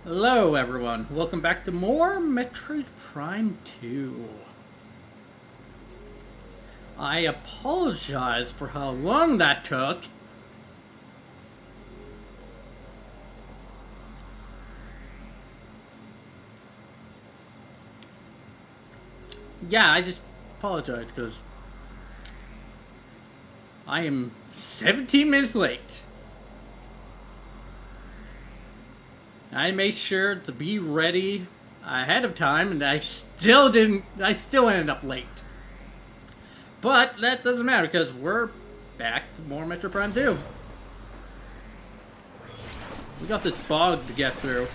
Hello everyone, welcome back to more Metroid Prime 2. I apologize for how long that took. Yeah, I just apologize because I am 17 minutes late. I made sure to be ready ahead of time and I still ended up late. But that doesn't matter because we're back to more Metroid Prime 2. We got this bog to get through.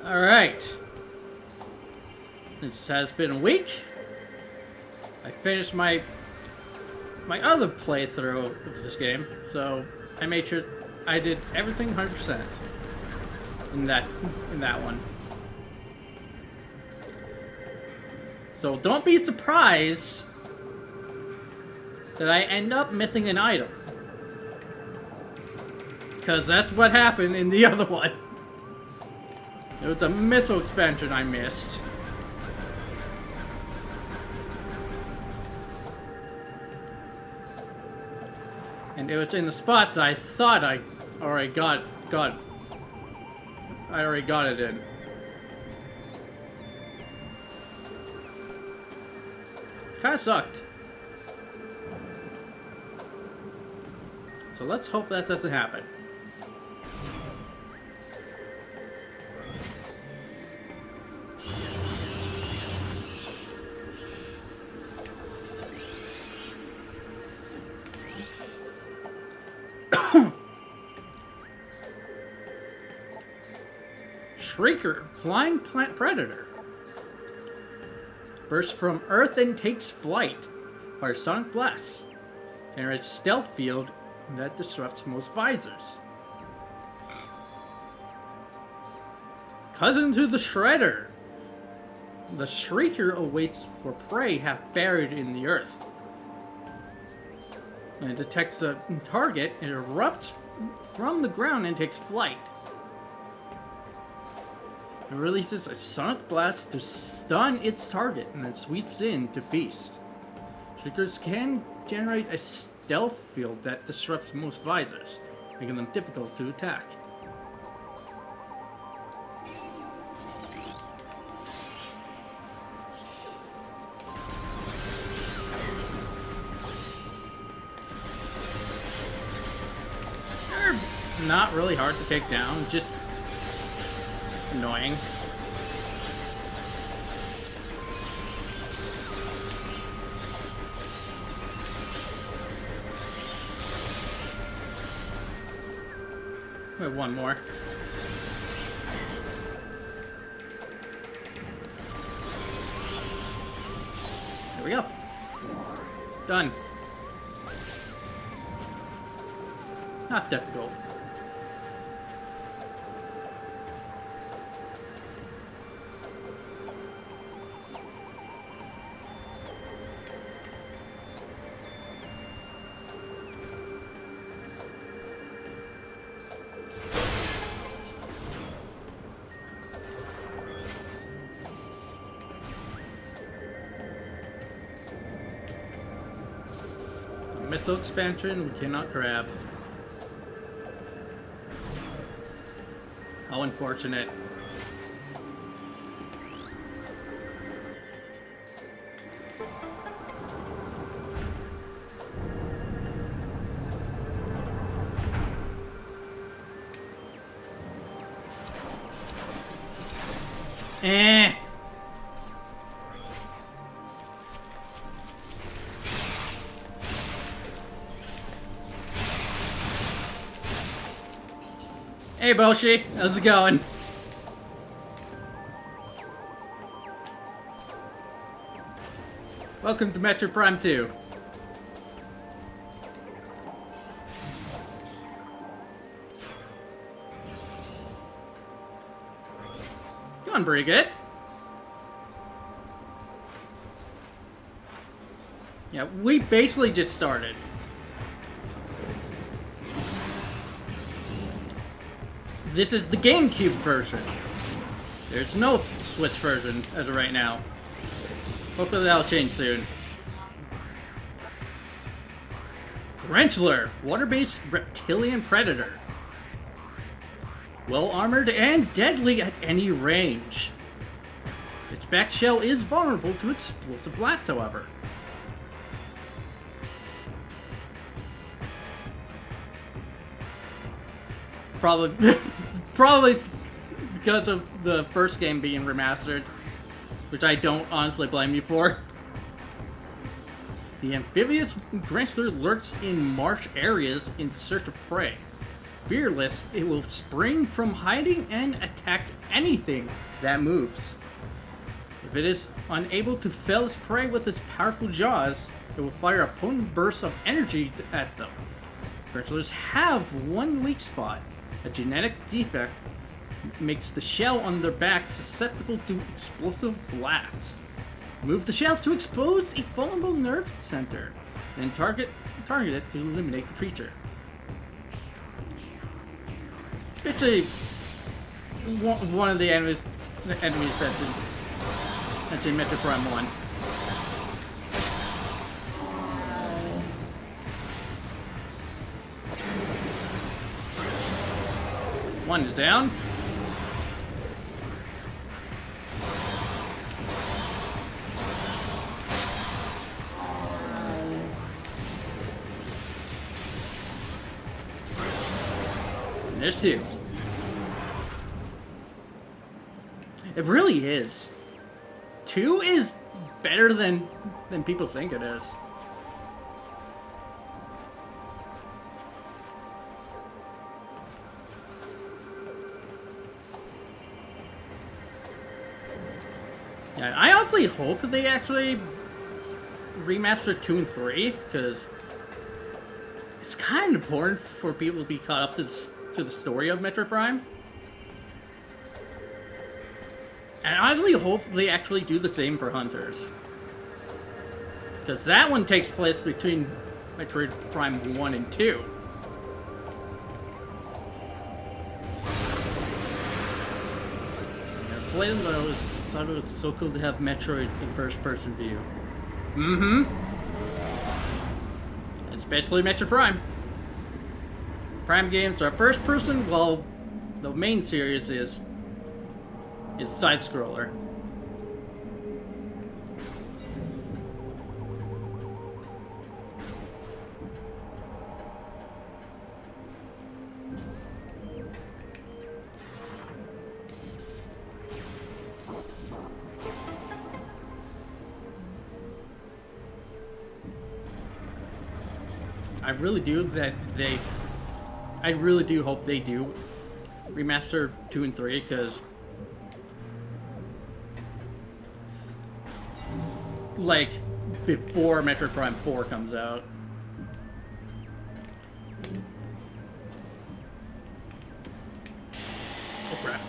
Alright. This has been a week. I finished my other playthrough of this game, so I made sure I did everything 100% in that one. So don't be surprised that I end up missing an item, because that's what happened in the other one. It was a missile expansion I missed. And it was in the spot that I thought I already got it in. Kinda sucked. So let's hope that doesn't happen. Shrieker, flying plant predator. Bursts from Earth and takes flight. Fires sonic blasts. Generates stealth field that disrupts most visors. Cousin to the Shredder. The Shrieker awaits for prey half buried in the earth. When it detects the target, it erupts from the ground and takes flight. It releases a sonic blast to stun its target and then sweeps in to feast. Shriekers can generate a stealth field that disrupts most visors, making them difficult to attack. They're not really hard to take down, just annoying. We have one more. There we go. Done. Not difficult. Missile expansion we cannot grab. How unfortunate. Eh. Hey Boshi, how's it going? Welcome to Metroid Prime 2. Going pretty good. Yeah, we basically just started. This is the GameCube version. There's no Switch version as of right now. Hopefully that'll change soon. Tarantula, water-based reptilian predator. Well-armored and deadly at any range. Its back shell is vulnerable to explosive blasts, however. Probably because of the first game being remastered, which I don't honestly blame you for. The amphibious tarantula lurks in marsh areas in search of prey. Fearless, it will spring from hiding and attack anything that moves. If it is unable to fell its prey with its powerful jaws, it will fire a potent burst of energy at them. Tarantulas have one weak spot. A genetic defect makes the shell on their back susceptible to explosive blasts. Move the shell to expose a vulnerable nerve center, then target it to eliminate the creature. Especially one of the enemies that's in Metroid Prime 1. One is down. And there's two. It really is. 2 is better than people think it is. Yeah, I honestly hope they actually remaster 2 and 3, because it's kind of important for people to be caught up to the story of Metroid Prime. And I honestly hope they actually do the same for Hunters. Because that one takes place between Metroid Prime 1 and 2. I played them, but I thought it was so cool to have Metroid in first-person view. Mm-hmm. Especially Metroid Prime. Prime games are first-person, while the main series is side-scroller. I really do hope they do remaster 2 and 3, because like before Metroid Prime 4 comes out. Oh crap.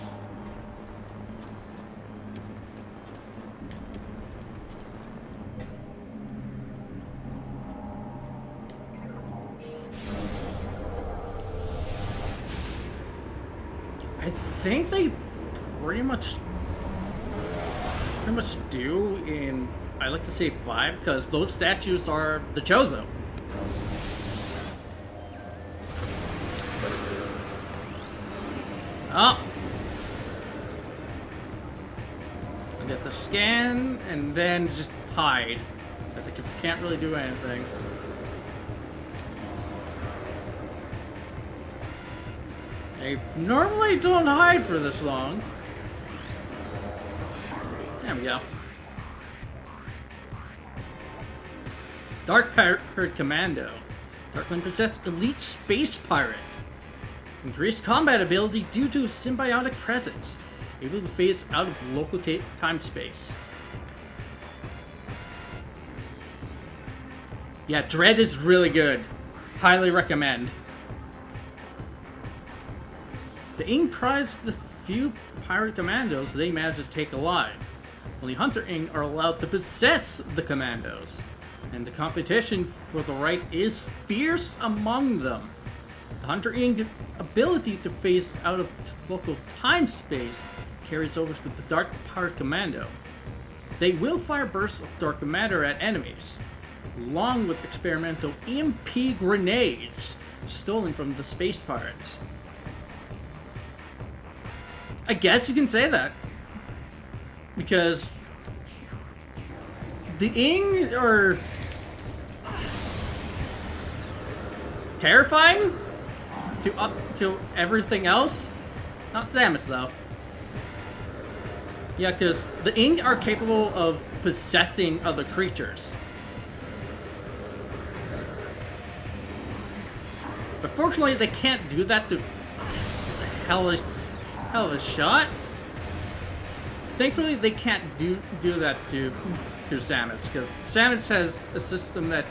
I think they pretty much do in, I like to say 5, because those statues are the Chozo. Oh! I'll get the scan and then just hide. I think you can't really do anything. I normally don't hide for this long. There we go. Dark Pirate Commando. Darkland possesses elite space pirate. Increased combat ability due to symbiotic presence. Able to phase out of local time-space. Yeah, Dread is really good. Highly recommend. The Ing prized the few pirate commandos they managed to take alive. Only Hunter Ing are allowed to possess the commandos. and the competition for the right is fierce among them. The Hunter Ing ability to phase out of local time-space carries over to the Dark Powered Commando. They will fire bursts of dark matter at enemies, along with experimental EMP grenades stolen from the space pirates. I guess you can say that, because the Ing are terrifying to everything else. Not Samus though. Yeah, because the Ing are capable of possessing other creatures. But fortunately, they can't do that to hell of a shot. Thankfully, they can't do that to Samus, because Samus has a system that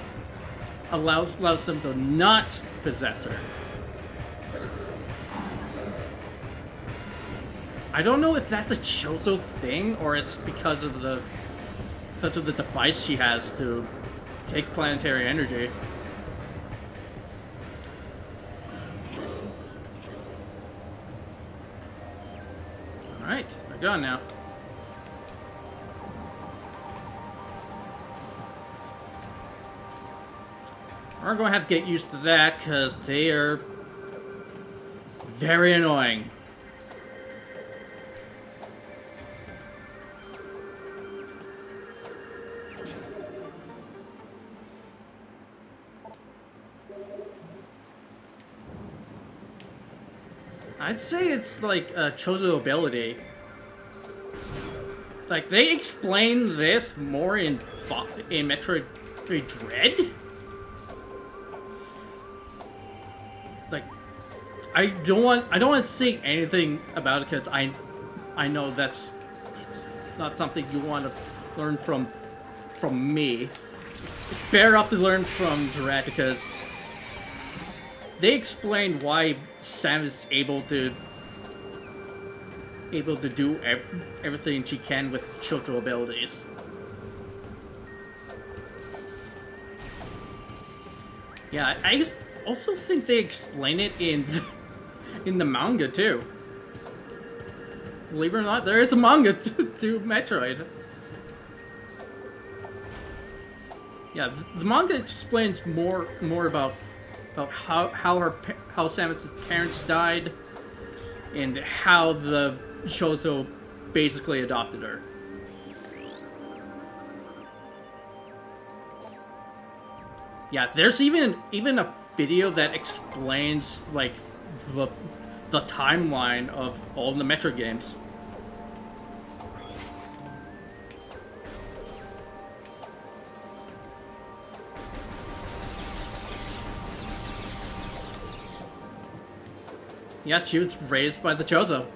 allows them to not possess her. I don't know if that's a Chozo thing or it's because of the device she has to take planetary energy. Alright, they're gone now. We're going to have to get used to that because they are very annoying. I'd say it's like a Chozo ability. Like, they explain this more in Metroid Dread? Like, I don't want to say anything about it because I know that's not something you want to learn from me. It's better off to learn from Dread because they explained why Sam is able to do everything she can with Chozo abilities. Yeah, I also think they explain it in the manga too. Believe it or not, there is a manga to Metroid. Yeah, the manga explains more about how Samus's parents died and how the Chozo basically adopted her. Yeah, there's even a video that explains like the timeline of all the Metroid games. Yeah, she was raised by the Chozo.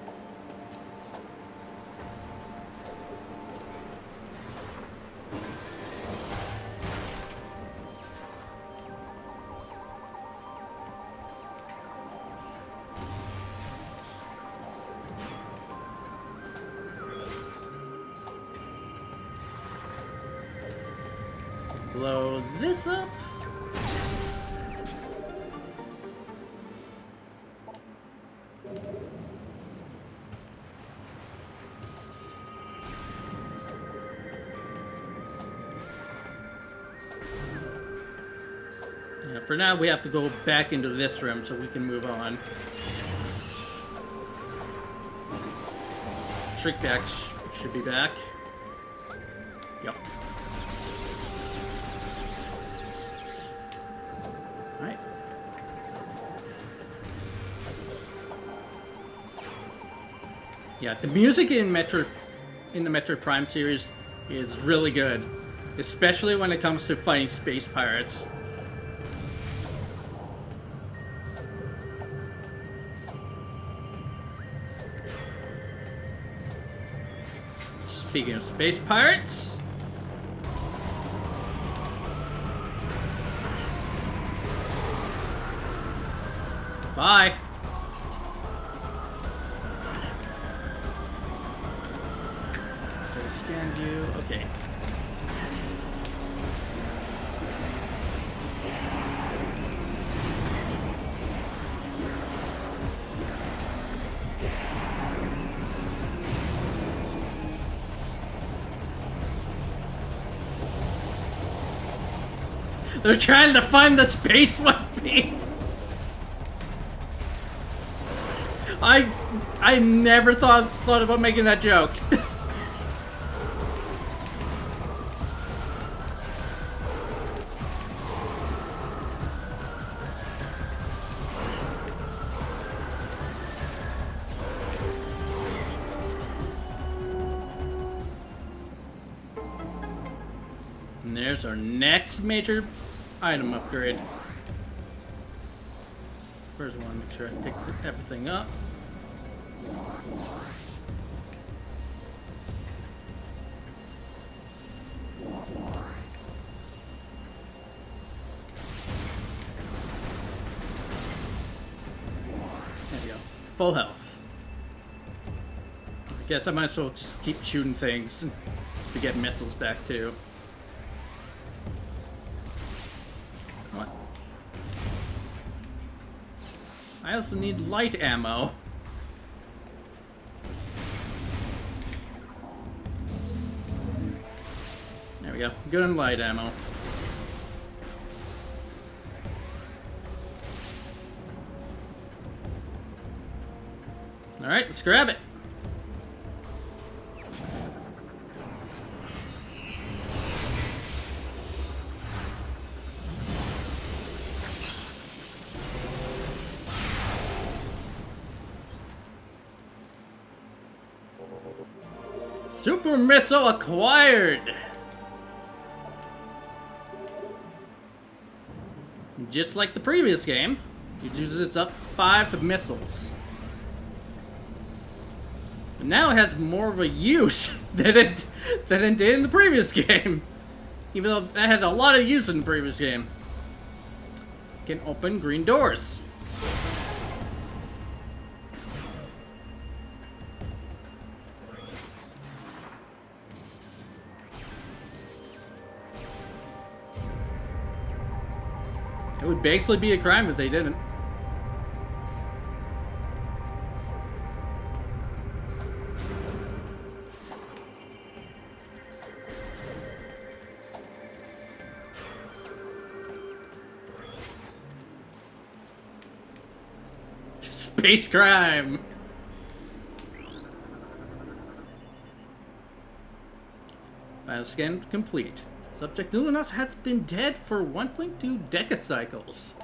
Blow this up. Yeah, for now, we have to go back into this room so we can move on. Shrinkback should be back. Yep. Alright. Yeah, the music in the Metroid Prime series is really good, especially when it comes to fighting space pirates. Speaking of space pirates, bye. Okay, scan view. Okay. They're trying to find the space one piece. I never thought about making that joke. And there's our next major item upgrade. First, I want to make sure I picked everything up. There we go. Full health. I guess I might as well just keep shooting things to get missiles back too. What? I also need light ammo. There we go. Good on light ammo. Alright, let's grab it. Super missile acquired! Just like the previous game, it uses up 5 missiles. But now it has more of a use than it did in the previous game. Even though that had a lot of use in the previous game. Can open green doors. It would basically be a crime if they didn't. Space crime! Bioscan complete. Subject Luminot has been dead for 1.2 decacycles.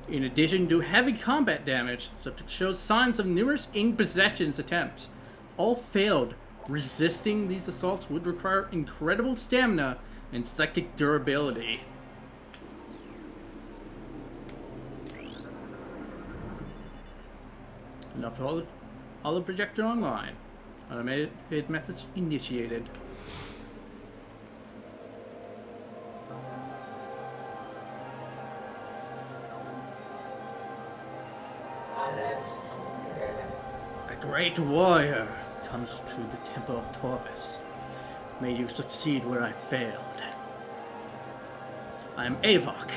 In addition to heavy combat damage, subject shows signs of numerous in-possession attempts. All failed. Resisting these assaults would require incredible stamina and psychic durability. Enough to hold the projector online. Automated message initiated. A great warrior comes to the Temple of Torvis. May you succeed where I failed. I am Avok,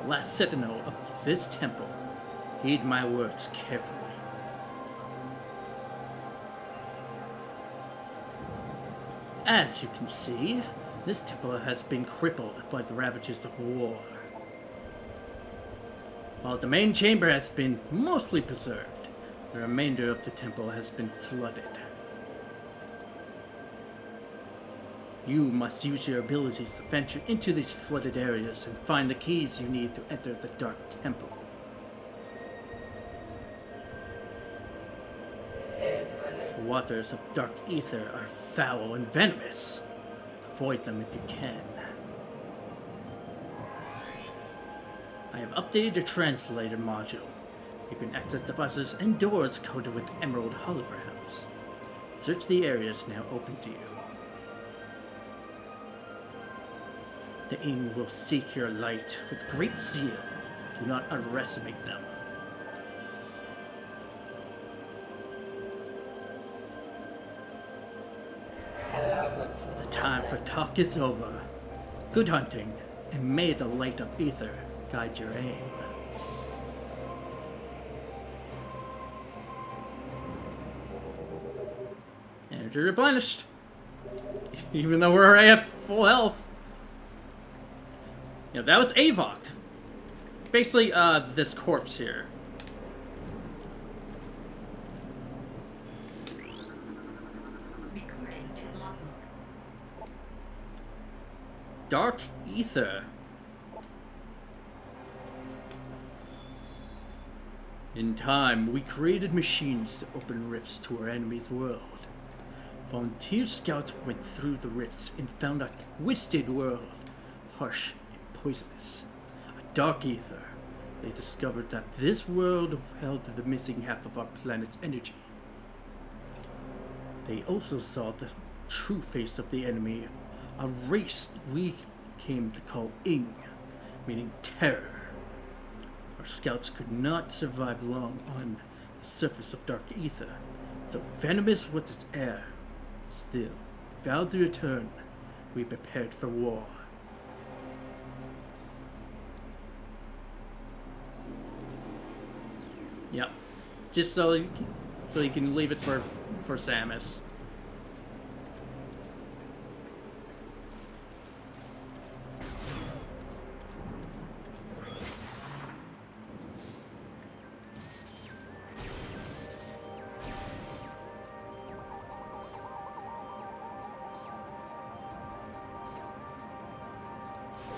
the last sentinel of this temple. Heed my words carefully. As you can see, this temple has been crippled by the ravages of war. While the main chamber has been mostly preserved, the remainder of the temple has been flooded. You must use your abilities to venture into these flooded areas and find the keys you need to enter the Dark Temple. The waters of Dark Ether are foul and venomous. Avoid them if you can. I have updated your translator module. You can access devices and doors coated with emerald holograms. Search the areas now open to you. The Ing will seek your light with great zeal. Do not underestimate them. The time for talk is over. Good hunting, and may the light of Ether guide your aim. Energy replenished. Even though we're already at full health. Yeah, that was Avok. Basically, this corpse here. Dark Ether. In time, we created machines to open rifts to our enemy's world. Volunteer scouts went through the rifts and found a twisted world, harsh and poisonous. A dark ether. They discovered that this world held the missing half of our planet's energy. They also saw the true face of the enemy, a race we came to call Ing, meaning terror. Our scouts could not survive long on the surface of dark ether, so venomous was its air. Still, vowed to return, we prepared for war. Yep, just so you can leave it for Samus.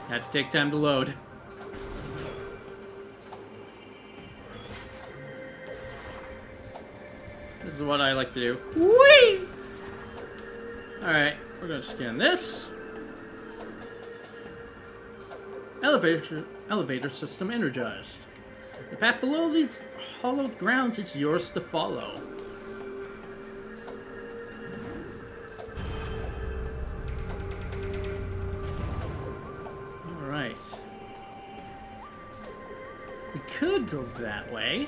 Had to take time to load. This is what I like to do. Whee! Alright, we're gonna scan this. Elevator system energized. The path below these hollowed grounds is yours to follow. Alright. We could go that way.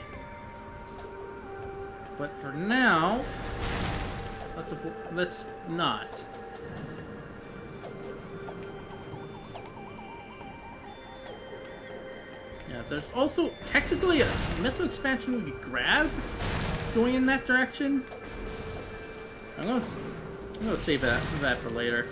But for now, let's not. Yeah, there's also technically a missile expansion we could grab going in that direction. I'm gonna save that for later.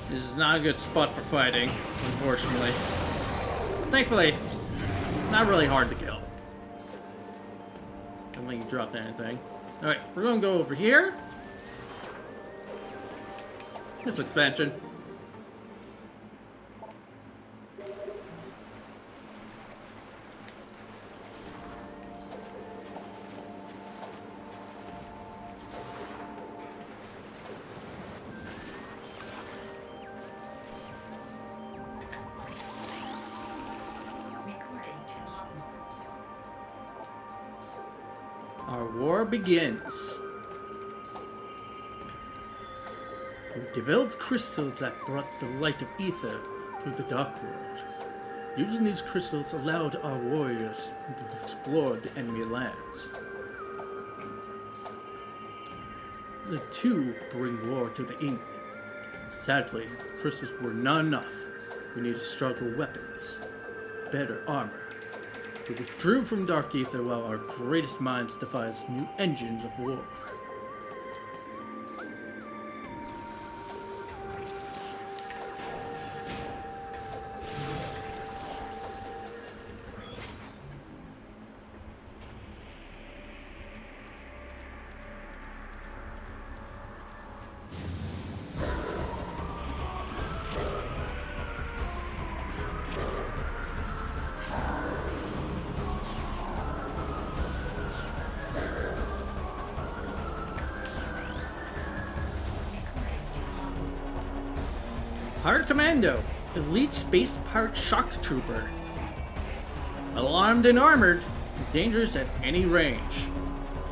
This is not a good spot for fighting, unfortunately. Thankfully, not really hard to kill. I don't think he dropped anything. Alright, we're gonna go over here. This expansion. Our war begins. We developed crystals that brought the light of ether to the dark world. Using these crystals allowed our warriors to explore the enemy lands. The two bring war to the Ing. Sadly, the crystals were not enough. We needed stronger weapons, better armor. We withdrew from Dark Ether while our greatest minds devised new engines of war. Pirate Commando, Elite Space Pirate Shock Trooper. Alarmed and armored, dangerous at any range.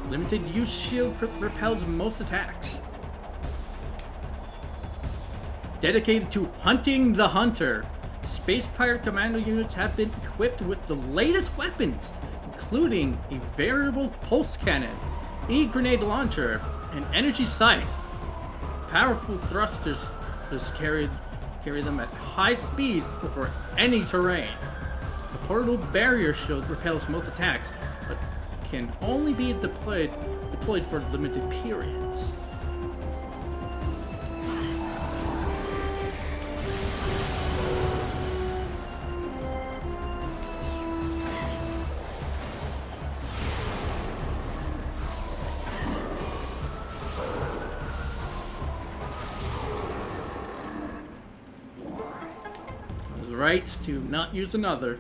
Limited use shield repels most attacks. Dedicated to hunting the hunter. Space Pirate Commando units have been equipped with the latest weapons, including a variable pulse cannon, e-grenade launcher, and energy sights. Powerful thrusters carry them at high speeds over any terrain. The portal barrier shield repels most attacks, but can only be deployed for limited periods. I was right to not use another.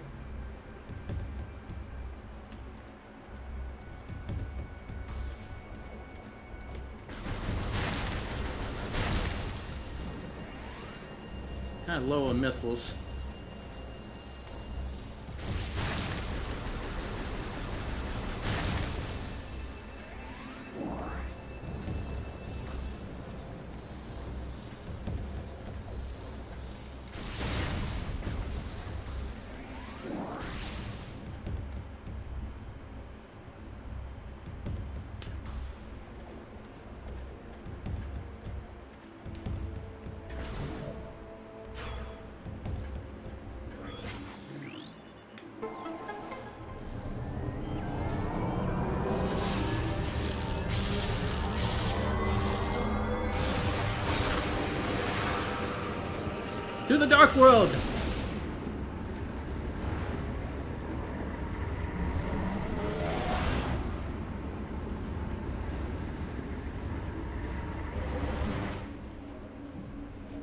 Kind of low on missiles. To the Dark World!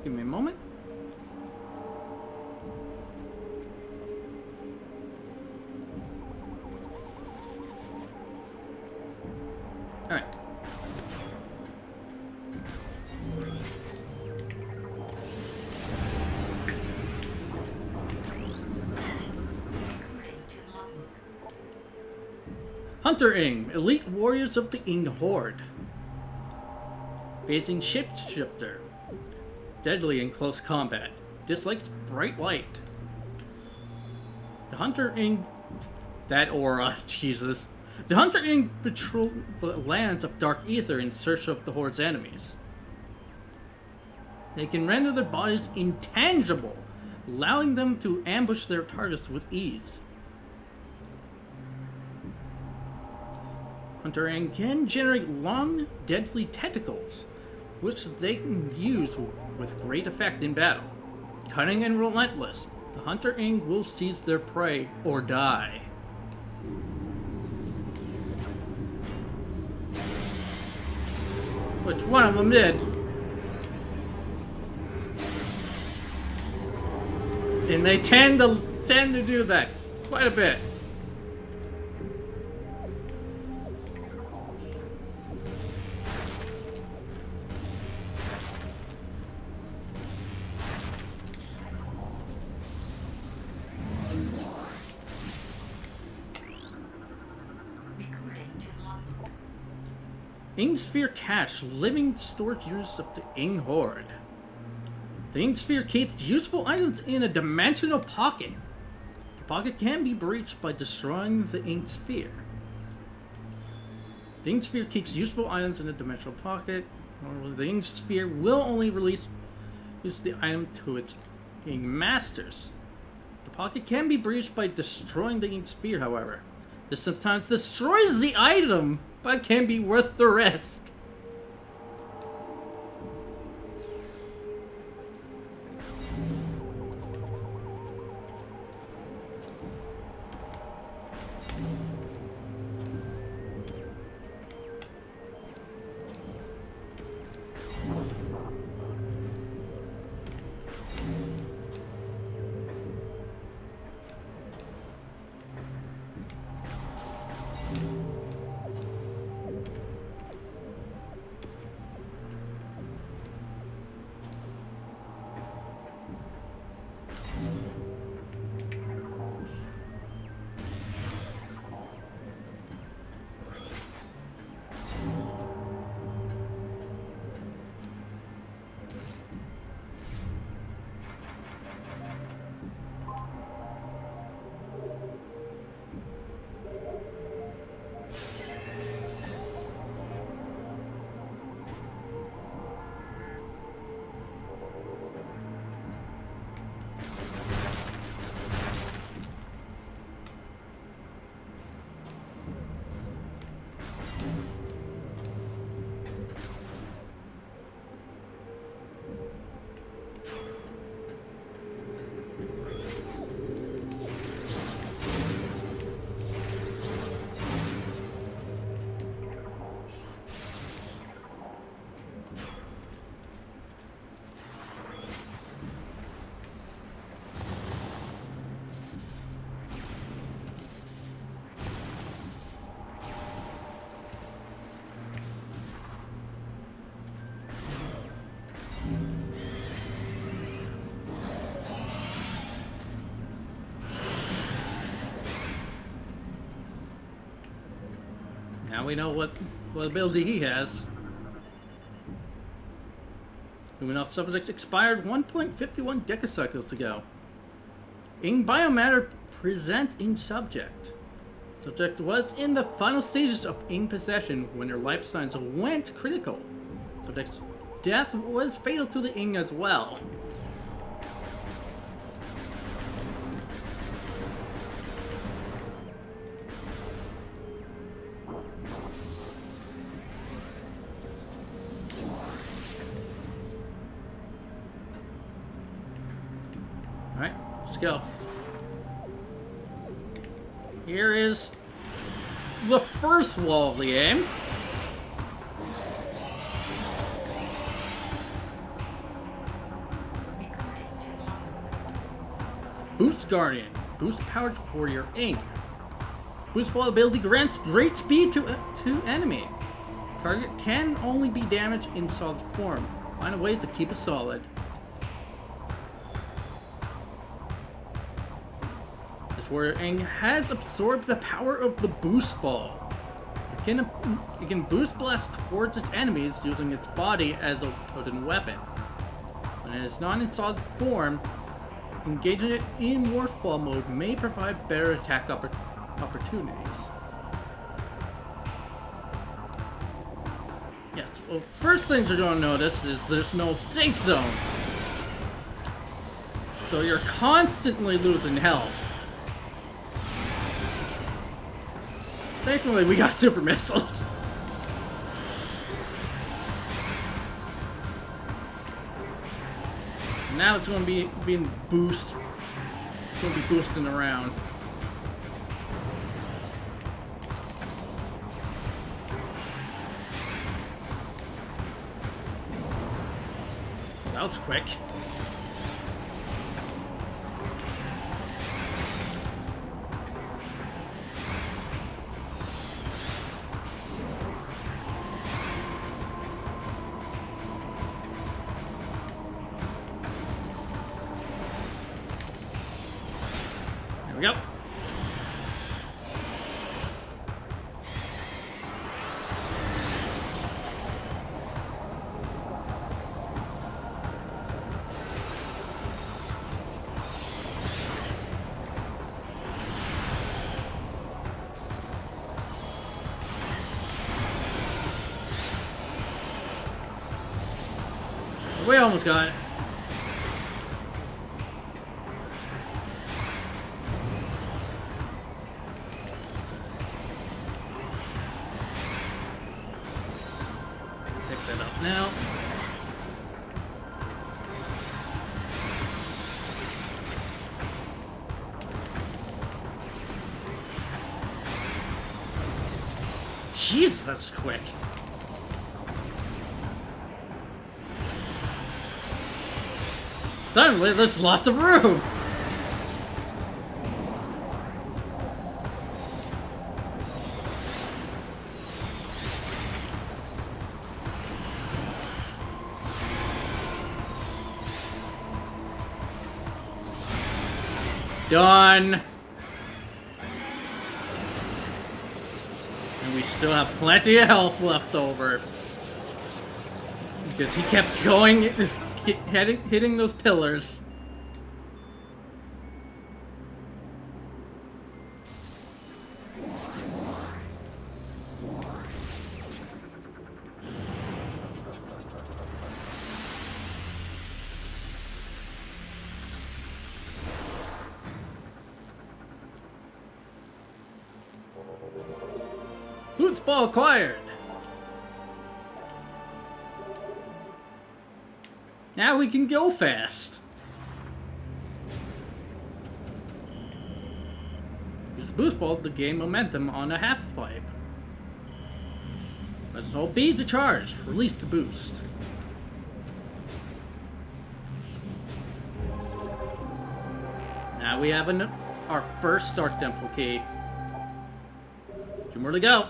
Give me a moment. Alright. Hunter Ing, elite warriors of the Ing Horde. Facing Shapeshifter. Deadly in close combat. Dislikes bright light. The Hunter Ing... That aura, Jesus. The Hunter Ing patrol the lands of Dark Ether in search of the Horde's enemies. They can render their bodies intangible, allowing them to ambush their targets with ease. Hunter Ing can generate long, deadly tentacles, which they can use with great effect in battle. Cunning and relentless, the Hunter Ing will seize their prey or die. Which one of them did? And they tend to do that quite a bit. Ing Sphere Cache, living storage units of the Ing Horde. The Ing Sphere keeps useful items in a dimensional pocket. The pocket can be breached by destroying the Ing Sphere. The Ing Sphere keeps useful items in a dimensional pocket. Normally, the Ing Sphere will only use the item to its Ing Masters. The pocket can be breached by destroying the Ing Sphere, however. This sometimes destroys the item, but can be worth the risk. Now we know what ability he has. Human off subject expired 1.51 decacycles ago. In biomatter present in subject. Subject was in the final stages of ink possession when her life signs went critical. Subject's death was fatal to the ink as well. Alright, let's go. Here is the first wall of the game. Boost Guardian. Boost power for your ink. Boost wall ability grants great speed to enemy. Target can only be damaged in solid form. Find a way to keep it solid. This warrior ink has absorbed the power of the boost ball. It can boost blast towards its enemies using its body as a potent weapon. When it is not in solid form, engaging it in morph ball mode may provide better attack opportunities. Yes, well, first thing you're going to notice is there's no safe zone. So you're constantly losing health. Thankfully, we got super missiles. Now it's going to be being boost. It's going to be boosting around. That was quick. Yep. We almost got it. Now, Jesus, that's quick. Suddenly, there's lots of room. Done. And we still have plenty of health left over. Because he kept going, hitting those pillars. Boots ball acquired. Now we can go fast. Use the boost ball to gain momentum on a half pipe. Press hold B to charge. Release the boost. Now we have our first Dark Temple key. Two more to go.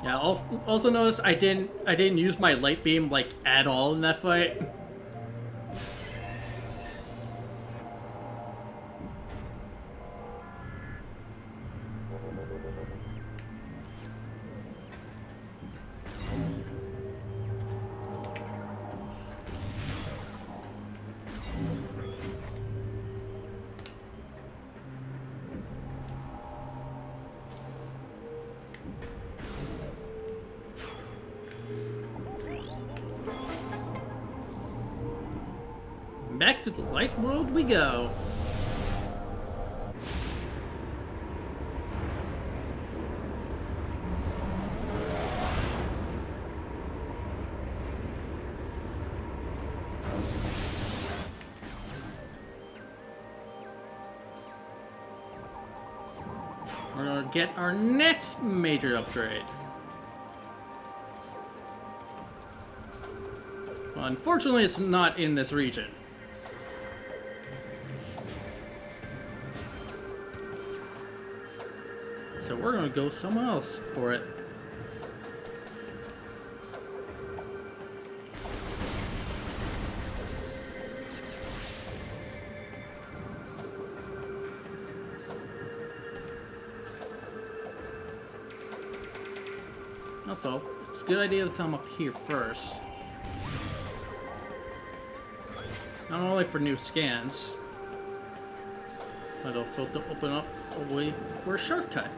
Yeah. Also notice I didn't use my light beam like at all in that fight. Back to the light world we go. We're gonna get our next major upgrade. Well, unfortunately, it's not in this region. So we're gonna go somewhere else for it. That's all. It's a good idea to come up here first. Not only for new scans, but also to open up a way for a shortcut.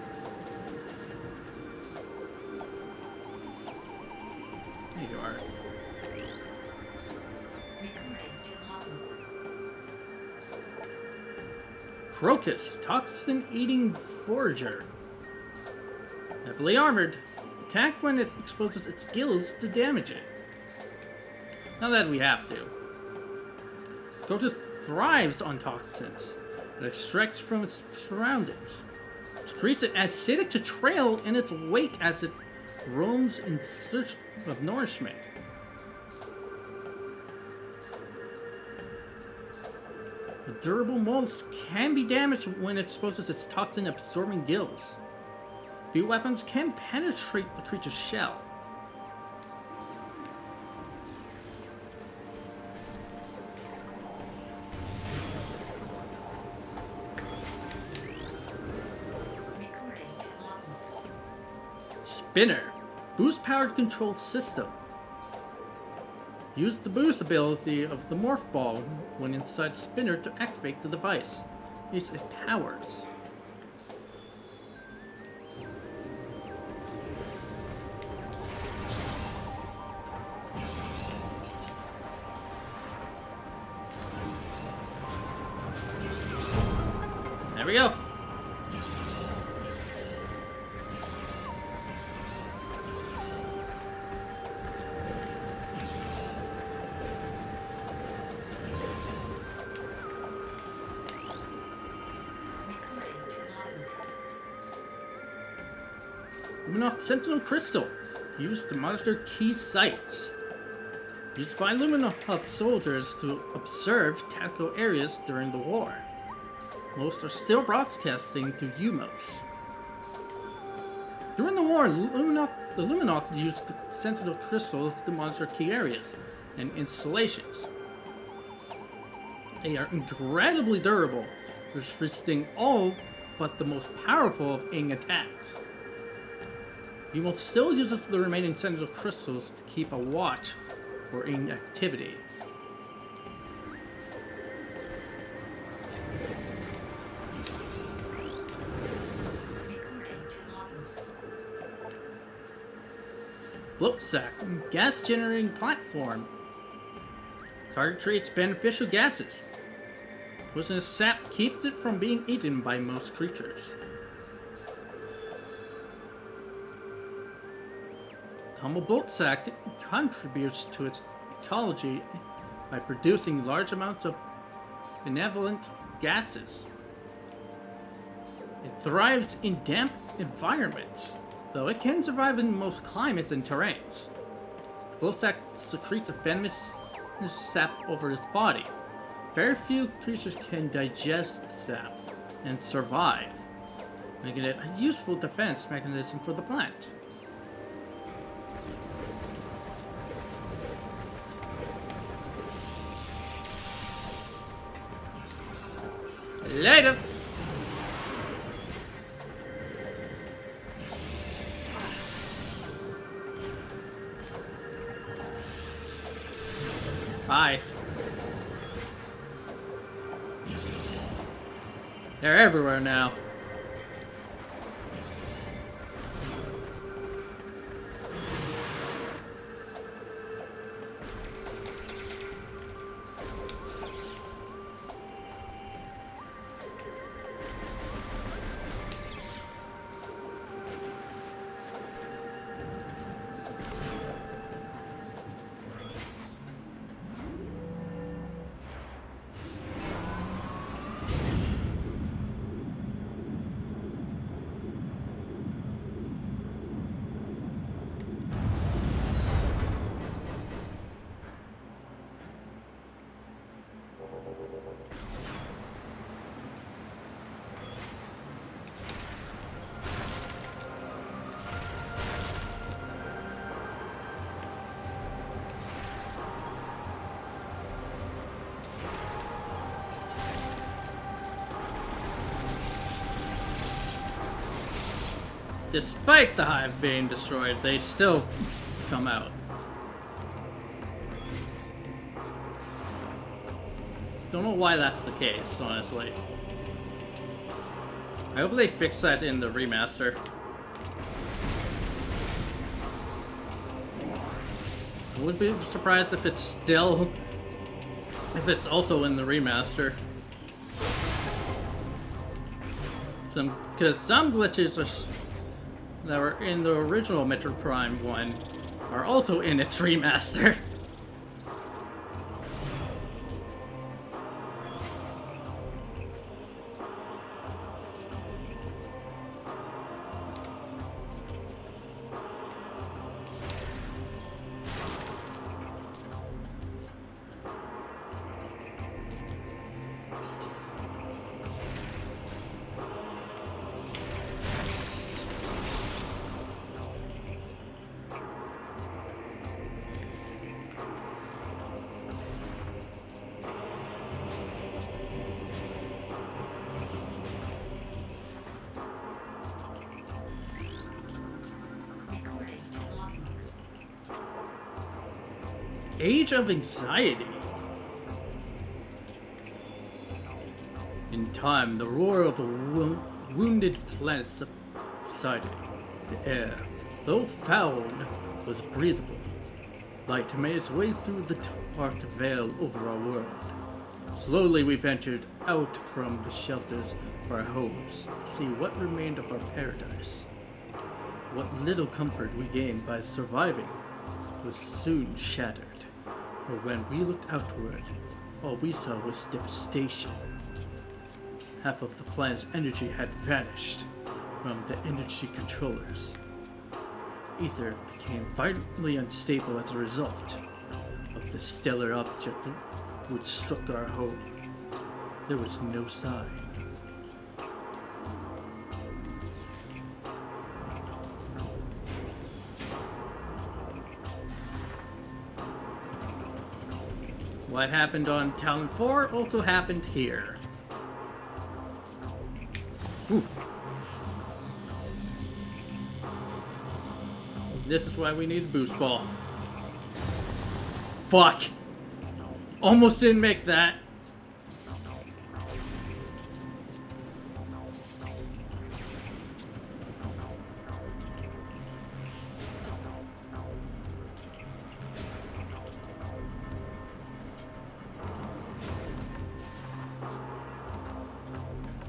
There you are. Crocus, toxin-eating forager. Heavily armored. Attack when it exposes its gills to damaging. Not that we have to. Crocus thrives on toxins it extracts from its surroundings. It secretes an acidic to trail in its wake as it roams in search of nourishment. The durable molds can be damaged when it exposes its toxin-absorbing gills. Few weapons can penetrate the creature's shell. Spinner. Boost-powered control system. Use the boost ability of the Morph Ball when inside the spinner to activate the device. Use its powers. There we go. Luminoth Sentinel Crystal. Used to monitor key sites. Used by Luminoth soldiers to observe tactical areas during the war. Most are still broadcasting to Umos. During the war, the Luminoth used the Sentinel Crystals to monitor key areas and installations. They are incredibly durable, resisting all but the most powerful of Ing attacks. You will still use the remaining Sentinel Crystals to keep a watch for Ing activity. Bloat sack, gas generating platform. Target creates beneficial gases. Poisonous sap keeps it from being eaten by most creatures. Humble Bolt Sack contributes to its ecology by producing large amounts of benevolent gases. It thrives in damp environments, though it can survive in most climates and terrains. The Bolt Sack secretes a venomous sap over its body. Very few creatures can digest the sap and survive, making it a useful defense mechanism for the plant. Later. Bye. They're everywhere now. Despite the hive being destroyed, they still come out. Don't know why that's the case, honestly. I hope they fix that in the remaster. I would be surprised if it's still... if it's also in the remaster. Because some glitches are... that were in the original Metroid Prime 1 are also in its remaster. Age of Anxiety. In time, the roar of a wounded planet subsided. The air, though fouled, was breathable. Light made its way through the dark veil over our world. Slowly we ventured out from the shelters of our homes to see what remained of our paradise. What little comfort we gained by surviving was soon shattered. For when we looked outward, all we saw was devastation. Half of the planet's energy had vanished from the energy controllers. Ether became violently unstable as a result of the stellar object which struck our home. There was no sign. What happened on Talon 4 also happened here. Ooh. This is why we need a boost ball. Fuck! Almost didn't make that.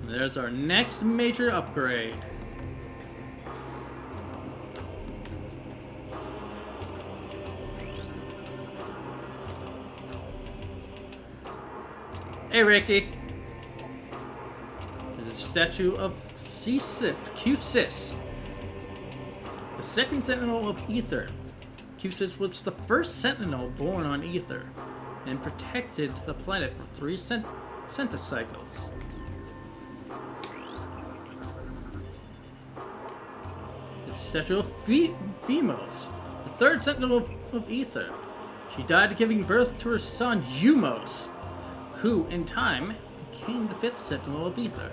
There's our next major upgrade. Hey, Ricky. There's a statue of Q-Sis, the second Sentinel of Ether. Q-Sis was the first Sentinel born on Ether and protected the planet for 3 centicycles. Statue of Phemos, the third Sentinel of Ether. She died giving birth to her son Umos, who in time became the 5th Sentinel of Ether.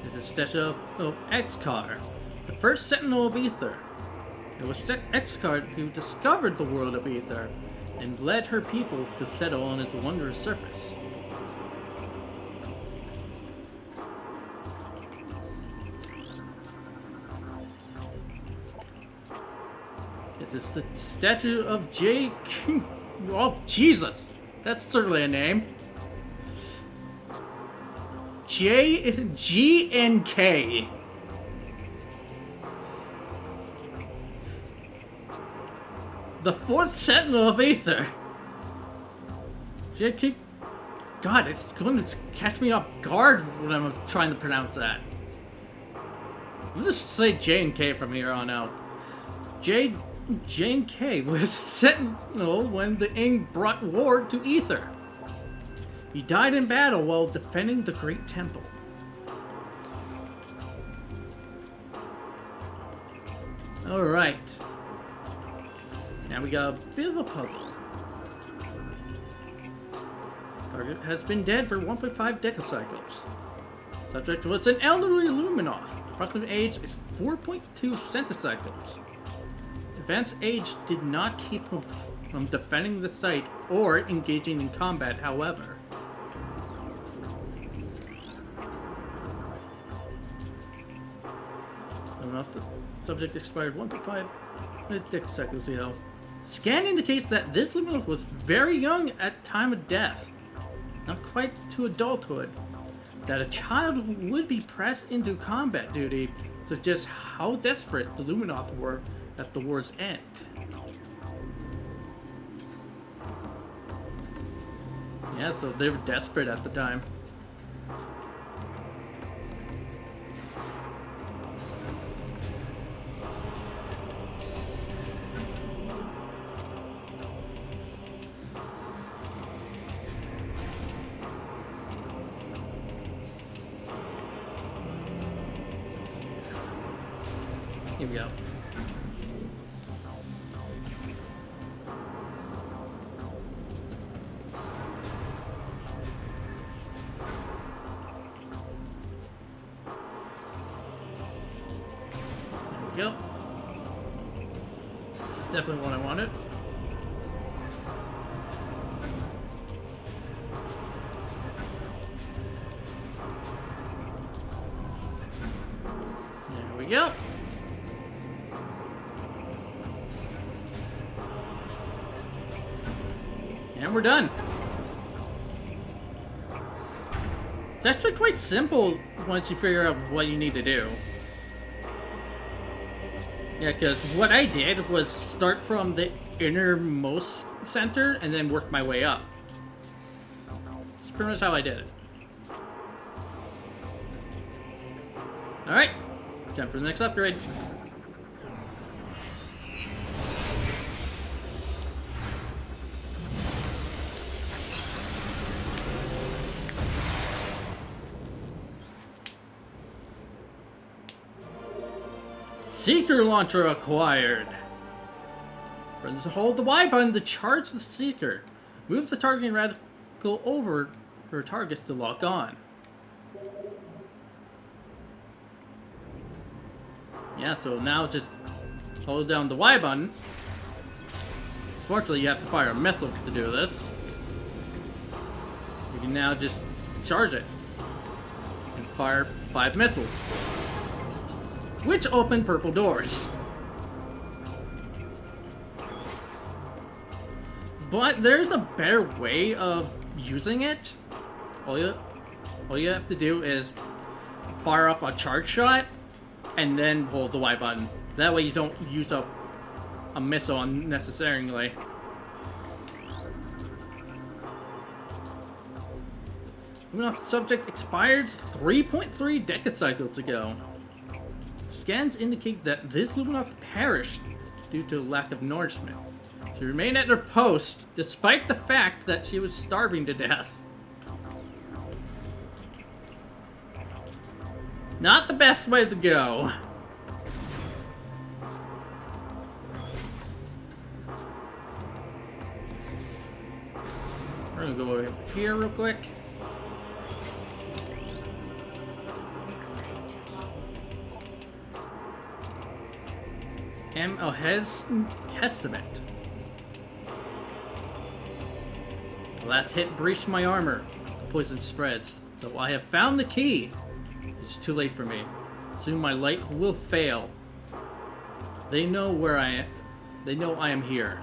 This is a statue of X-Car, the 1st Sentinel of Ether. It was X-Car who discovered the world of Ether and led her people to settle on its wondrous surface. This is the statue of J. Oh, Jesus! That's certainly a name. G&K. The 4th Sentinel of Ether. J.K. God, it's going to catch me off guard when I'm trying to pronounce that. I'll just say J&K from here on out. J&K was Sentinel when the Ing brought war to Ether. He died in battle while defending the Great Temple. Alright. Now we got a bit of a puzzle. Target has been dead for 1.5 decacycles. Subject was an elderly Luminoth. Approximate age is 4.2 centicycles. Advanced age did not keep him from defending the site or engaging in combat, however. The subject expired 1.5 decacycles ago. Scan indicates that this Luminoth was very young at time of death, not quite to adulthood. That a child would be pressed into combat duty suggests how desperate the Luminoth were at the war's end. Yeah, so they were desperate at the time. Here we go. There we go. It's definitely what I wanted. There we go. And we're done. It's actually quite simple once you figure out what you need to do. Yeah, because what I did was start from the innermost center and then work my way up. That's pretty much how I did it. Alright, time for the next upgrade. Seeker launcher acquired. Hold the Y button to charge the Seeker. Move the targeting reticle over her targets to lock on. Yeah, so now just hold down the Y button. Fortunately, you have to fire a missile to do this. You can now just charge it and fire 5 missiles, which open purple doors. But there's a better way of using it. All you have to do is fire off a charge shot and then hold the Y button. That way you don't use up a missile unnecessarily. The subject expired 3.3 decacycles ago. Scans indicate that this Luminoth perished due to lack of nourishment. She remained at her post despite the fact that she was starving to death. Not the best way to go. We're gonna go over here real quick. His Testament. The last hit breached my armor. The poison spreads. Though I have found the key, it's too late for me. Soon my light will fail. They know where I am. They know I am here.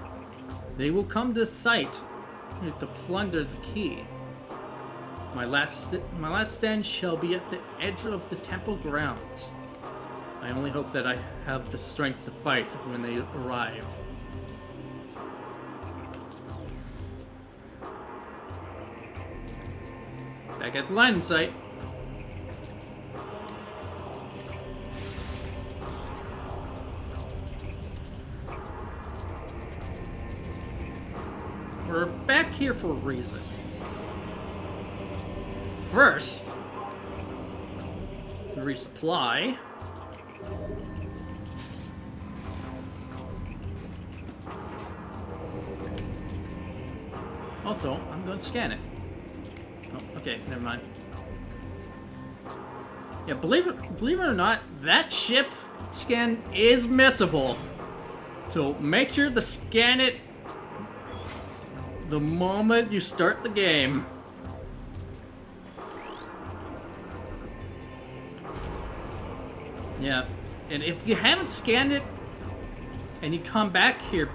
They will come to sight to plunder the key. My last stand shall be at the edge of the temple grounds. I only hope that I have the strength to fight when they arrive. Back at the line of sight. We're back here for a reason. First, to resupply. Also, I'm going to scan it. Oh, okay, never mind. Yeah, believe it or not, that ship scan is missable. So make sure to scan it the moment you start the game. Yeah, and if you haven't scanned it and you come back here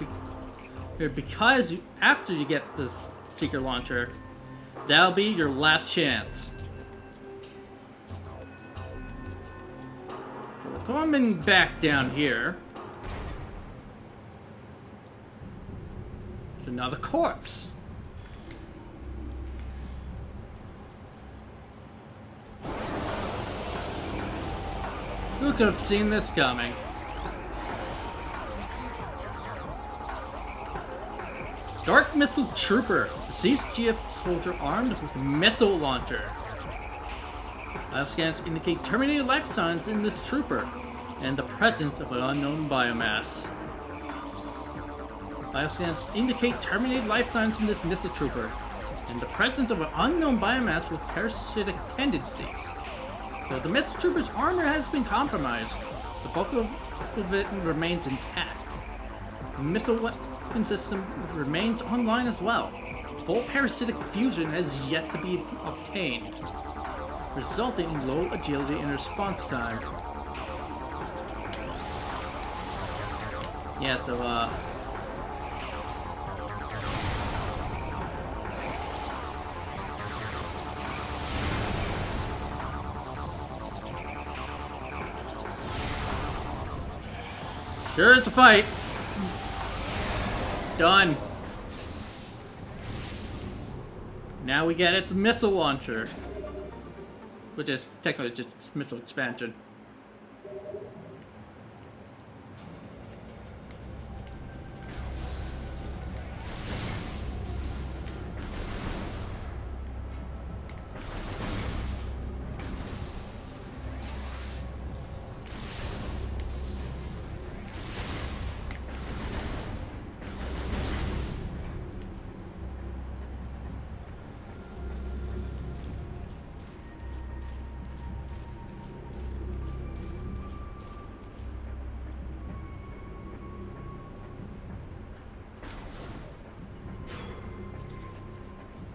because after you get this Seeker launcher, that'll be your last chance. So we're coming back down here. There's another corpse. Who could have seen this coming? Dark Missile Trooper. Deceased GF soldier armed with a missile launcher. Bioscans indicate terminated life signs in this trooper and the presence of an unknown biomass. Bioscans indicate terminated life signs in this missile trooper and the presence of an unknown biomass with parasitic tendencies. Though the missile trooper's armor has been compromised, the bulk of it remains intact. The missile weapon system remains online as well. Full parasitic fusion has yet to be obtained, resulting in low agility and response time. Yeah, so sure, it's a fight. Done. Now we get its missile launcher, which is technically just its missile expansion.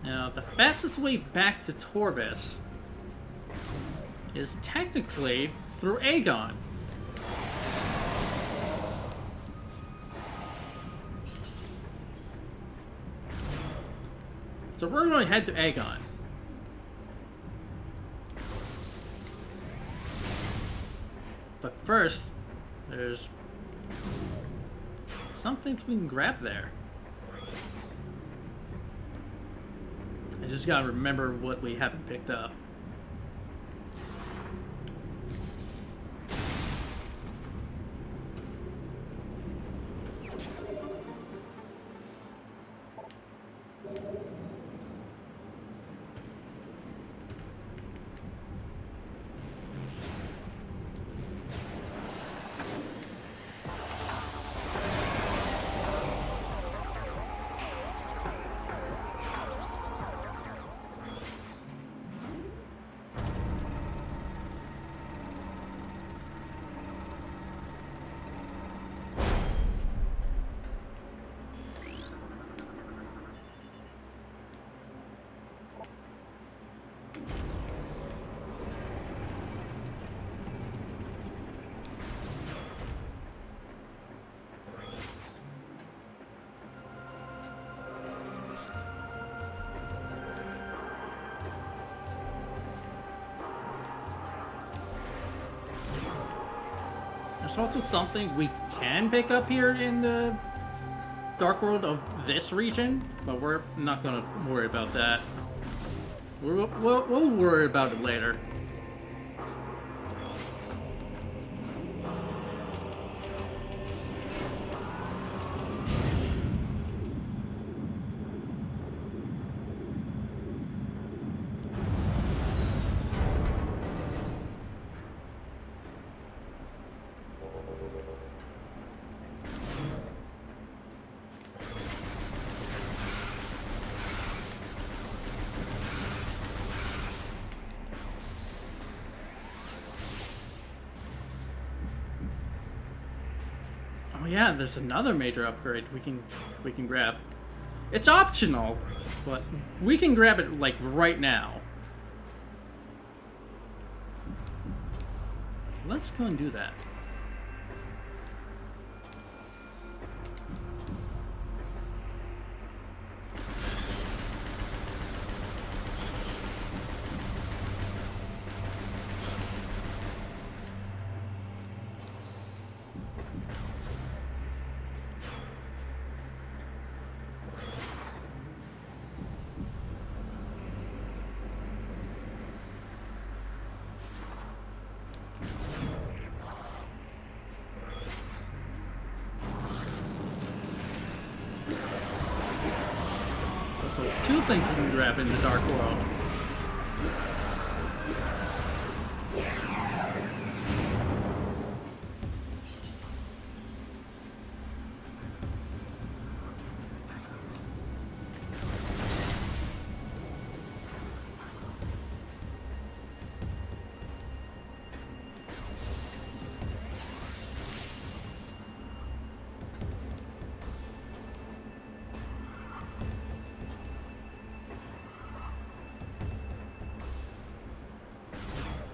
Now, the fastest way back to Torvis is technically through Aegon. So we're going to head to Aegon. But first, there's some things we can grab there. I just gotta remember what we haven't picked up. There's also something we can pick up here in the Dark World of this region, but we're not gonna worry about that. We'll worry about it later. Oh yeah, there's another major upgrade we can grab. It's optional, but we can grab it like right now. So let's go and do that. So two things we can grab in the Dark World.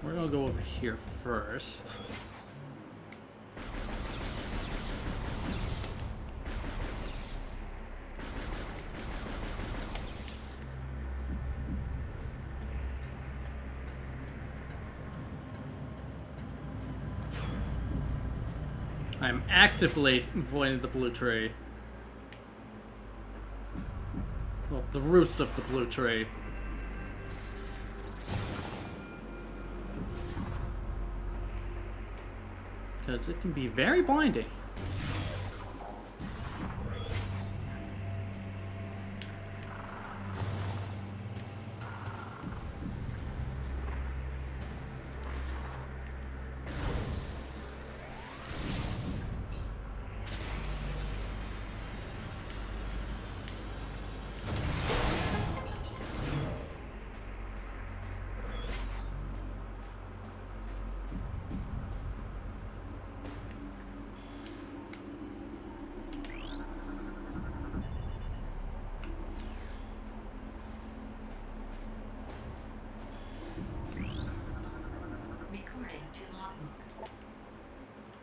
We're gonna go over here first. I'm actively avoiding the blue tree. Well, the roots of the blue tree. Because it can be very blinding.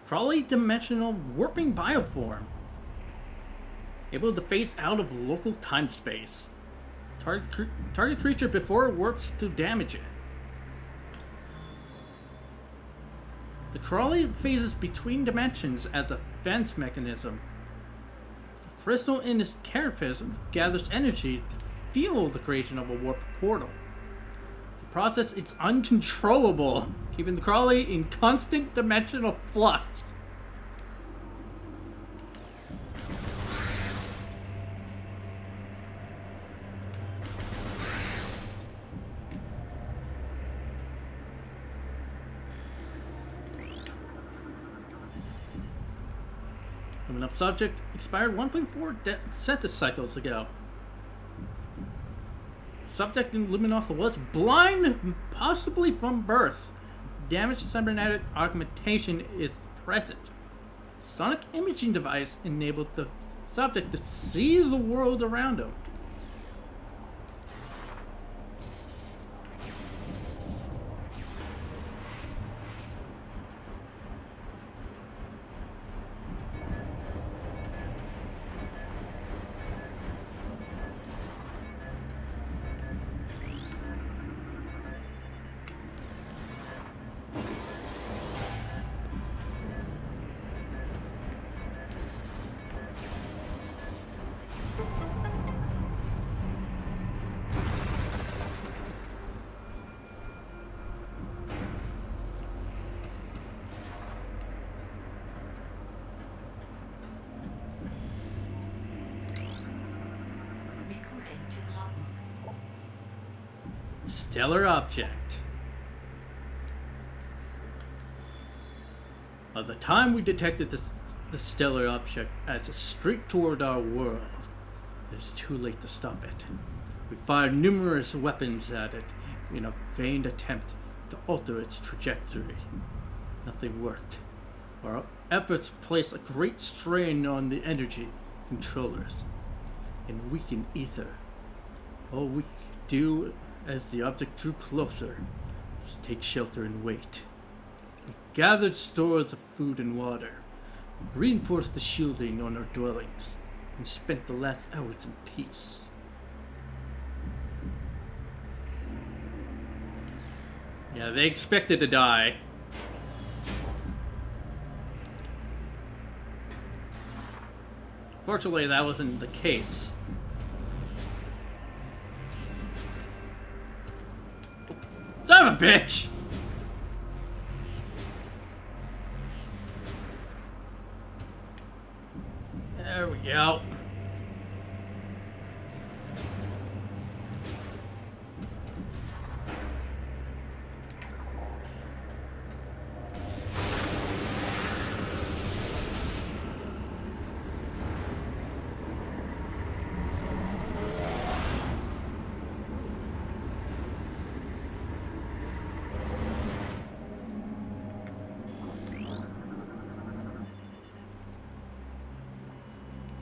Probably dimensional warping bioform. Able to phase out of local time-space. Target creature before it warps to damage it. The Crawley phases between dimensions as a defense mechanism. The crystal in its carapace gathers energy to fuel the creation of a warp portal. The process is uncontrollable, keeping the Crawley in constant dimensional flux. Enough subject expired 1.4 centicycles ago. Subject in Luminoth was blind, possibly from birth. Damaged cybernetic augmentation is present. Sonic imaging device enabled the subject to see the world around him. stellar object. By the time we detected the stellar object as a streak toward our world, it is too late to stop it. We fired numerous weapons at it in a vain attempt to alter its trajectory. Nothing worked. Our efforts placed a great strain on the energy controllers and weakened ether. All we could do as the object drew closer was take shelter and wait. We gathered stores of food and water, reinforced the shielding on our dwellings, and spent the last hours in peace. Yeah, they expected to die. Fortunately, that wasn't the case. Son of a bitch! There we go.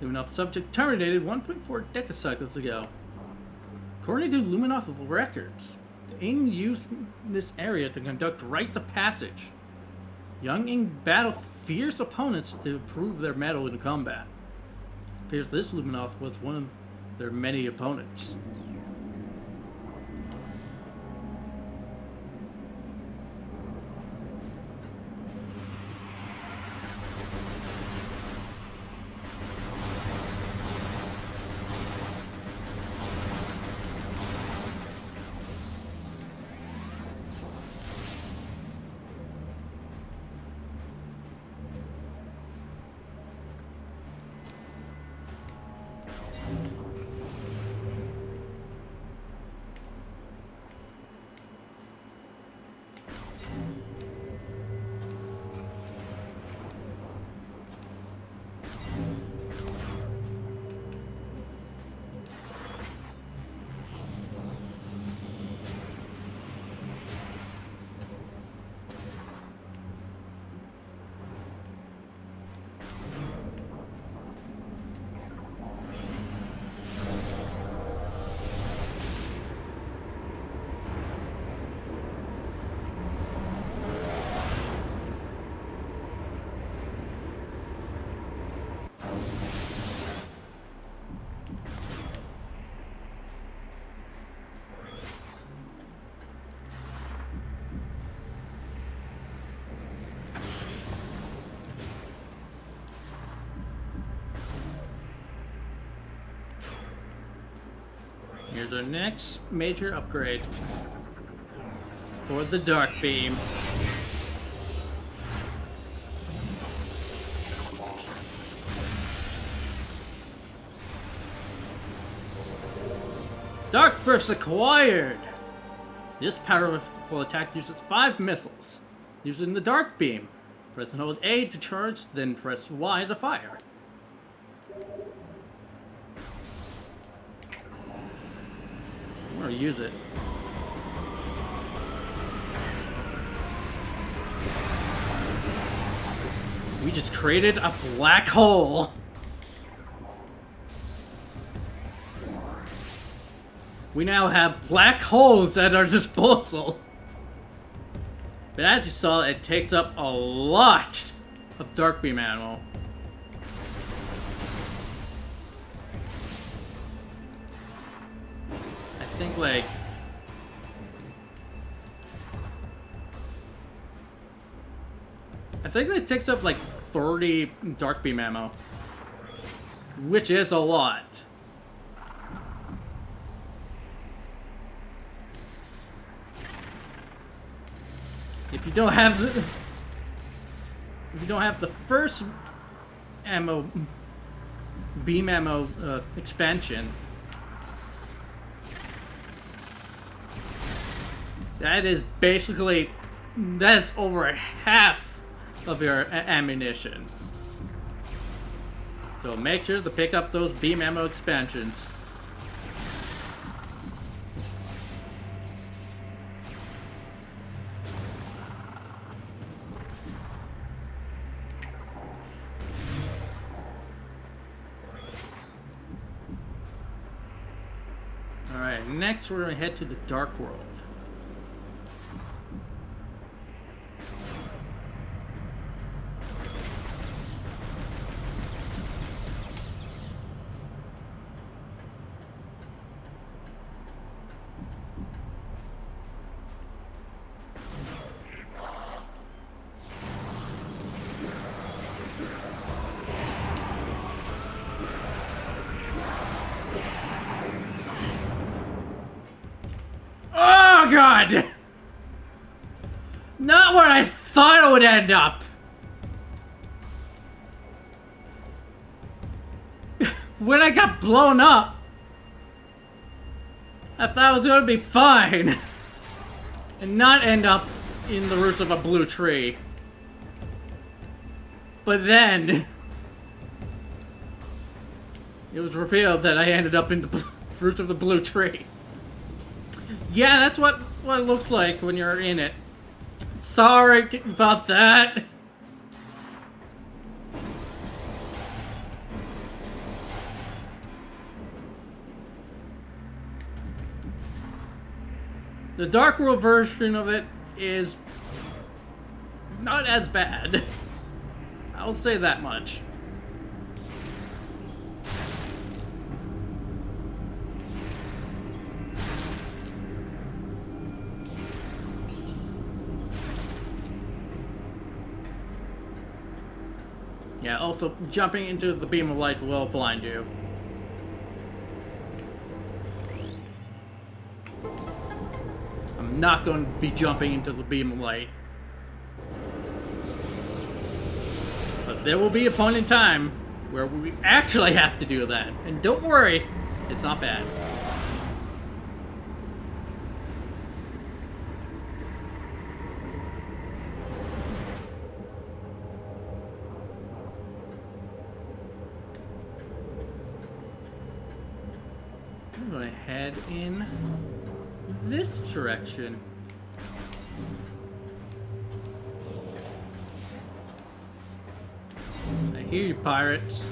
Luminoth subject terminated 1.4 decacycles ago. According to Luminoth records, the Ing used this area to conduct rites of passage. Young Ing battle fierce opponents to prove their mettle in combat. It appears this Luminoth was one of their many opponents. Here's our next major upgrade. It's for the Dark Beam. Dark Burst acquired! This powerful attack uses 5 missiles. Using the Dark Beam. Press and hold A to charge, then press Y to fire. I'm gonna use it. We just created a black hole. We now have black holes at our disposal. But as you saw, it takes up a lot of Dark Beam ammo. I think like it takes up like 30 Dark Beam ammo, which is a lot. If you don't have the first ammo beam ammo expansion, That is basically... That's over half of your ammunition. So make sure to pick up those beam ammo expansions. Alright, next we're going to head to the Dark World. Oh god! Not where I thought it would end up! When I got blown up, I thought it was gonna be fine. And not end up in the roots of a blue tree. But then... it was revealed that I ended up in the roots of the blue tree. Yeah, that's what it looks like when you're in it. Sorry about that. The Dark World version of it is not as bad. I'll say that much. Yeah, also, jumping into the beam of light will blind you. I'm not going to be jumping into the beam of light. But there will be a point in time where we actually have to do that. And don't worry, it's not bad. I'm gonna head in this direction. I hear you, pirates.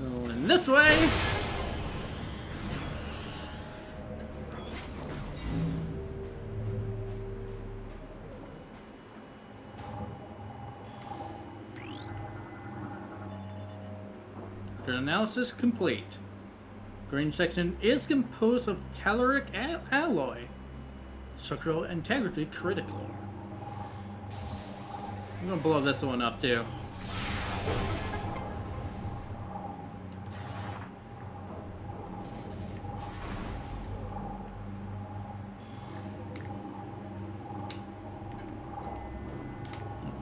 Going this way. After analysis complete. Green section is composed of telluric alloy. Structural integrity critical. I'm gonna blow this one up too.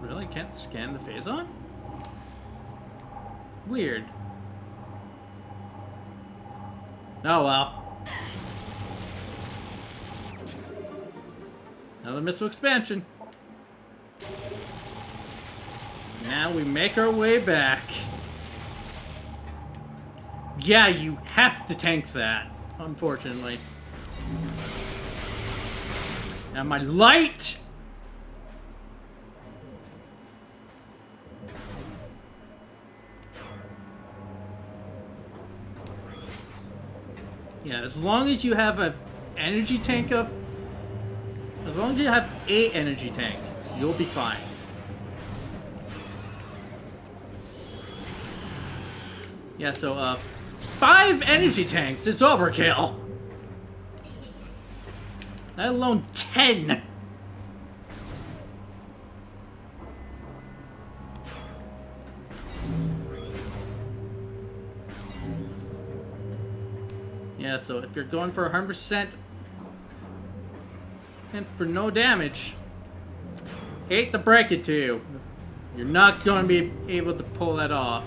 Really? Can't scan the phazon? Weird. Oh well. Another missile expansion. Now we make our way back. Yeah, you have to tank that, unfortunately. Now my light! Yeah, as long as you have a energy tank of... As long as you have a energy tank, you'll be fine. Yeah, so, 5 energy tanks is overkill! Let alone 10! Yeah, so if you're going for 100% and for no damage, hate to break it to you, you're not going to be able to pull that off.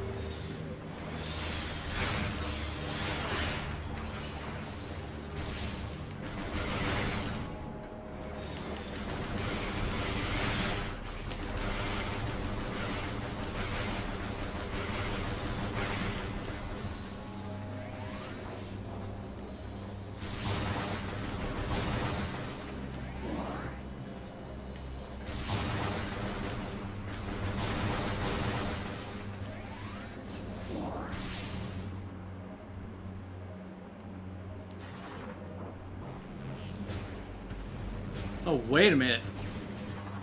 Oh, wait a minute.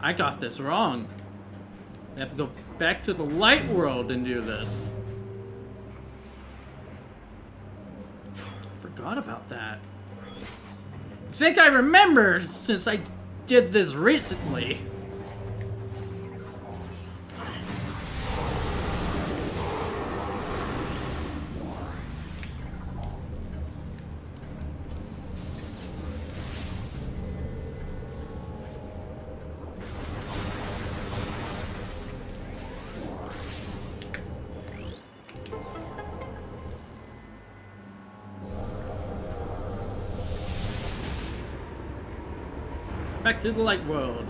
I got this wrong. I have to go back to the light world and do this. Forgot about that. I think I remember since I did this recently. Back to the light world.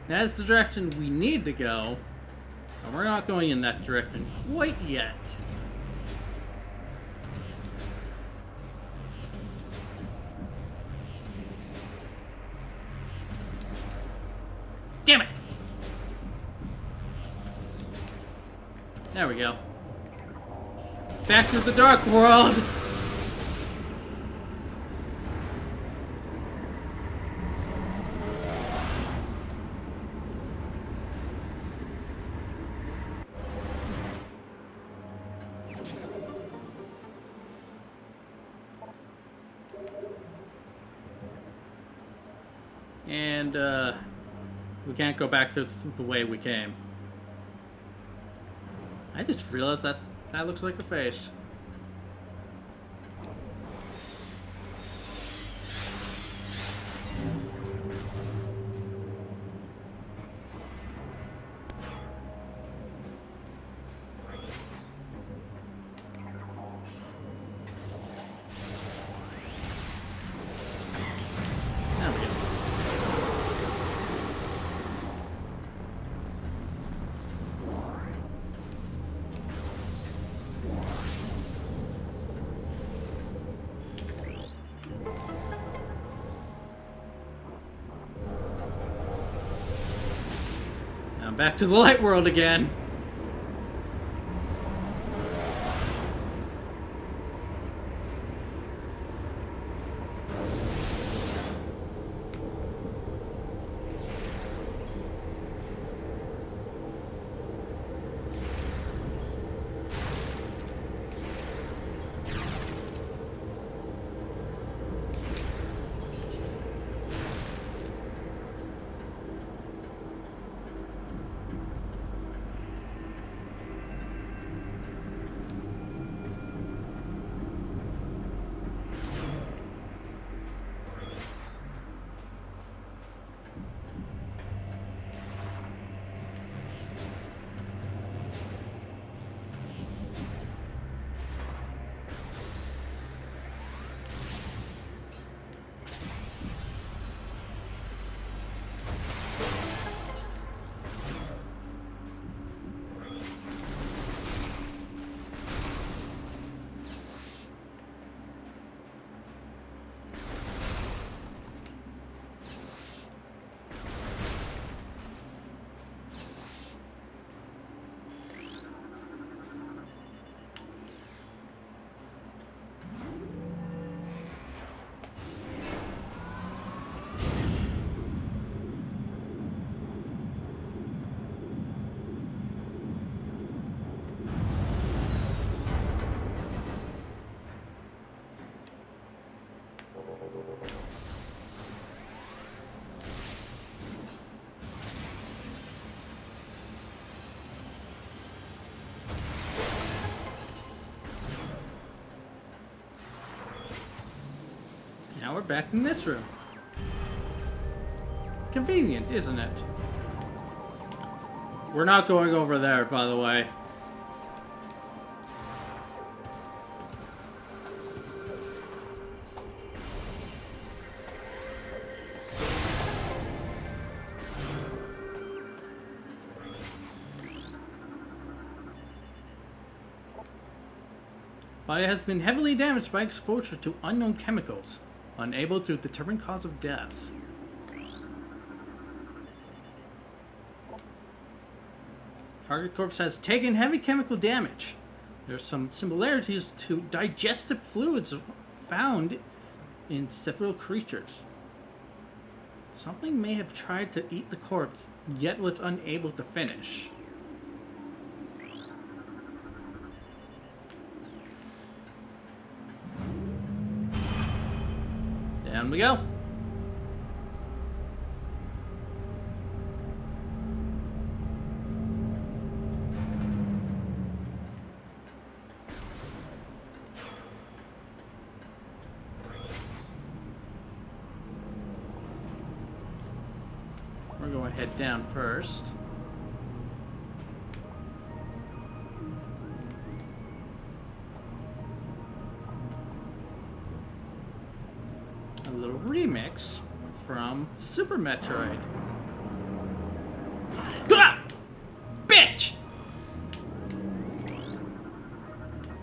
That's the direction we need to go. And we're not going in that direction quite yet. Damn it! There we go. Back to the dark world! And, we can't go back to the way we came. I just realized that looks like a face. There we go. Now back to the light world again. Now we're back in this room. Convenient, isn't it? We're not going over there, by the way. Body has been heavily damaged by exposure to unknown chemicals, unable to determine cause of death. Target corpse has taken heavy chemical damage. There's some similarities to digestive fluids found in several creatures. Something may have tried to eat the corpse, yet was unable to finish. Down we go. We're going to head down first. A little remix from Super Metroid. Ah! Bitch!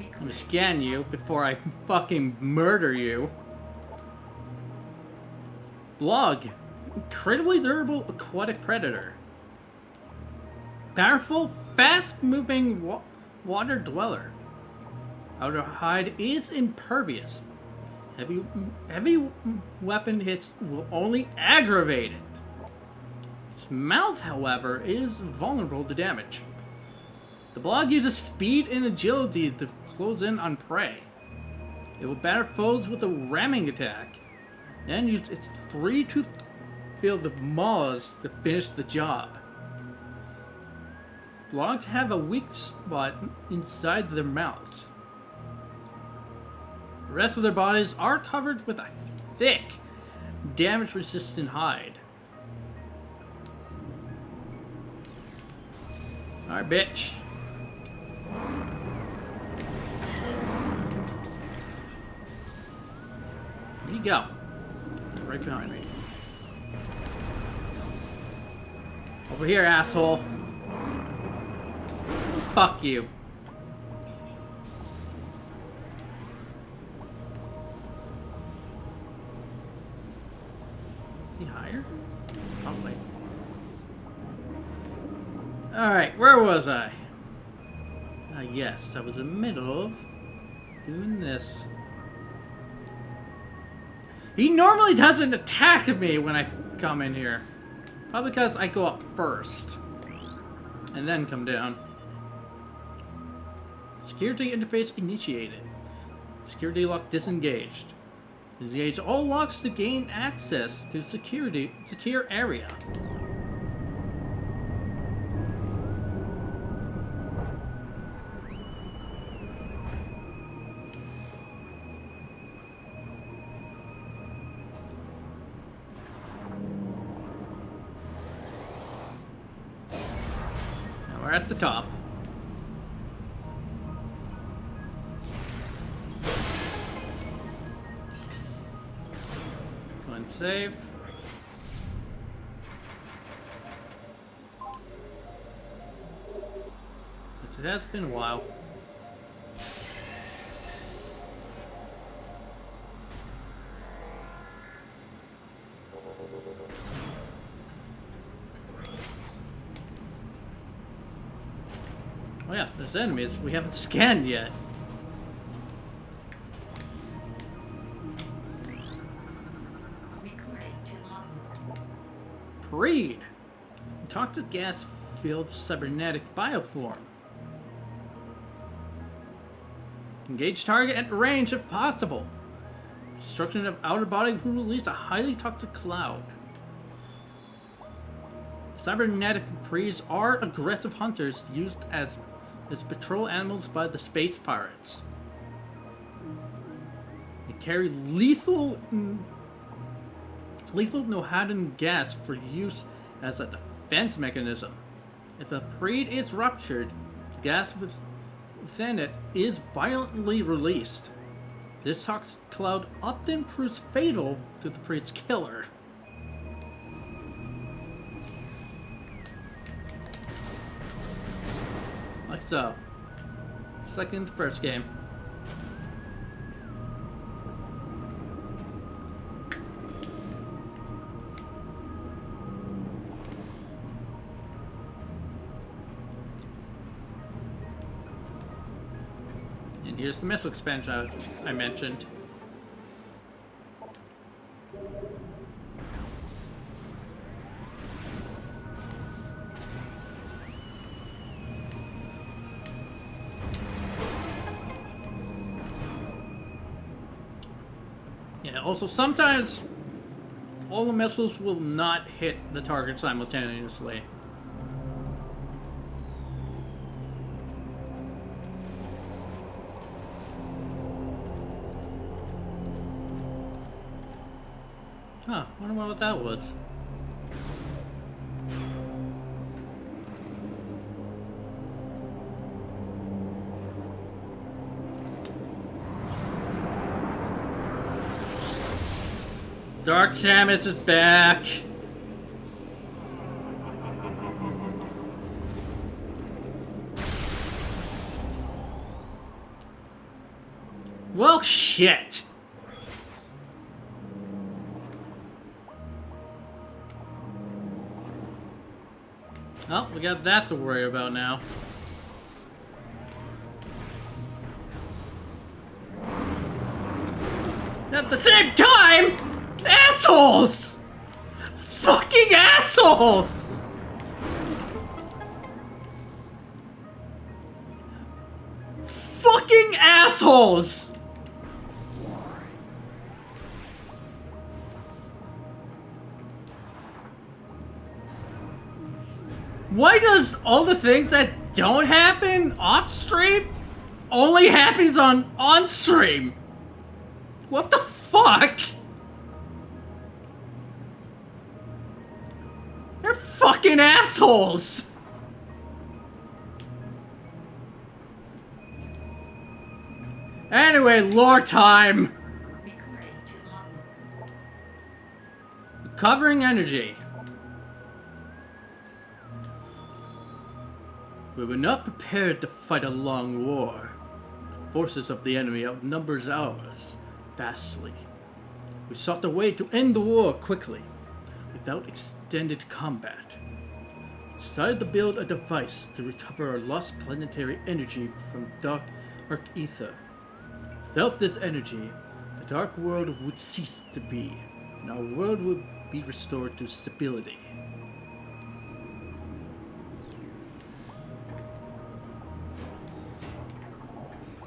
I'm gonna scan you before I fucking murder you. Blog. Incredibly durable aquatic predator. Powerful, fast-moving water dweller. Outer hide is impervious. Heavy weapon hits will only aggravate it. Its mouth, however, is vulnerable to damage. The blog uses speed and agility to close in on prey. It will batter foes with a ramming attack, then use its three-toothed field maws to finish the job. Blogs have a weak spot inside their mouths. The rest of their bodies are covered with a thick, damage-resistant hide. Alright, bitch. Where you go? Right behind me. Over here, asshole. Fuck you. Is he higher? Probably. Alright, where was I? Yes, I was in the middle of doing this. He normally doesn't attack me when I come in here. Probably because I go up first. And then come down. Security interface initiated. Security lock disengaged. Engage all locks to gain access to secure area. We're at the top. Go and save. It has been a while. Oh yeah, there's enemies we haven't scanned yet. Preed. Toxic gas filled cybernetic bioform. Engage target at range if possible. Destruction of outer body will release a highly toxic cloud. Cybernetic prees are aggressive hunters used as patrol animals by the space pirates. They carry lethal Lethal Nohadan gas for use as a defense mechanism. If a braid is ruptured, the gas within it is violently released. This toxic cloud often proves fatal to the braid's killer. Like so. Just like in the first game. And here's the missile expansion I mentioned. Yeah, also sometimes all the missiles will not hit the target simultaneously. Huh, wonder what that was. Dark Samus is back! Well, shit! Oh, we got that to worry about now. At the same time, assholes! Fucking assholes! Fucking assholes! Why does all the things that don't happen off stream only happens on stream? What the fuck? They're fucking assholes! Anyway, lore time! Recovering energy. We were not prepared to fight a long war. The forces of the enemy outnumbers ours vastly. We sought a way to end the war quickly, without extended combat. We decided to build a device to recover our lost planetary energy from dark ether. Without this energy, the dark world would cease to be, and our world would be restored to stability.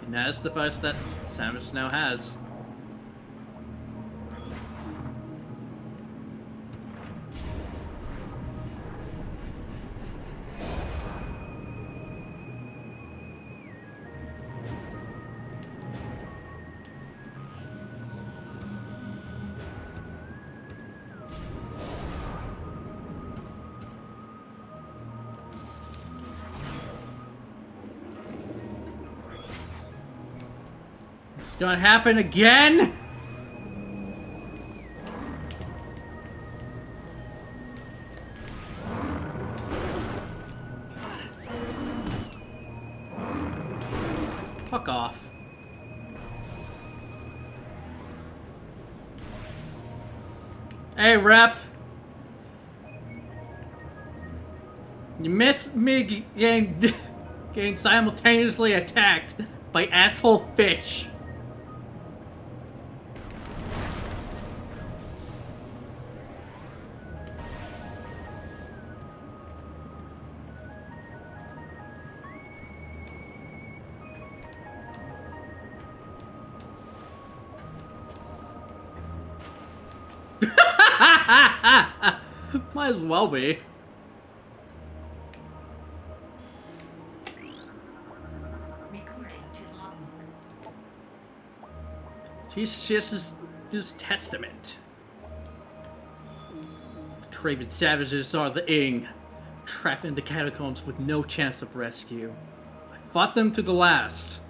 And that is the device that Samus now has. It's gonna happen again? Fuck off. Hey, Rep. You missed me getting simultaneously attacked by asshole fish. Might as well be. She's just his testament. craven savages are the Ing, trapped in the catacombs with no chance of rescue. I fought them to the last.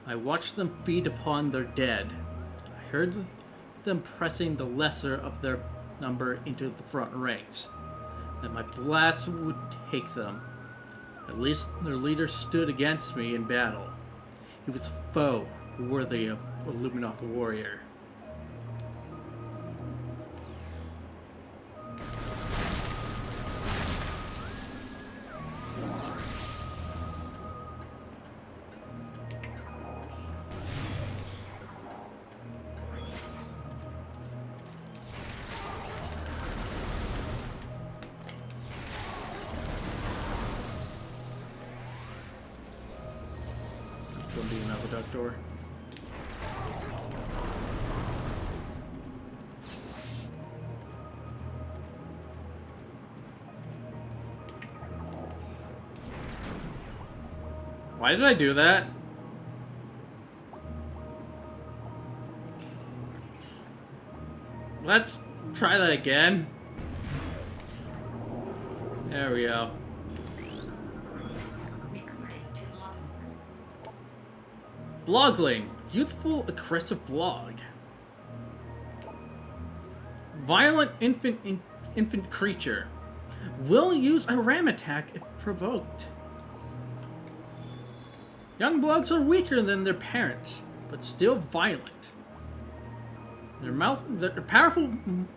I watched them feed upon their dead. I heard them pressing the lesser of their number into the front ranks. That my blast would take them. At least their leader stood against me in battle. He was a foe worthy of a Luminoth warrior. Gonna be another duck door. Why did I do that? Let's try that again. There we go. Blogling. Youthful, aggressive blog. Violent infant creature. Will use a ram attack if provoked. Young blogs are weaker than their parents, but still violent. Their powerful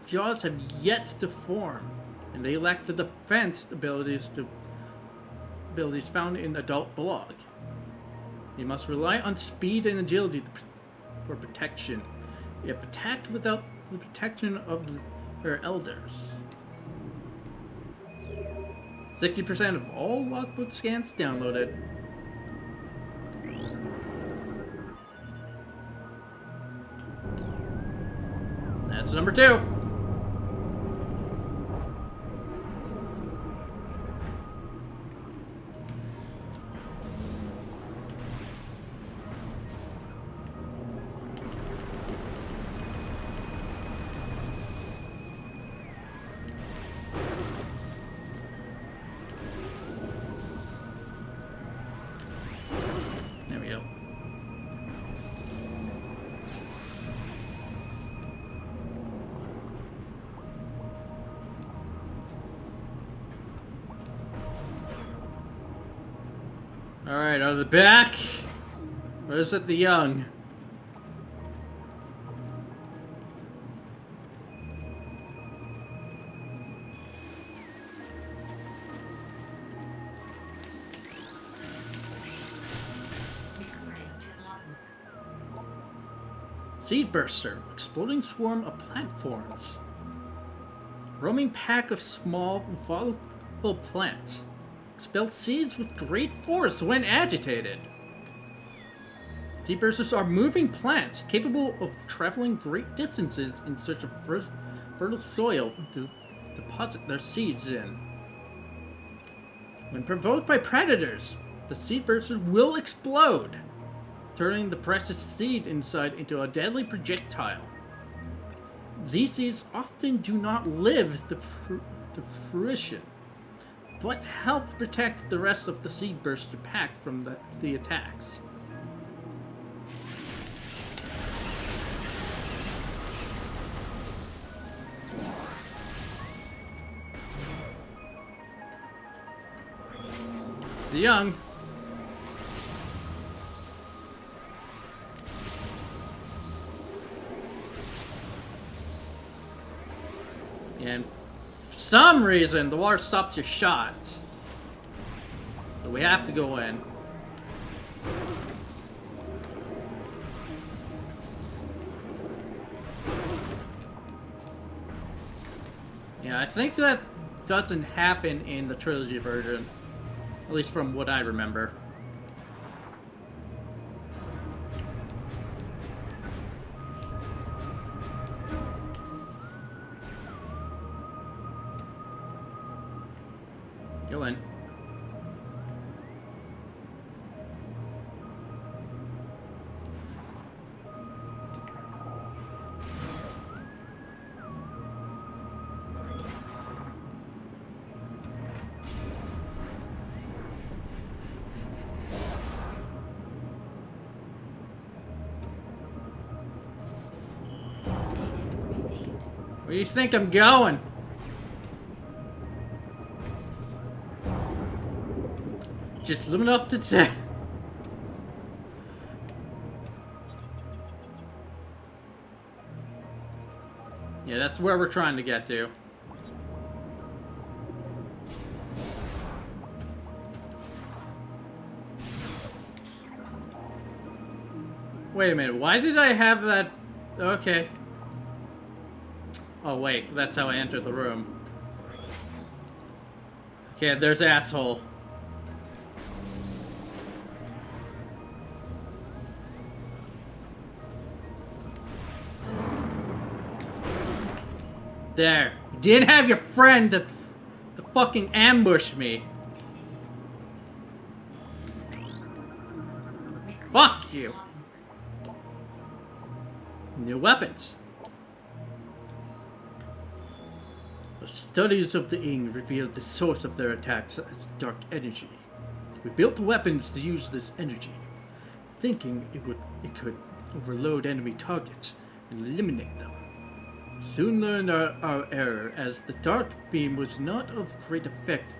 jaws have yet to form, and they lack the defense abilities found in adult blog. They must rely on speed and agility for protection, if attacked without the protection of their elders. 60% of all logbook scans downloaded. That's number 2. There we go. Alright, are they back? Or is it the young? Seed Burster, exploding swarm of platforms. Roaming pack of small, volatile plants. Expel seeds with great force when agitated. Seed Bursters are moving plants capable of traveling great distances in search of fertile soil to deposit their seeds in. When provoked by predators, the Seed Burster will explode, turning the precious seed inside into a deadly projectile. These seeds often do not live to fruition, but help protect the rest of the Seed Burster pack from the attacks. It's the young. And for some reason, the water stops your shots. So we have to go in. Yeah, I think that doesn't happen in the trilogy version. At least from what I remember. Go in. Where do you think I'm going? Just living up to say. Yeah, that's where we're trying to get to. Wait a minute, why did I have that? Okay. Oh wait, that's how I entered the room. Okay, there's asshole. There. You didn't have your friend to fucking ambush me. Fuck you. New weapons. The studies of the Ing revealed the source of their attacks as dark energy. We built weapons to use this energy, thinking it could overload enemy targets and eliminate them. Soon learned our error, as the dark beam was not of great effect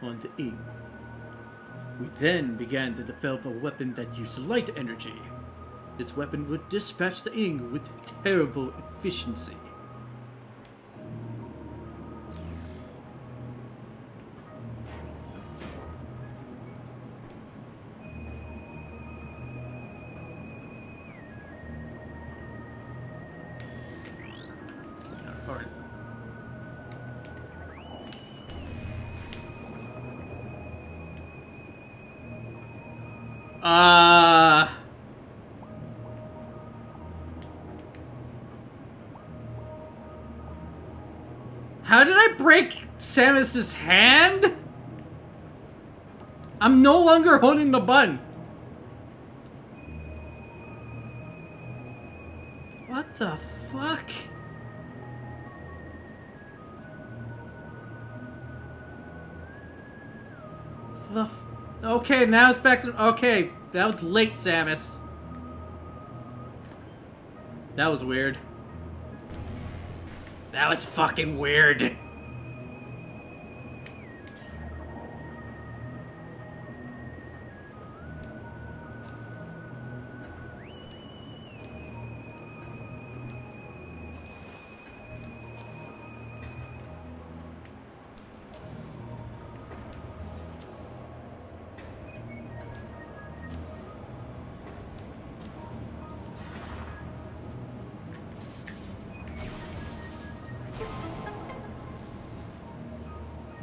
on the Ing. We then began to develop a weapon that used light energy. This weapon would dispatch the Ing with terrible efficiency. How did I break Samus's hand? I'm no longer holding the button. What the fuck? Okay, now it's back to... Okay, that was late, Samus. That was weird. That was fucking weird.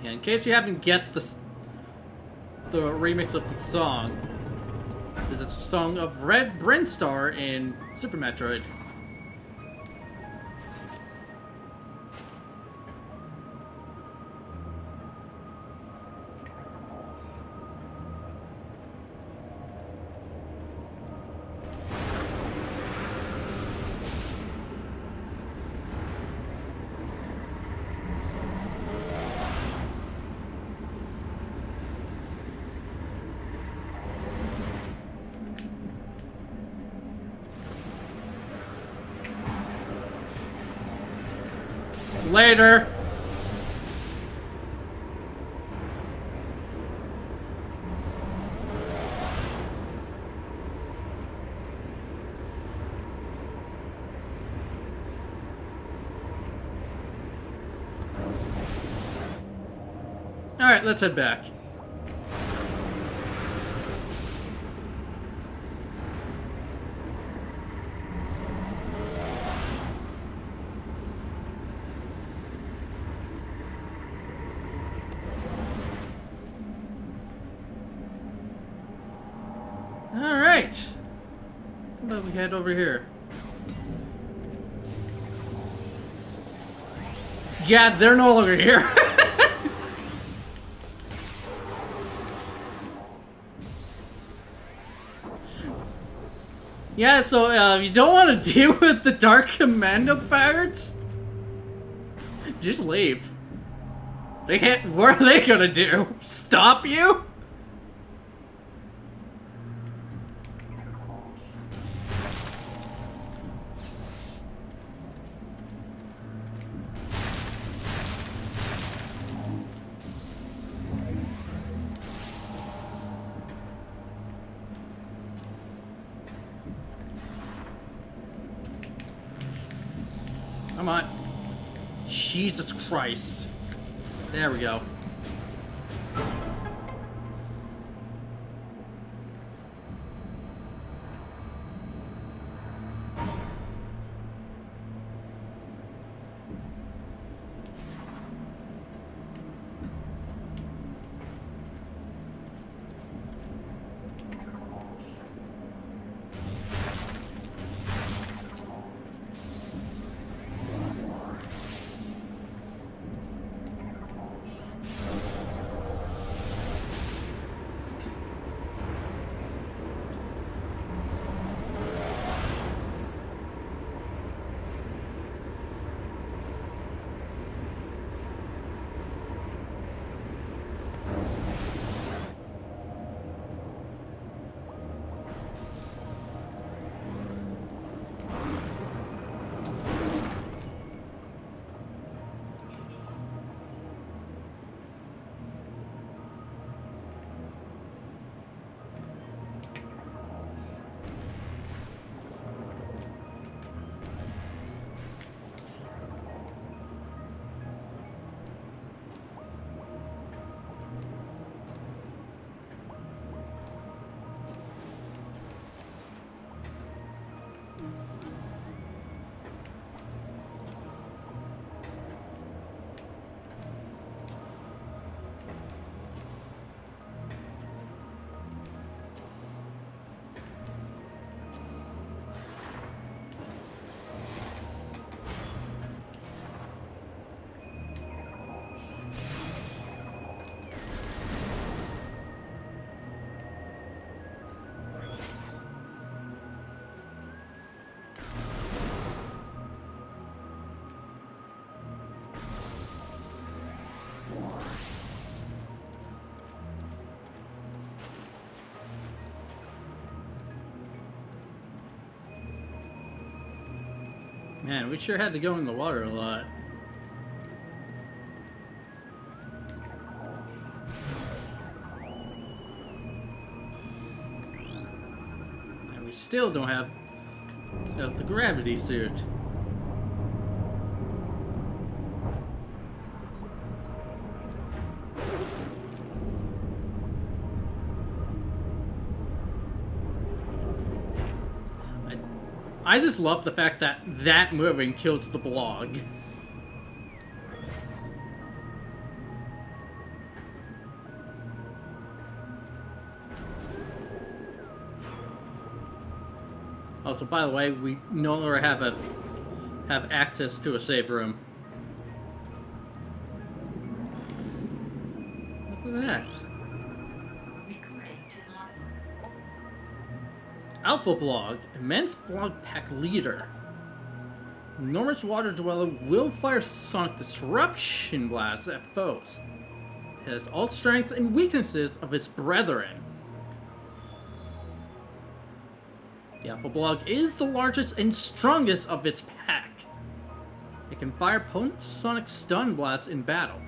Yeah, in case you haven't guessed the remix of the song, there's a song of Red Brinstar in Super Metroid. Later. All right, let's head back. Alright. How about we head over here? Yeah, they're no longer here. Yeah, so if you don't want to deal with the Dark Commando pirates, just leave. They can't. What are they gonna do? Stop you? Come on. Jesus Christ. There we go. Man, we sure had to go in the water a lot. And we still don't have the gravity suit. I just love the fact that that moving kills the blog. Also, by the way, we no longer have access to a save room. Look at that. Alpha Blog, immense blog pack leader. Enormous water dweller will fire sonic disruption blasts at foes. It has all strengths and weaknesses of its brethren. The Alpha Blog is the largest and strongest of its pack. It can fire potent sonic stun blasts in battle.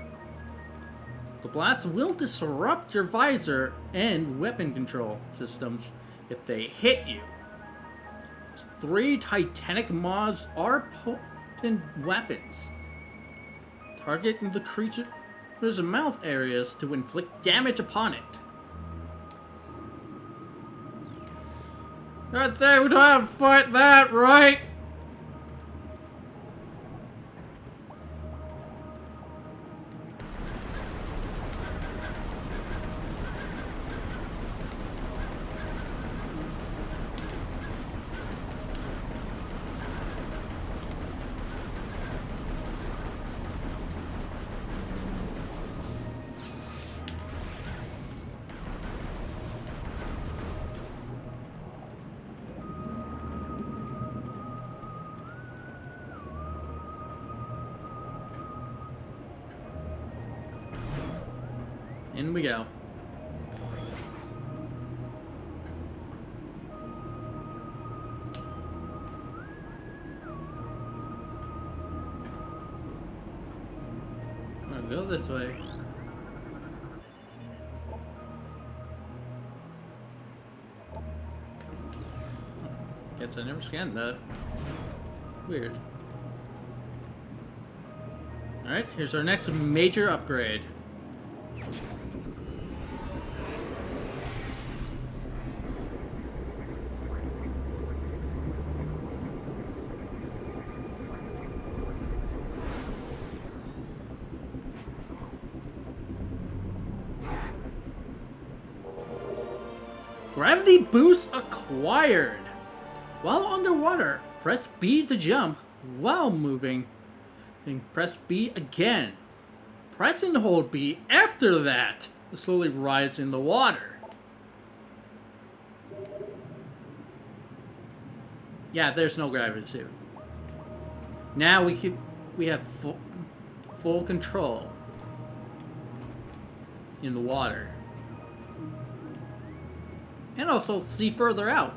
The blasts will disrupt your visor and weapon control systems if they hit you. 3 titanic maws are potent weapons. Target the creature's mouth areas to inflict damage upon it. God damn, we don't have to fight that, right? In we go. I'm gonna go this way. Guess I never scanned that. Weird. Alright, here's our next major upgrade. Gravity boost acquired. While underwater, press B to jump. While moving, then press B again. Press and hold B after that to slowly rise in the water. Yeah, there's no gravity suit. Now we have full control in the water. And also see further out,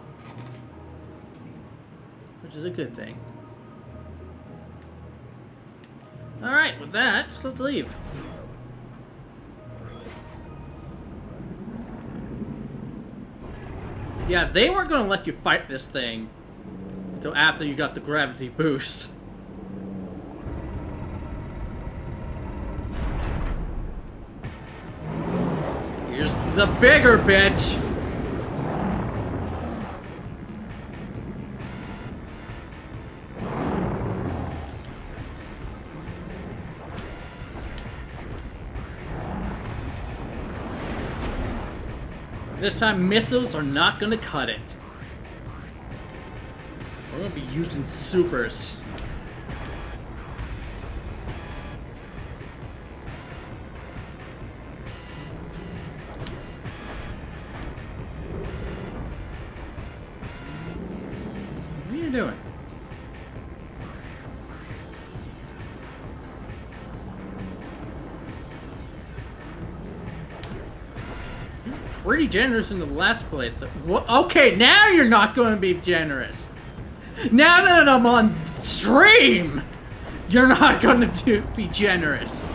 which is a good thing. Alright, with that, let's leave. Yeah, they weren't going to let you fight this thing until after you got the gravity boost. Here's the bigger bitch! This time, missiles are not gonna cut it. We're gonna be using supers. What are you doing? Pretty generous in the last playthrough. Okay, now you're not going to be generous. Now that I'm on stream, you're not going to be generous.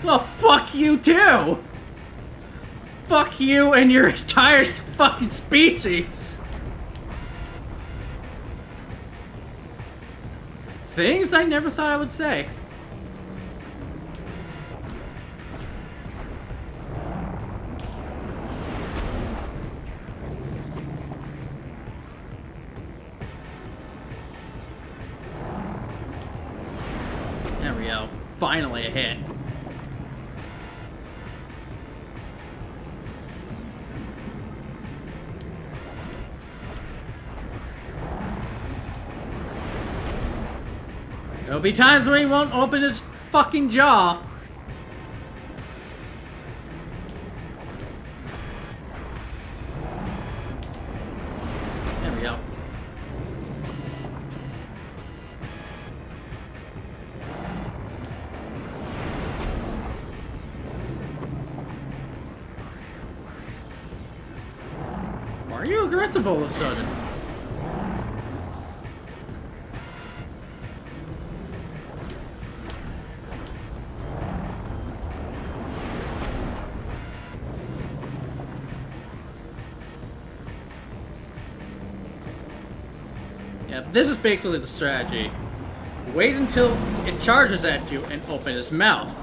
Well, fuck you too. Fuck you and your entire fucking species. Things I never thought I would say. There we go. Finally a hit. There'll be times when he won't open his fucking jaw. There we go. Why are you aggressive all of a sudden? Yeah, this is basically the strategy. Wait until it charges at you and open its mouth.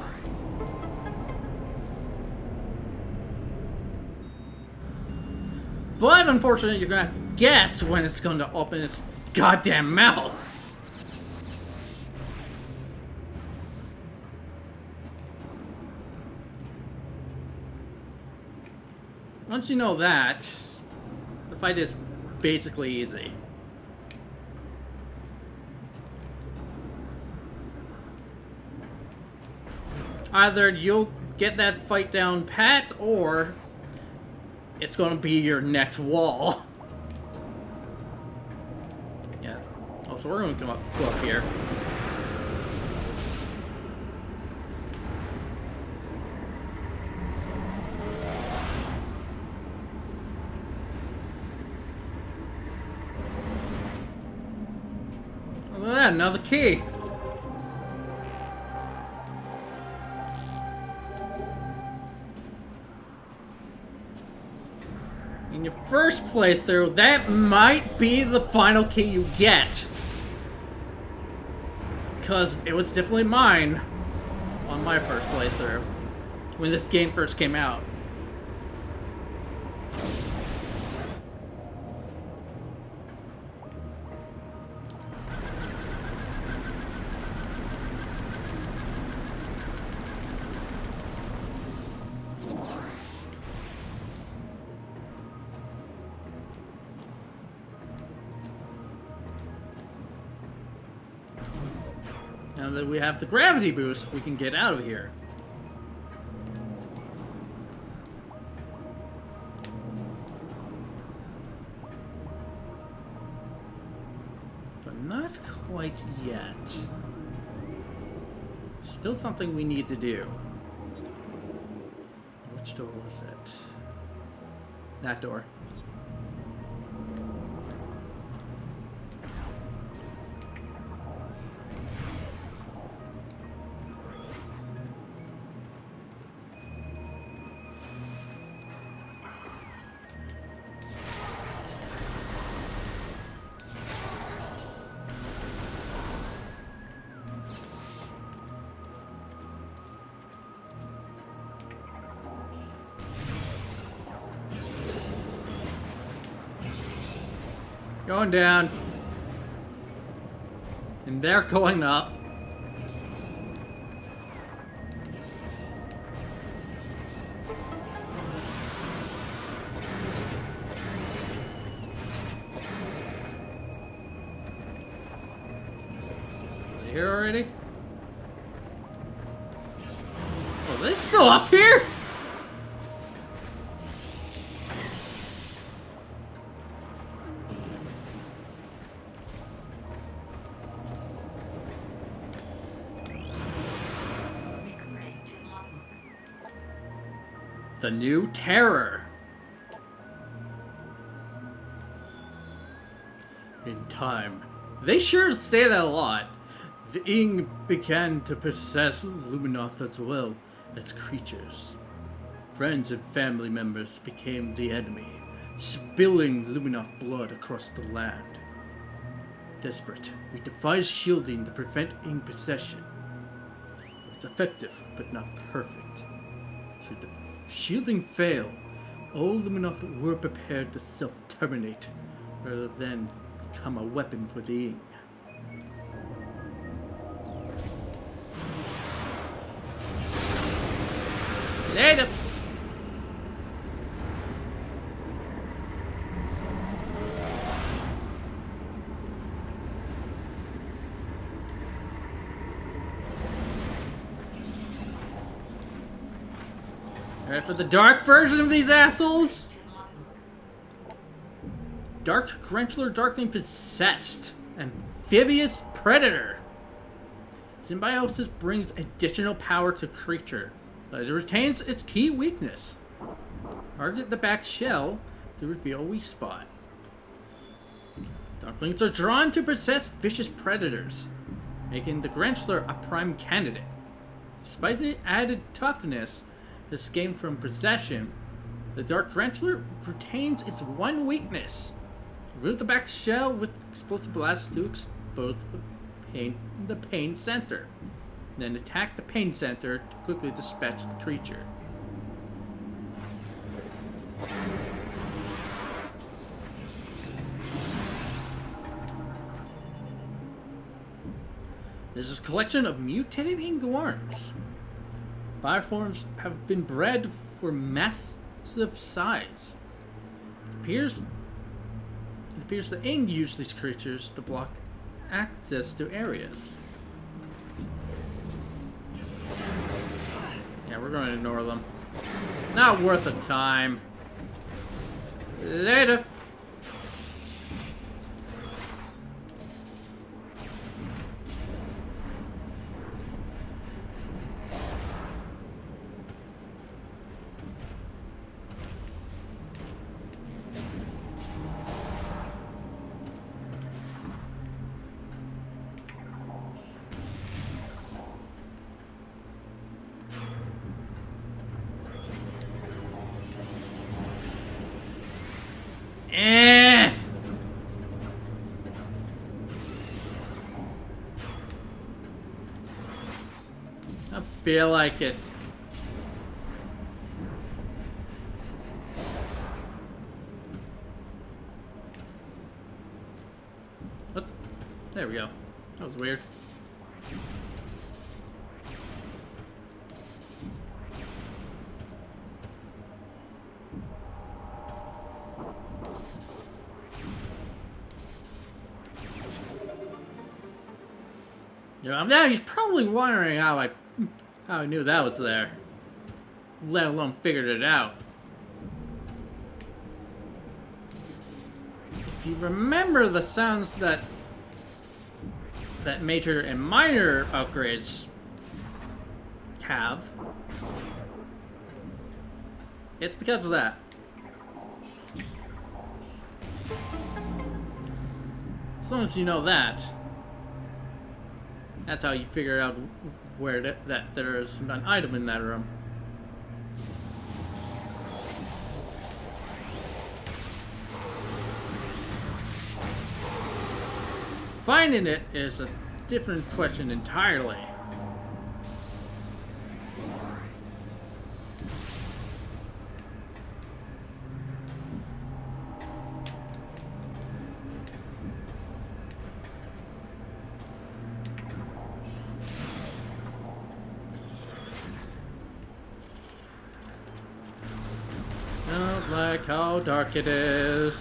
But unfortunately, you're gonna have to guess when it's going to open its goddamn mouth. Once you know that, the fight is basically easy. Either you'll get that fight down pat, or it's gonna be your next wall. Yeah. Also, we're gonna go up here. Look at that, another key. In your first playthrough, that might be the final key you get. because it was definitely mine on my first playthrough when this game first came out. Now that we have the gravity boost, we can get out of here. But not quite yet. Still something we need to do. Which door was it? That door. Going down. And they're going up. Are they here already? Oh, they're still up here? The new terror. In time. They sure say that a lot. The Ing began to possess Luminoth as well as creatures. Friends and family members became the enemy, spilling Luminoth blood across the land. Desperate, we devised shielding to prevent Ing possession. It was effective, but not perfect. Should the shielding fail, all Luminoth were prepared to self-terminate, rather than become a weapon for the Ing. Later! Alright, for the dark version of these assholes? Dark Grenchler Darkling Possessed. Amphibious Predator. Symbiosis brings additional power to creature. It retains its key weakness. Target the back shell to reveal a weak spot. Darklings are drawn to possess vicious predators, making the Grenchler a prime candidate. Despite the added toughness this gained from possession, the Dark Grenchler retains its one weakness. Root the back shell with explosive blasts to expose the pain center. Then attack the pain center to quickly dispatch the creature. There's a collection of mutated Inguarns. Bioforms have been bred for massive size. It appears the Ing use these creatures to block access to areas. Yeah, we're going to ignore them. Not worth the time. Later. feel like it. What? There we go. That was weird. You know, now he's probably wondering how I knew that was there, let alone figured it out. If you remember the sounds that major and minor upgrades have, it's because of that. As long as you know that, that's how you figure out where that there's an item in that room. Finding it is a different question entirely. Don't like how dark it is.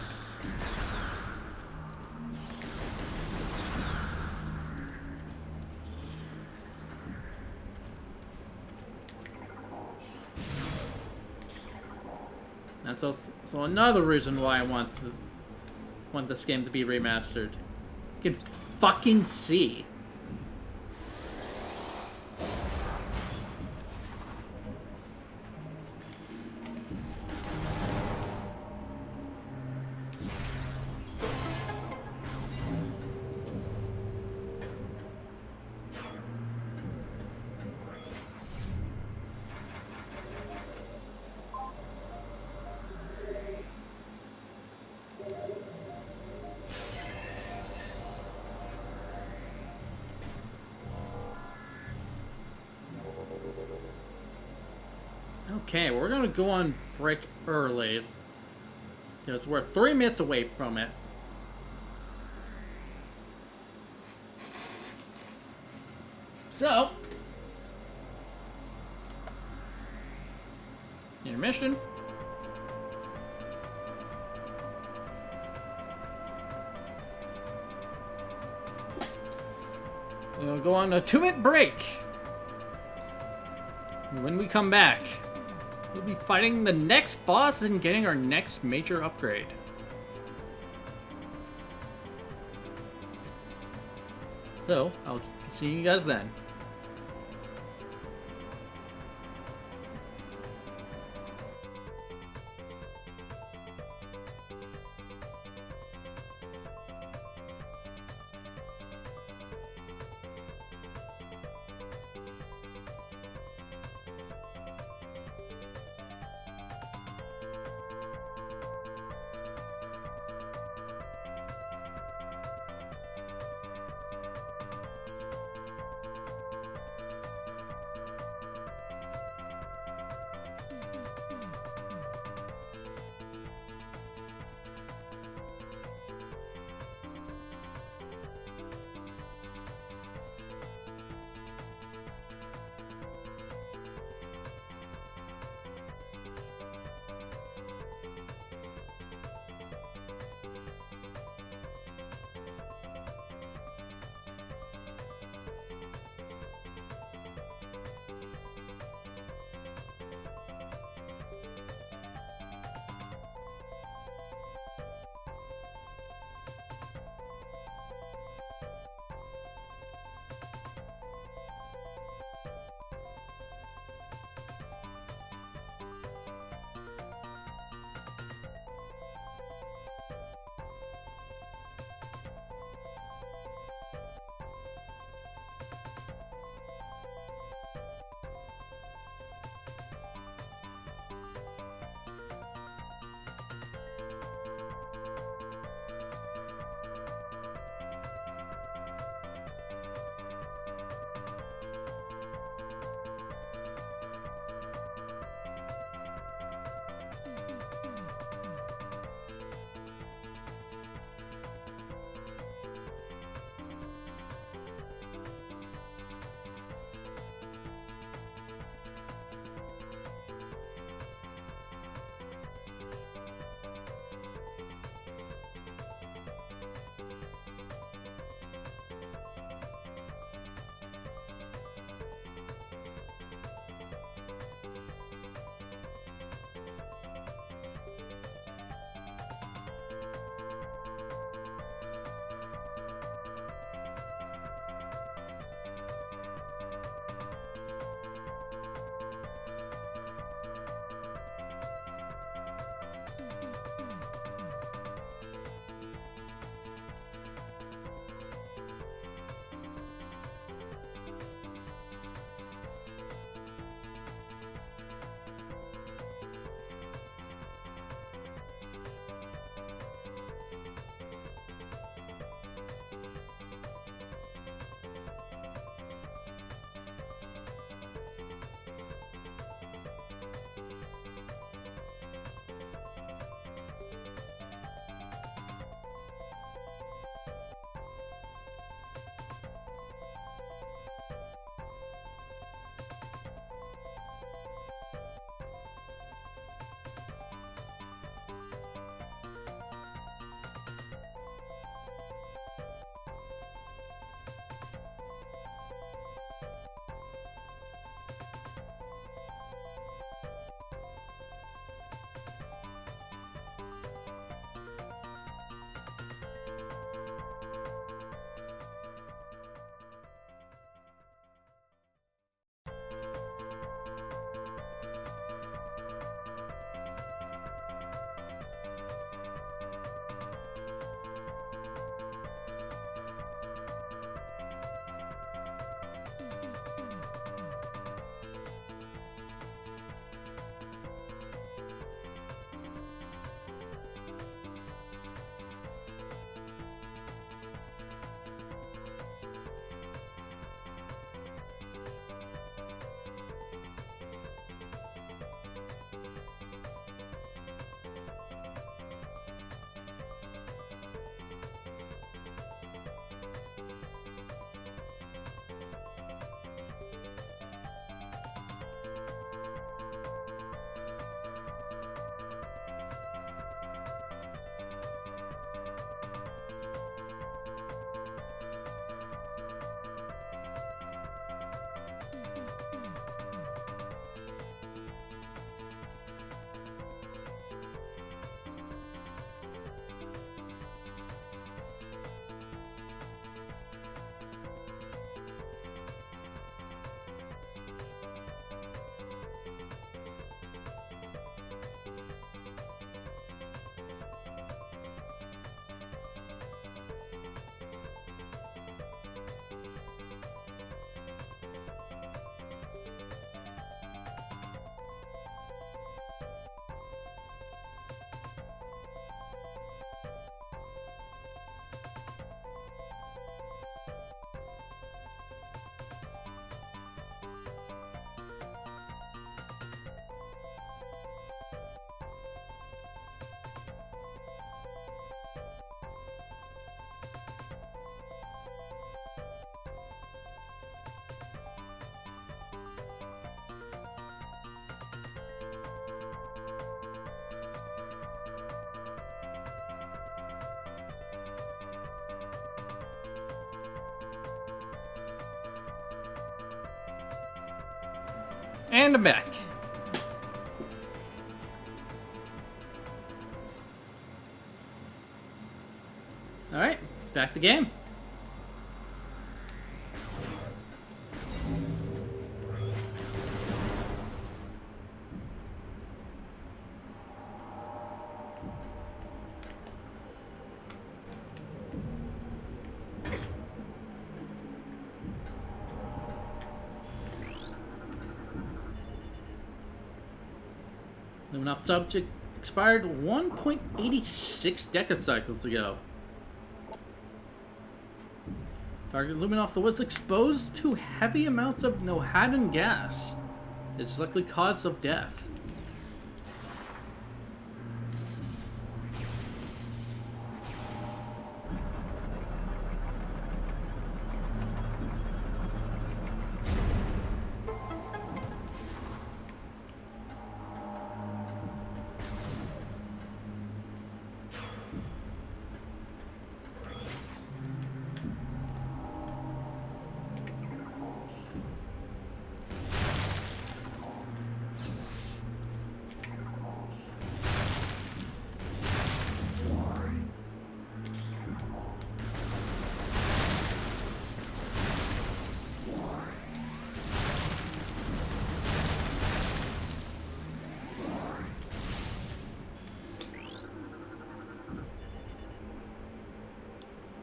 That's also another reason why I want this game to be remastered. You can fucking see. Okay, we're gonna go on break early because we're 3 minutes away from it. So, intermission. We'll go on a 2-minute break. When we come back, we'll be fighting the next boss and getting our next major upgrade. So, I'll see you guys then. And I'm back. Alright, back to game. Luminoth subject expired 1.86 decacycles ago. Target Luminoth was exposed to heavy amounts of Nohadon gas. Its likely cause of death.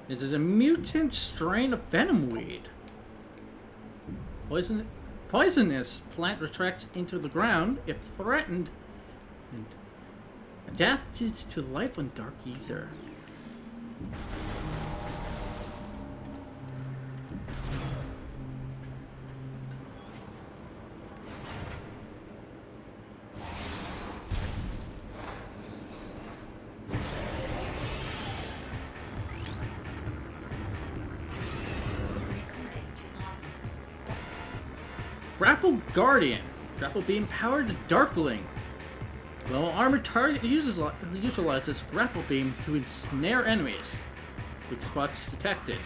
This is a mutant strain of venom weed. Poisonous plant retracts into the ground if threatened and adapted to life on dark ether. Grapple Guardian. Grapple Beam powered Darkling. Low armored target utilizes Grapple Beam to ensnare enemies. Weak spots detected.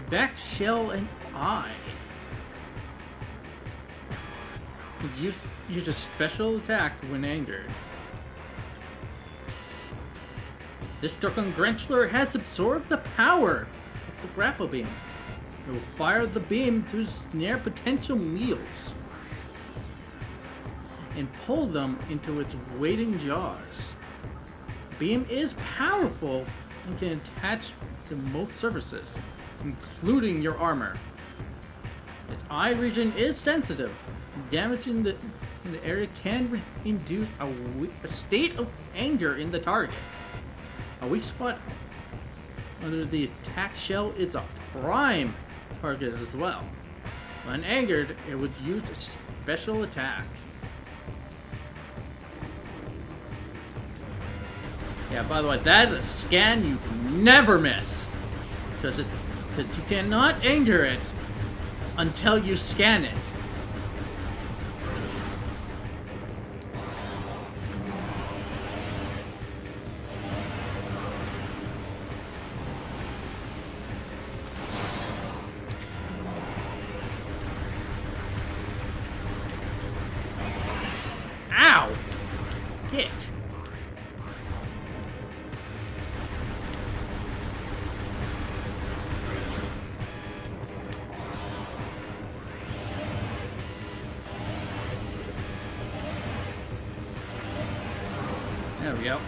Back Shell and Eye. Use a special attack when angered. This Darkling Grantler has absorbed the power of the Grapple Beam. It will fire the beam to snare potential meals and pull them into its waiting jaws. The beam is powerful and can attach to most surfaces, including your armor. Its eye region is sensitive. Damage in the area can induce a state of anger in the target. A weak spot under the attack shell is a prime target as well. When angered, it would use a special attack. Yeah, by the way, that is a scan you can never miss. Because you cannot anger it until you scan it. Ow! Dick. There we go.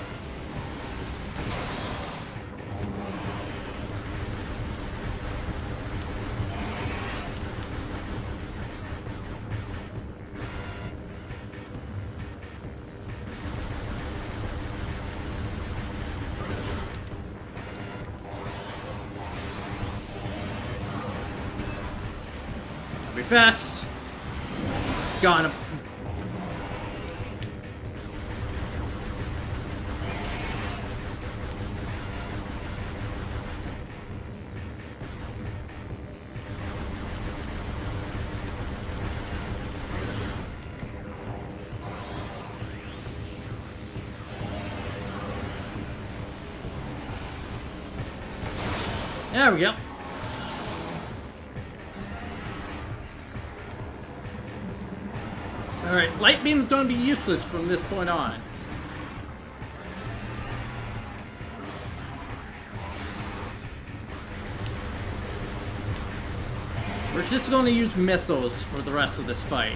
Be fast. Got him. There we go. Alright, light beam's gonna be useless from this point on. We're just gonna use missiles for the rest of this fight.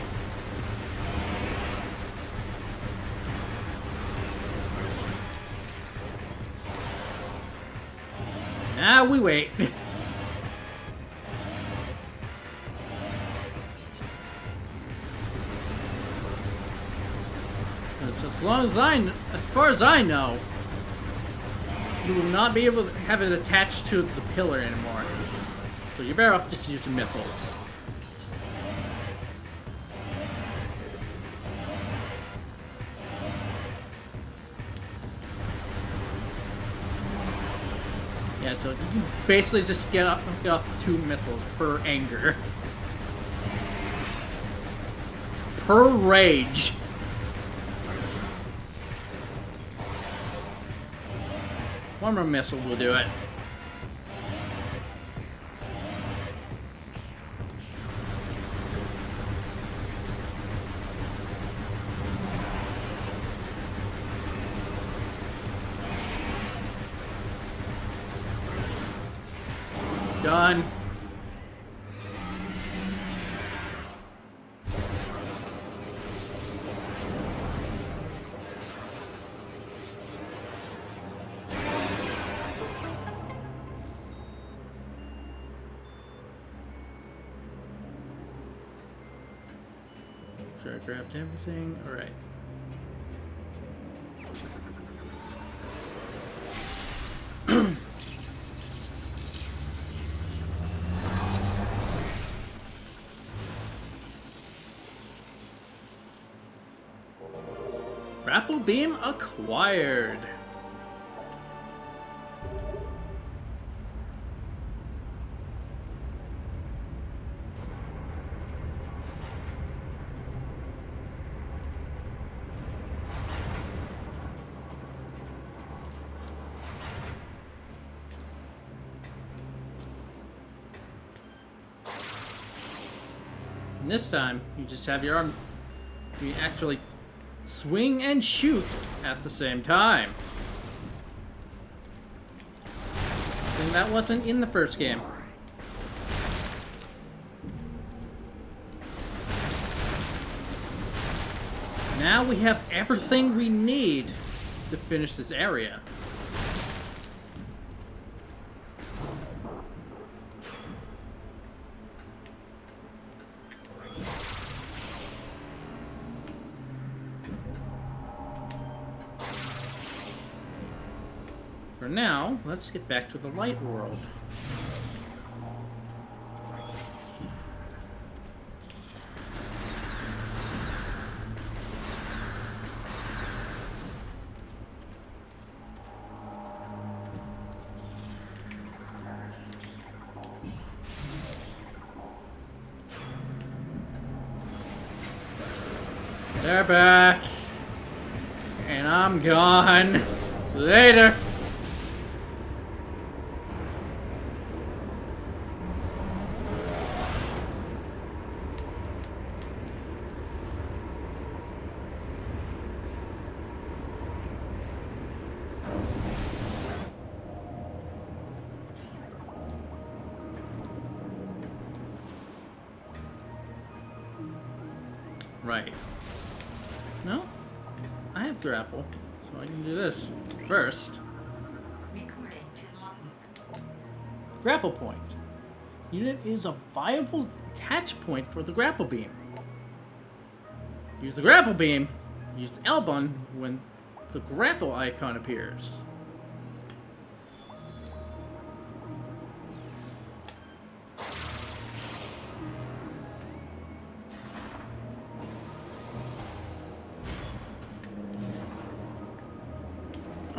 Now we wait. As far as I know, you will not be able to have it attached to the pillar anymore. So you're better off just using missiles. Yeah, so you can basically just get off 2 missiles per anger. Per rage. One more missile will do it. Done. Sure, I grabbed everything. All right. Grapple beam acquired. And this time, you just have your arm. You actually swing and shoot at the same time. And that wasn't in the first game. Now we have everything we need to finish this area. For now, let's get back to the light world. They're back. And I'm gone. Later. Right. No? I have grapple, so I can do this first. Grapple point. Unit is a viable attach point for the grapple beam. Use the grapple beam. Use the L button when the grapple icon appears.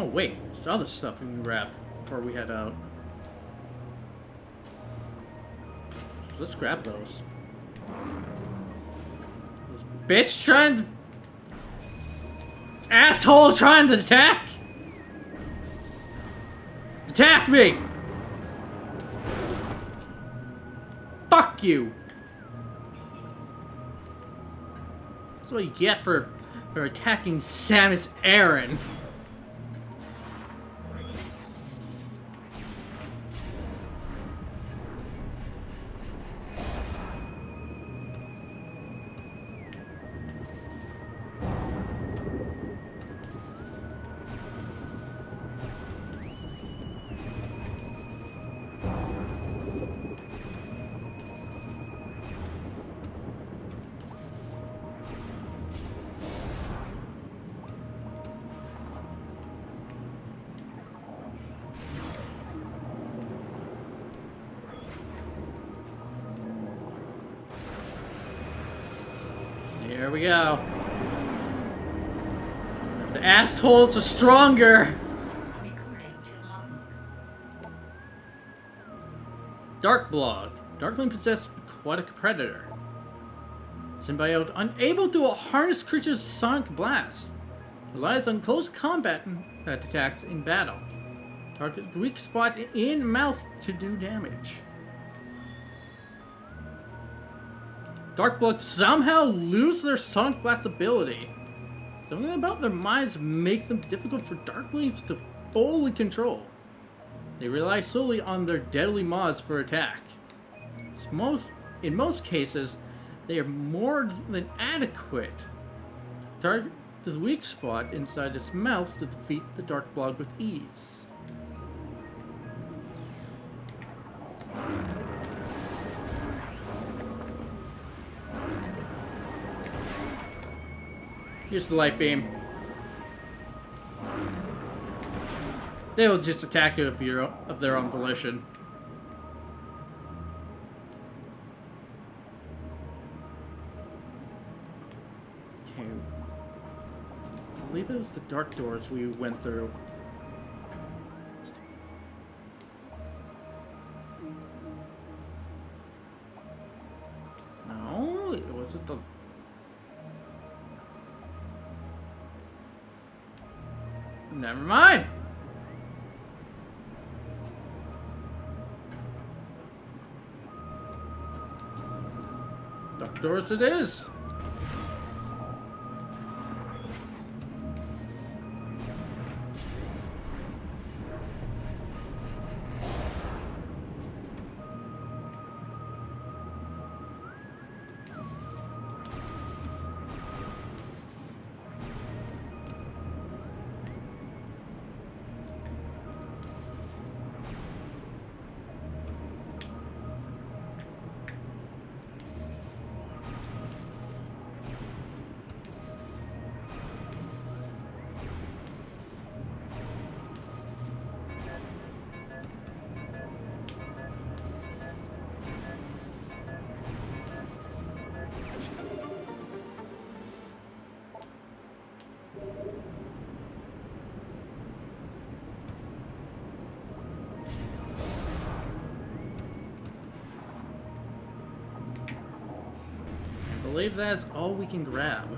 Oh wait, there's other stuff we can grab before we head out. So let's grab those. This bitch trying to... This asshole trying to attack! Attack me! Fuck you! That's what you get for attacking Samus Aran. Here we go. The assholes are stronger. Dark Blog. Darkling possessed aquatic predator. Symbiote unable to harness creature's sonic blast. Relies on close combat attacks in battle. Target weak spot in mouth to do damage. Darkblood somehow lose their Sonic Blast ability. Something about their minds makes them difficult for Darklings to fully control. They rely solely on their deadly mods for attack. In most cases, they are more than adequate. Target the weak spot inside its mouth to defeat the Darkblood with ease. Here's the light beam. They will just attack you of their own volition. Okay. I believe it was the dark doors we went through. No, it wasn't the... Never mind. Dark doors it is. I believe that's all we can grab.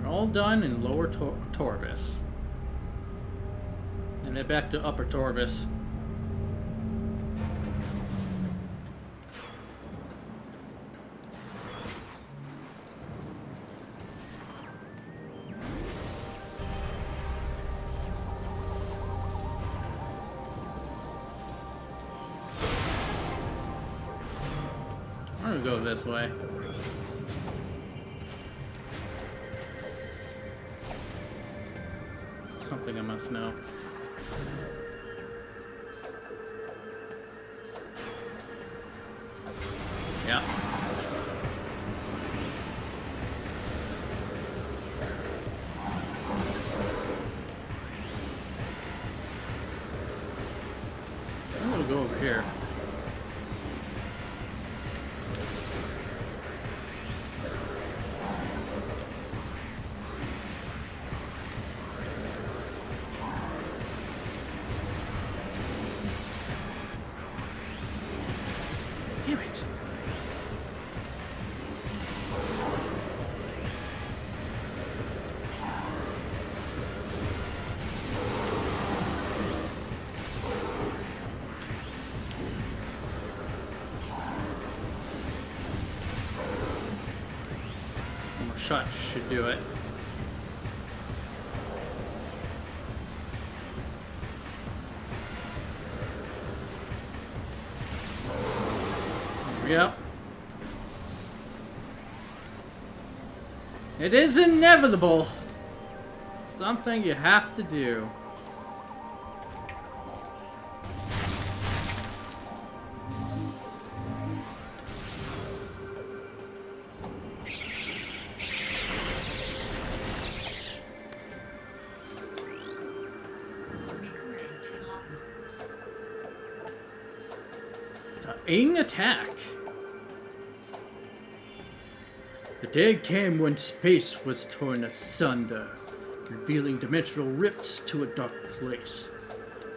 All done in Lower Torvis. And then back to Upper Torvis. I'm gonna go this way. Something I must know. shot should do it. Yep. It is inevitable. Something you have to do. Ing attack. The day came when space was torn asunder, revealing dimensional rifts to a dark place.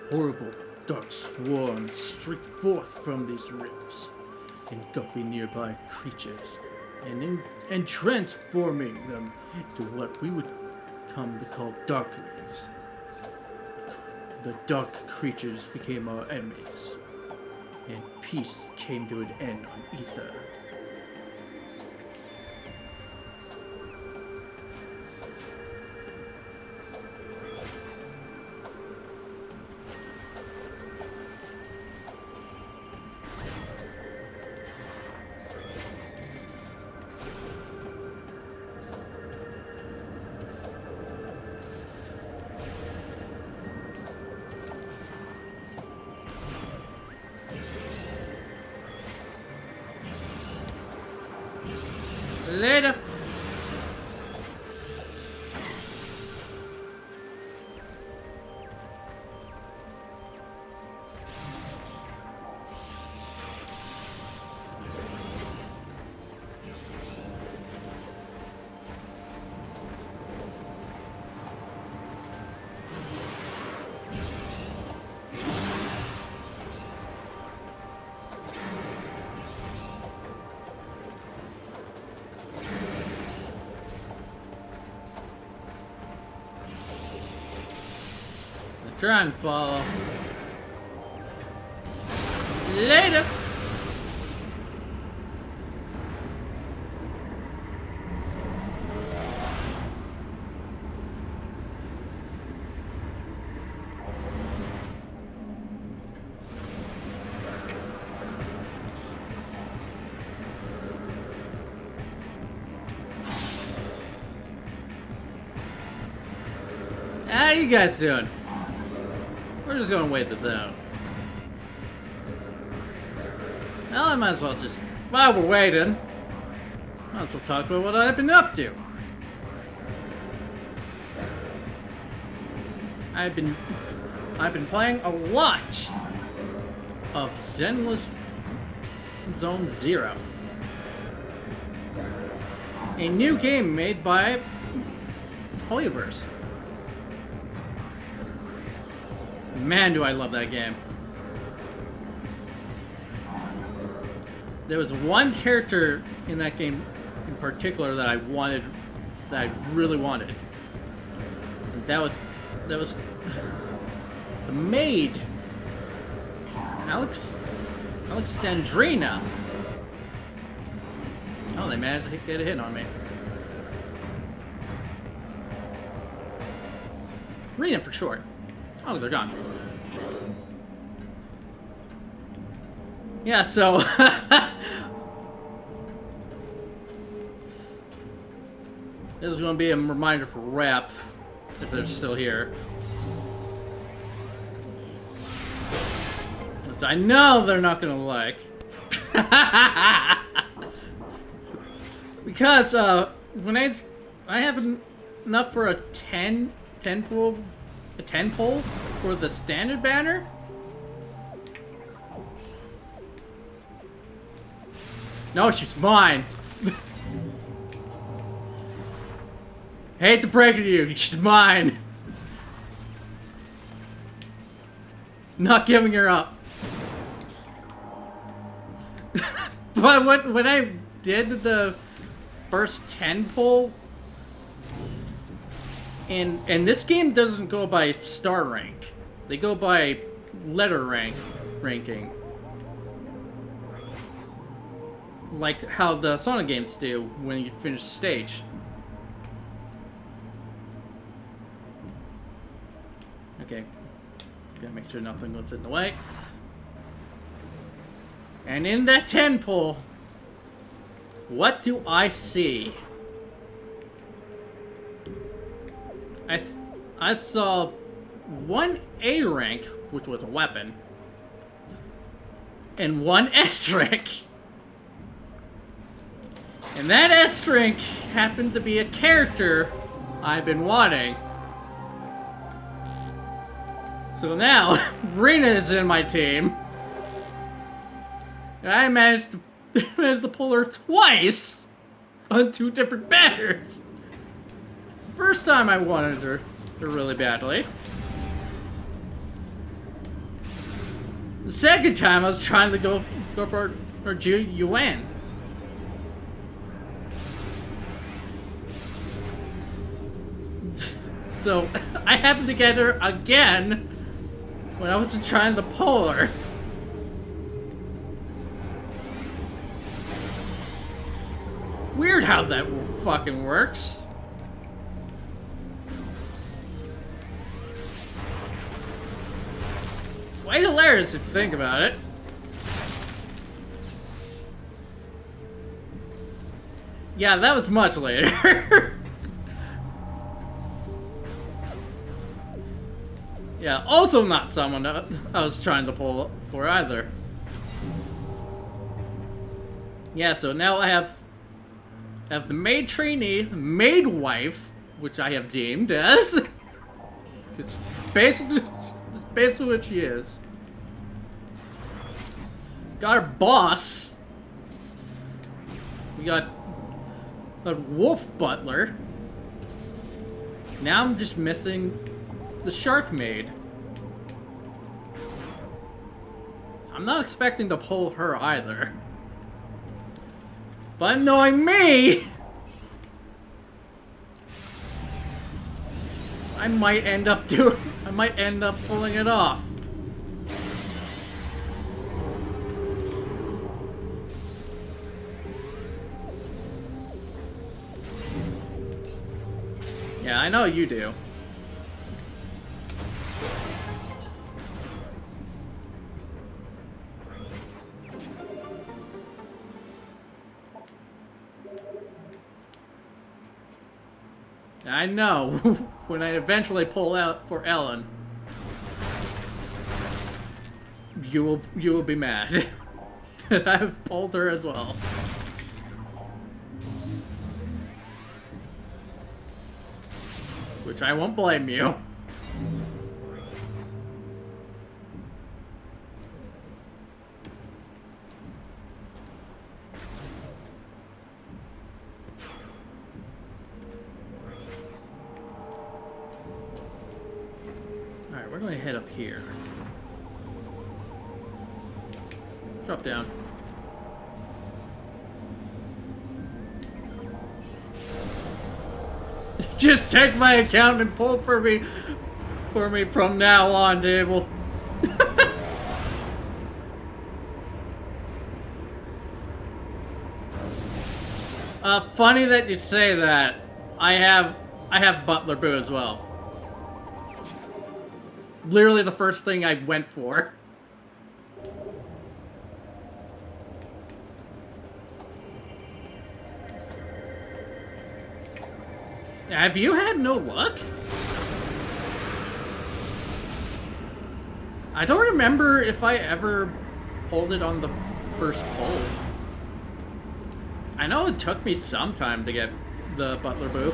Horrible, dark swarms streaked forth from these rifts, engulfing nearby creatures, and transforming them into what we would come to call darklings. The dark creatures became our enemies, and peace came to an end on Ether. Later. Try and follow. Later. How you guys doing? We're just gonna wait this out. Well, I might as well just, while we're waiting, might as well talk about what I've been up to. I've been playing a lot of Zenless Zone Zero, a new game made by Holyverse. Man, do I love that game. There was one character in that game in particular that I really wanted. And that was the maid, Alexandrina. Oh, they managed to get a hit on me. Rena for short. Oh, they're gone. Yeah, so this is going to be a reminder for Rap if they're still here. Which I know they're not going to like. Because when I have enough for a 10 pull for the standard banner. No, she's mine. Hate to break it to you, she's mine. Not giving her up. But when I did the first 10 pull, and this game doesn't go by star rank. They go by letter ranking. Like how the Sonic games do when you finish the stage. Okay. Gotta make sure nothing goes in the way. And in that 10 pull, what do I see? I saw one A rank, which was a weapon, and one S rank. And that S rank happened to be a character I've been wanting. So now, Rena is in my team. And I managed to pull her twice on 2 different banners. First time I wanted her really badly. The second time I was trying to go for her Yuan. So I happened to get her again when I wasn't trying to pull her. Weird how that fucking works. Quite hilarious if you think about it. Yeah, that was much later. Yeah, also not someone I was trying to pull for either. Yeah, so now I have the maid trainee, maid wife, which I have deemed as. It's basically what she is. Got our boss. We got a wolf butler. Now I'm just missing the shark maid. I'm not expecting to pull her either. But knowing me, I might end up pulling it off. Yeah, I know you do. I know. When I eventually pull out for Ellen, you will be mad that I've pulled her as well. Which I won't blame you. Alright, we're going to head up here. Drop down. Just take my account and pull for me from now on, Dable. Funny that you say that. I have Butler Boo as well. Literally the first thing I went for. Have you had no luck? I don't remember if I ever pulled it on the first pull. I know it took me some time to get the Butler Boo.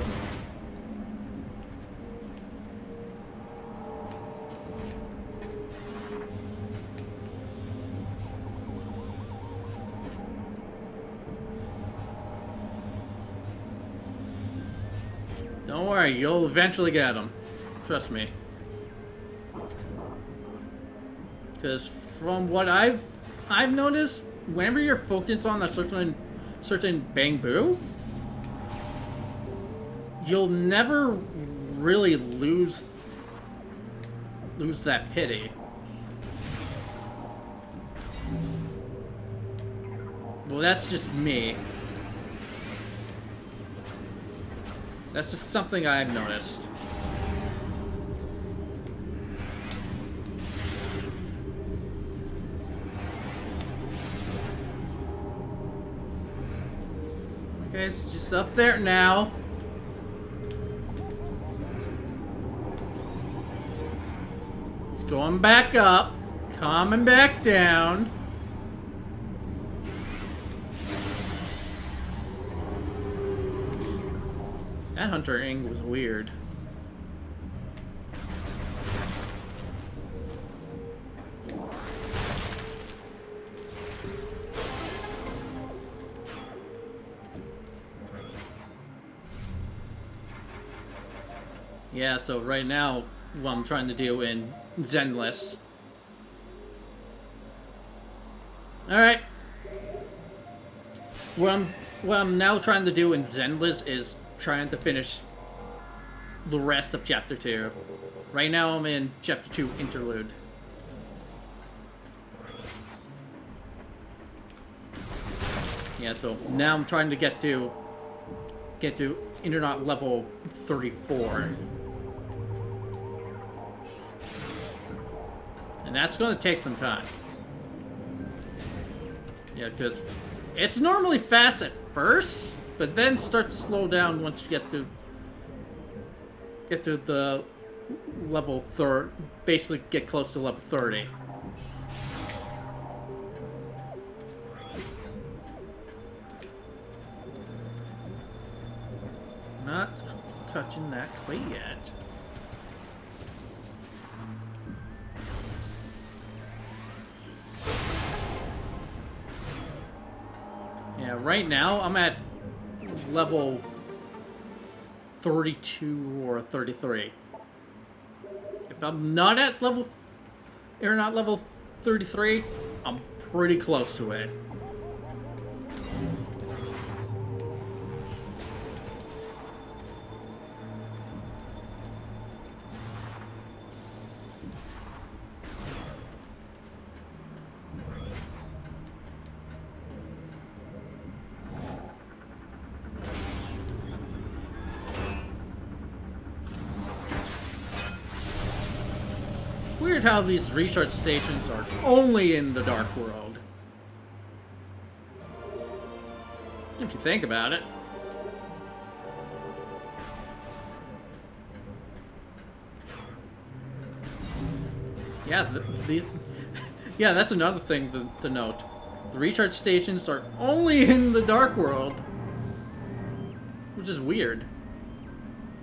Don't worry, you'll eventually get them. Trust me. Because from what I've noticed, whenever you're focused on a certain Bang Boo, you'll never really lose that pity. Well, that's just me. That's just something I've noticed. It's just up there now. It's going back up. Coming back down. That hunter angle was weird. Yeah, so right now, what I'm trying to do in Zenless. Alright. What I'm now trying to do in Zenless is trying to finish the rest of Chapter 2. Right now I'm in Chapter 2 Interlude. Yeah, so now I'm trying to get to Internet level 34. And that's going to take some time. Yeah, because it's normally fast at first, but then starts to slow down once you get to the level basically get close to level 30. Not touching that quite yet. Yeah, right now I'm at level 32 or 33. If I'm not at level 33, I'm pretty close to it. Weird how these recharge stations are only in the Dark World. If you think about it. Yeah, yeah, that's another thing to note. The recharge stations are only in the Dark World. Which is weird.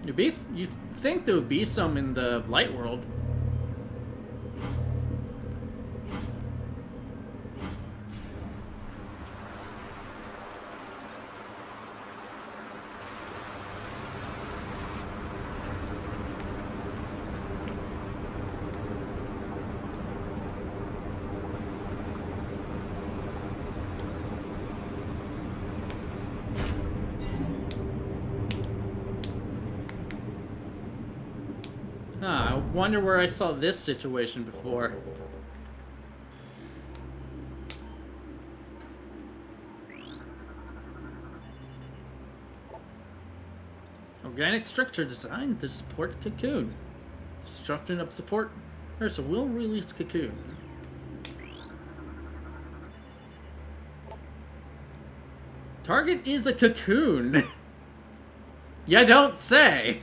You think there would be some in the Light World. I wonder where I saw this situation before. Organic structure designed to support cocoon. Destruction of support. There's a will release cocoon. Target is a cocoon. You don't say.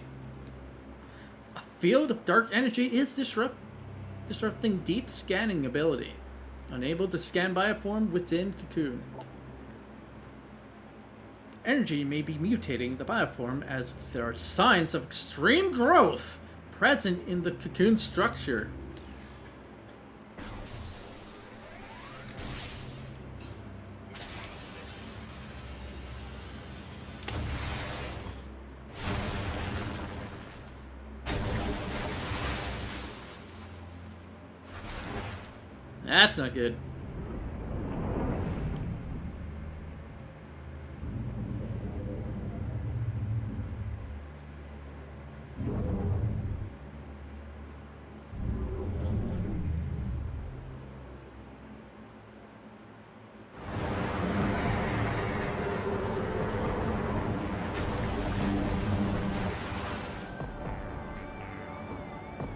Field of dark energy is disrupting deep scanning ability. Unable to scan bioform within cocoon. Energy may be mutating the bioform as there are signs of extreme growth present in the cocoon structure. That's not good.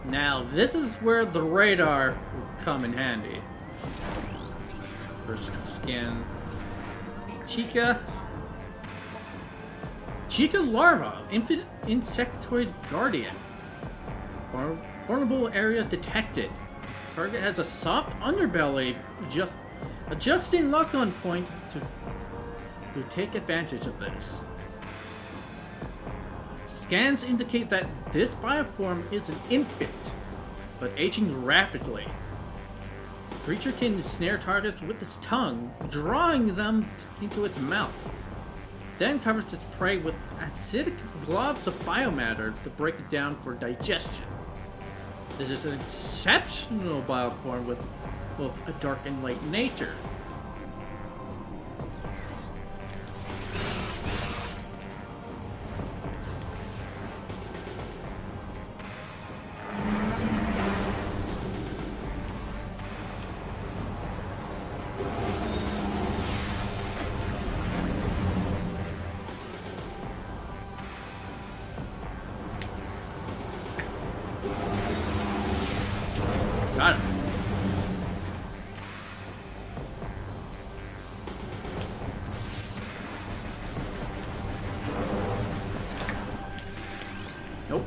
Now, this is where the radar will come in handy. First scan Chica. Chica larva, infant insectoid guardian. Vulnerable area detected. Target has a soft underbelly, adjusting lock-on point to take advantage of this. Scans indicate that this bioform is an infant, but aging rapidly. The creature can snare targets with its tongue, drawing them into its mouth. Then covers its prey with acidic globs of biomatter to break it down for digestion. This is an exceptional bioform with both a dark and light nature. Got it. Nope.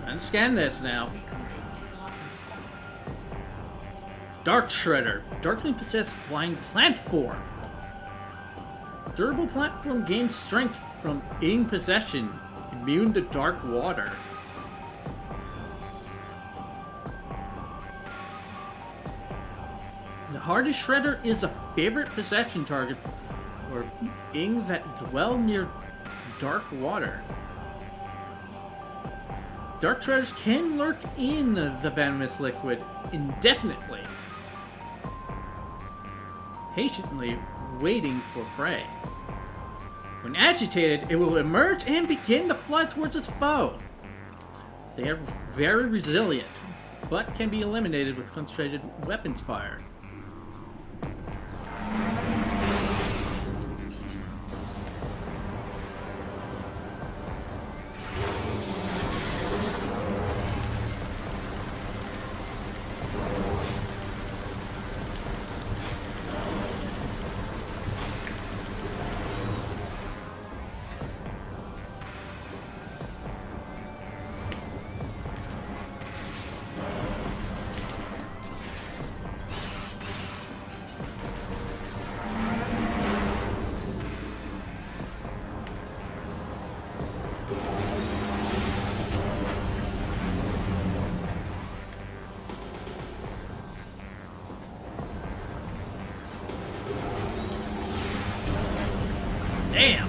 And scan this now. Dark Shredder. Darkly possessed flying plant form. Durable platform gains strength from in possession. Immune to dark water. The Hardy Shredder is a favorite possession target for ing that dwell near dark water. Dark Shredders can lurk in the venomous liquid indefinitely, patiently waiting for prey. When agitated, it will emerge and begin to fly towards its foe. They are very resilient, but can be eliminated with concentrated weapons fire. Damn!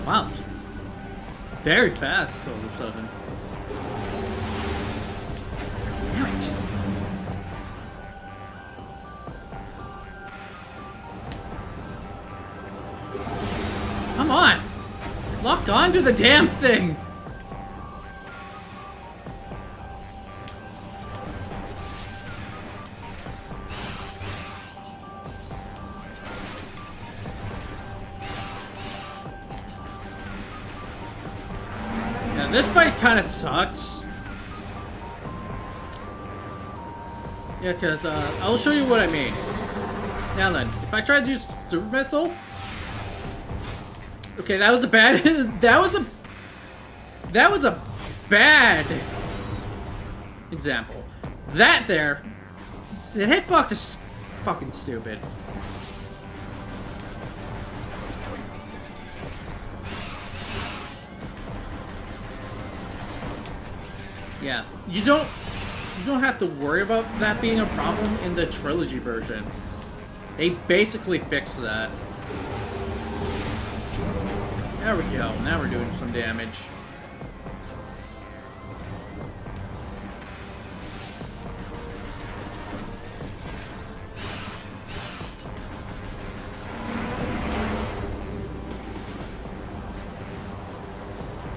Wow, it's very fast all of a sudden. Damn it. Come on! Lock on to the damn thing! This fight kind of sucks. Yeah, because I'll show you what I mean. Now then, if I try to use super missile, okay, that was a bad. that was a bad example. That there, the hitbox is fucking stupid. Yeah, you don't have to worry about that being a problem in the trilogy version. They basically fixed that. There we go. Now we're doing some damage.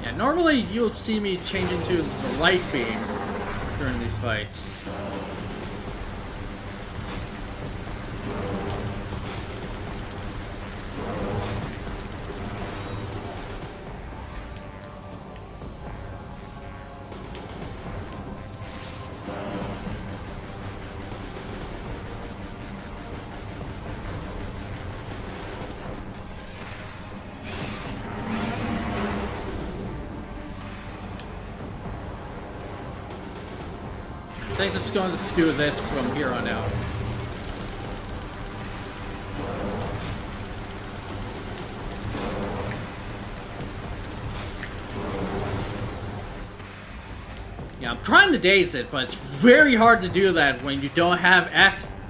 Yeah, normally you'll see me change into the light beam during these fights. I think it's going to do this from here on out. Yeah, I'm trying to daze it, but it's very hard to do that when you don't have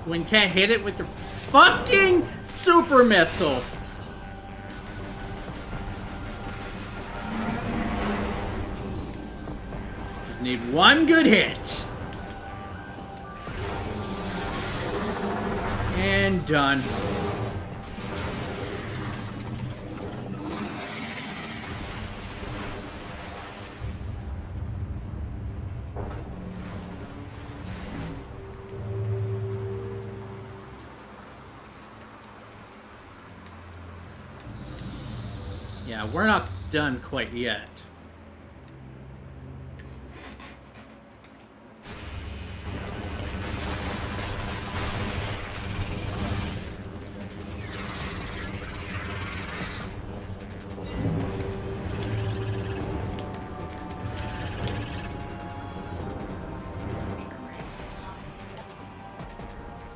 when you can't hit it with your fucking super missile. Just need one good hit. And done. Yeah, we're not done quite yet.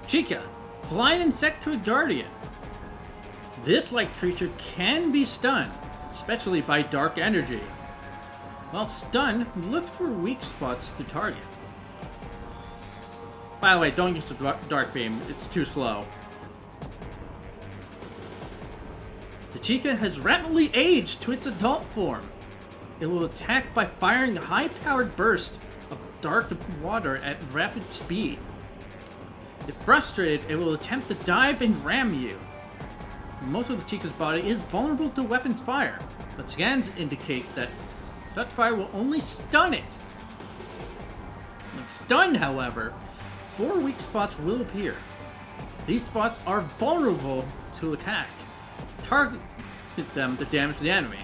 Chica, flying insectoid guardian. This light creature can be stunned, especially by dark energy. While stunned, look for weak spots to target. By the way, don't use the dark beam, it's too slow. The Chica has rapidly aged to its adult form. It will attack by firing a high-powered burst of dark water at rapid speed. If frustrated, it will attempt to dive and ram you. Most of the Chica's body is vulnerable to weapons fire, but scans indicate that such fire will only stun it. When stunned, however, 4 weak spots will appear. These spots are vulnerable to attack. Target them to damage the enemy.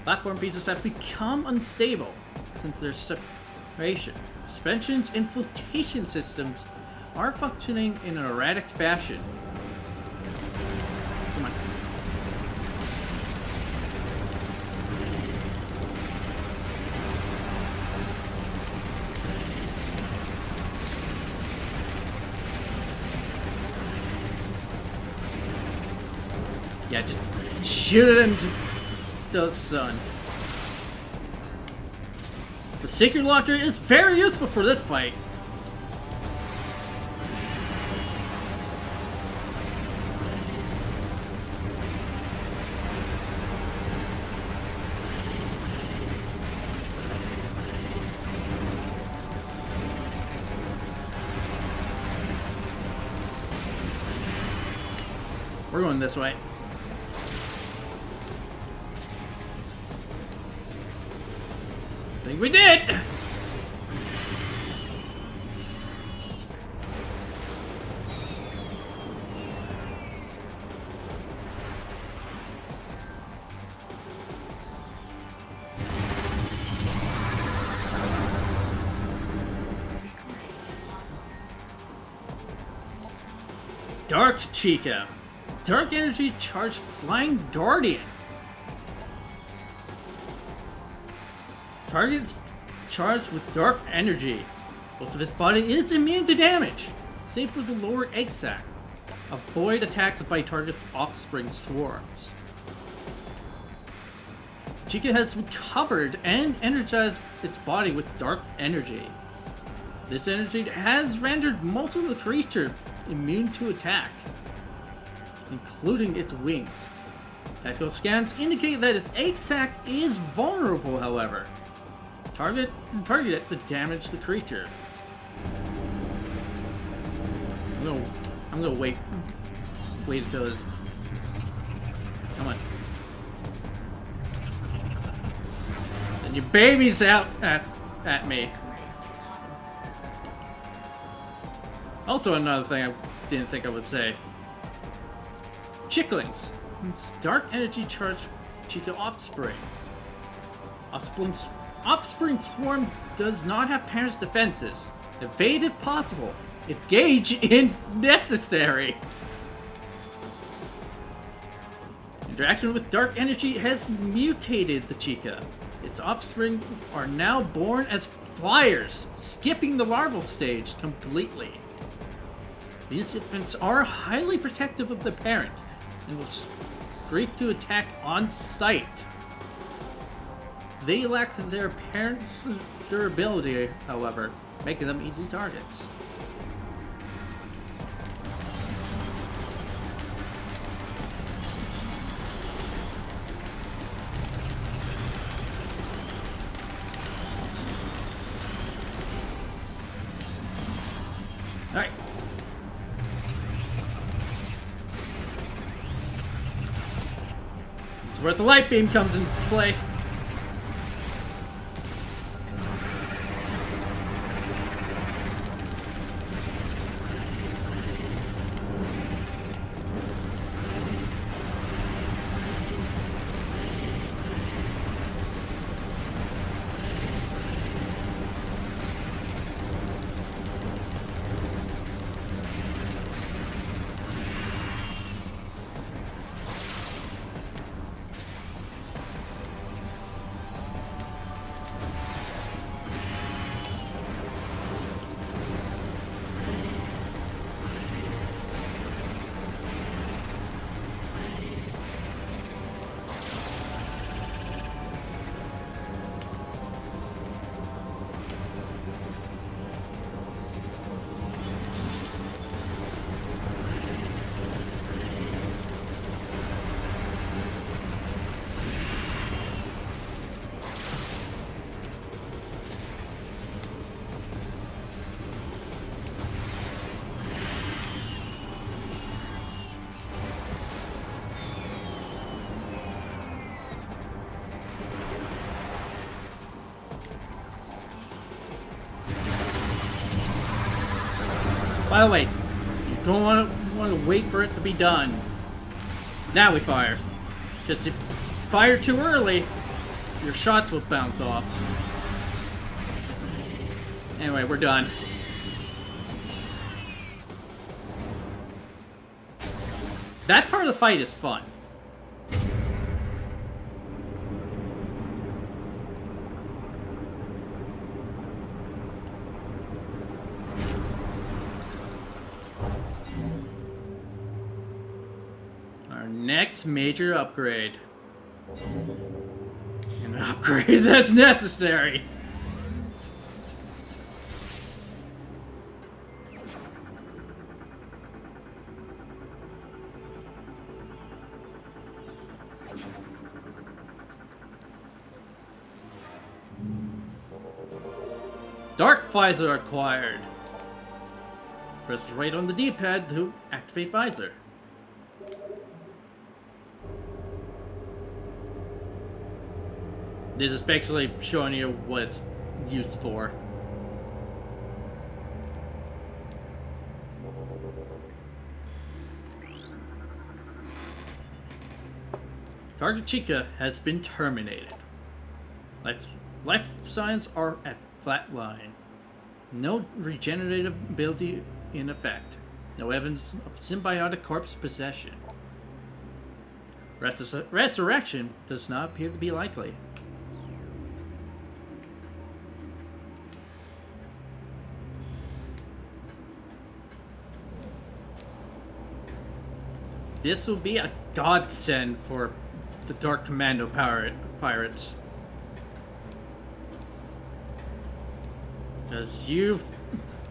Platform pieces have become unstable since their separation. Suspensions and flotation systems are functioning in an erratic fashion. Come on. Yeah, just shoot it into the sun. The Secret Launcher is very useful for this fight. We're going this way. I think we did! Dark Chica. Dark energy charged flying guardian. Targets charged with dark energy. Most of its body is immune to damage, save for the lower egg sac. Avoid attacks by target's offspring swarms. Chica has recovered and energized its body with dark energy. This energy has rendered most of the creature immune to attack, including its wings. Tactical scans indicate that its egg sac is vulnerable, however. Target it to damage the creature. I'm gonna wait until this. Come on. And your baby's out at me. Also, another thing I didn't think I would say. Chicklings. It's dark energy charged Chica offspring. Offspring swarm does not have parents' defenses. Evade if possible. Engage if necessary. Interaction with dark energy has mutated the Chica. Its offspring are now born as flyers, skipping the larval stage completely. These infants are highly protective of their parent and will streak to attack on sight. They lack their parents' durability, however, making them easy targets. Alright. This is where the light beam comes into play. By the way, you don't want to wait for it to be done. Now we fire. Because if you fire too early, your shots will bounce off. Anyway, we're done. That part of the fight is fun. Next major upgrade. An upgrade that's necessary. Dark Visor acquired. Press right on the D-pad to activate Visor. This is basically showing you what it's used for. Target Chica has been terminated. Life signs are at flat line. No regenerative ability in effect. No evidence of symbiotic corpse possession. Resurrection does not appear to be likely. This will be a godsend for the Dark Commando pirates. Because you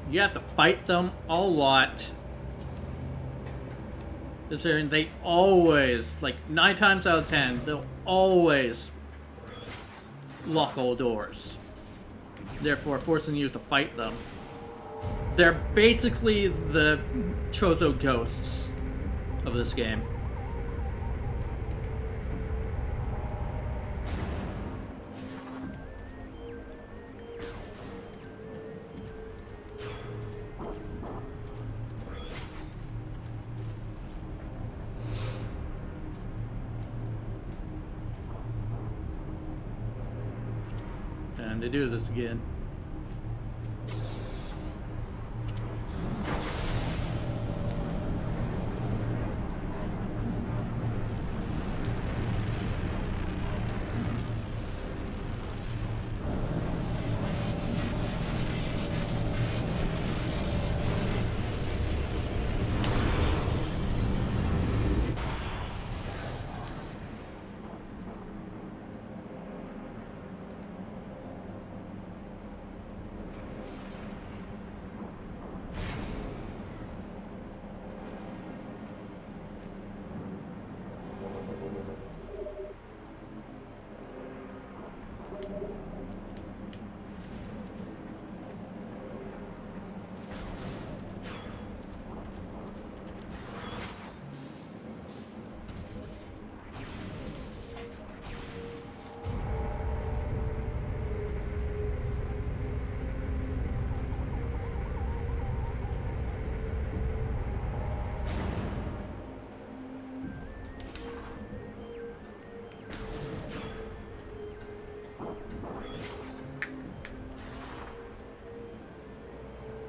You have to fight them a lot. Considering they always, like 9 times out of 10, they'll always lock all doors. Therefore, forcing you to fight them. They're basically the Chozo ghosts of this game. And to do this again.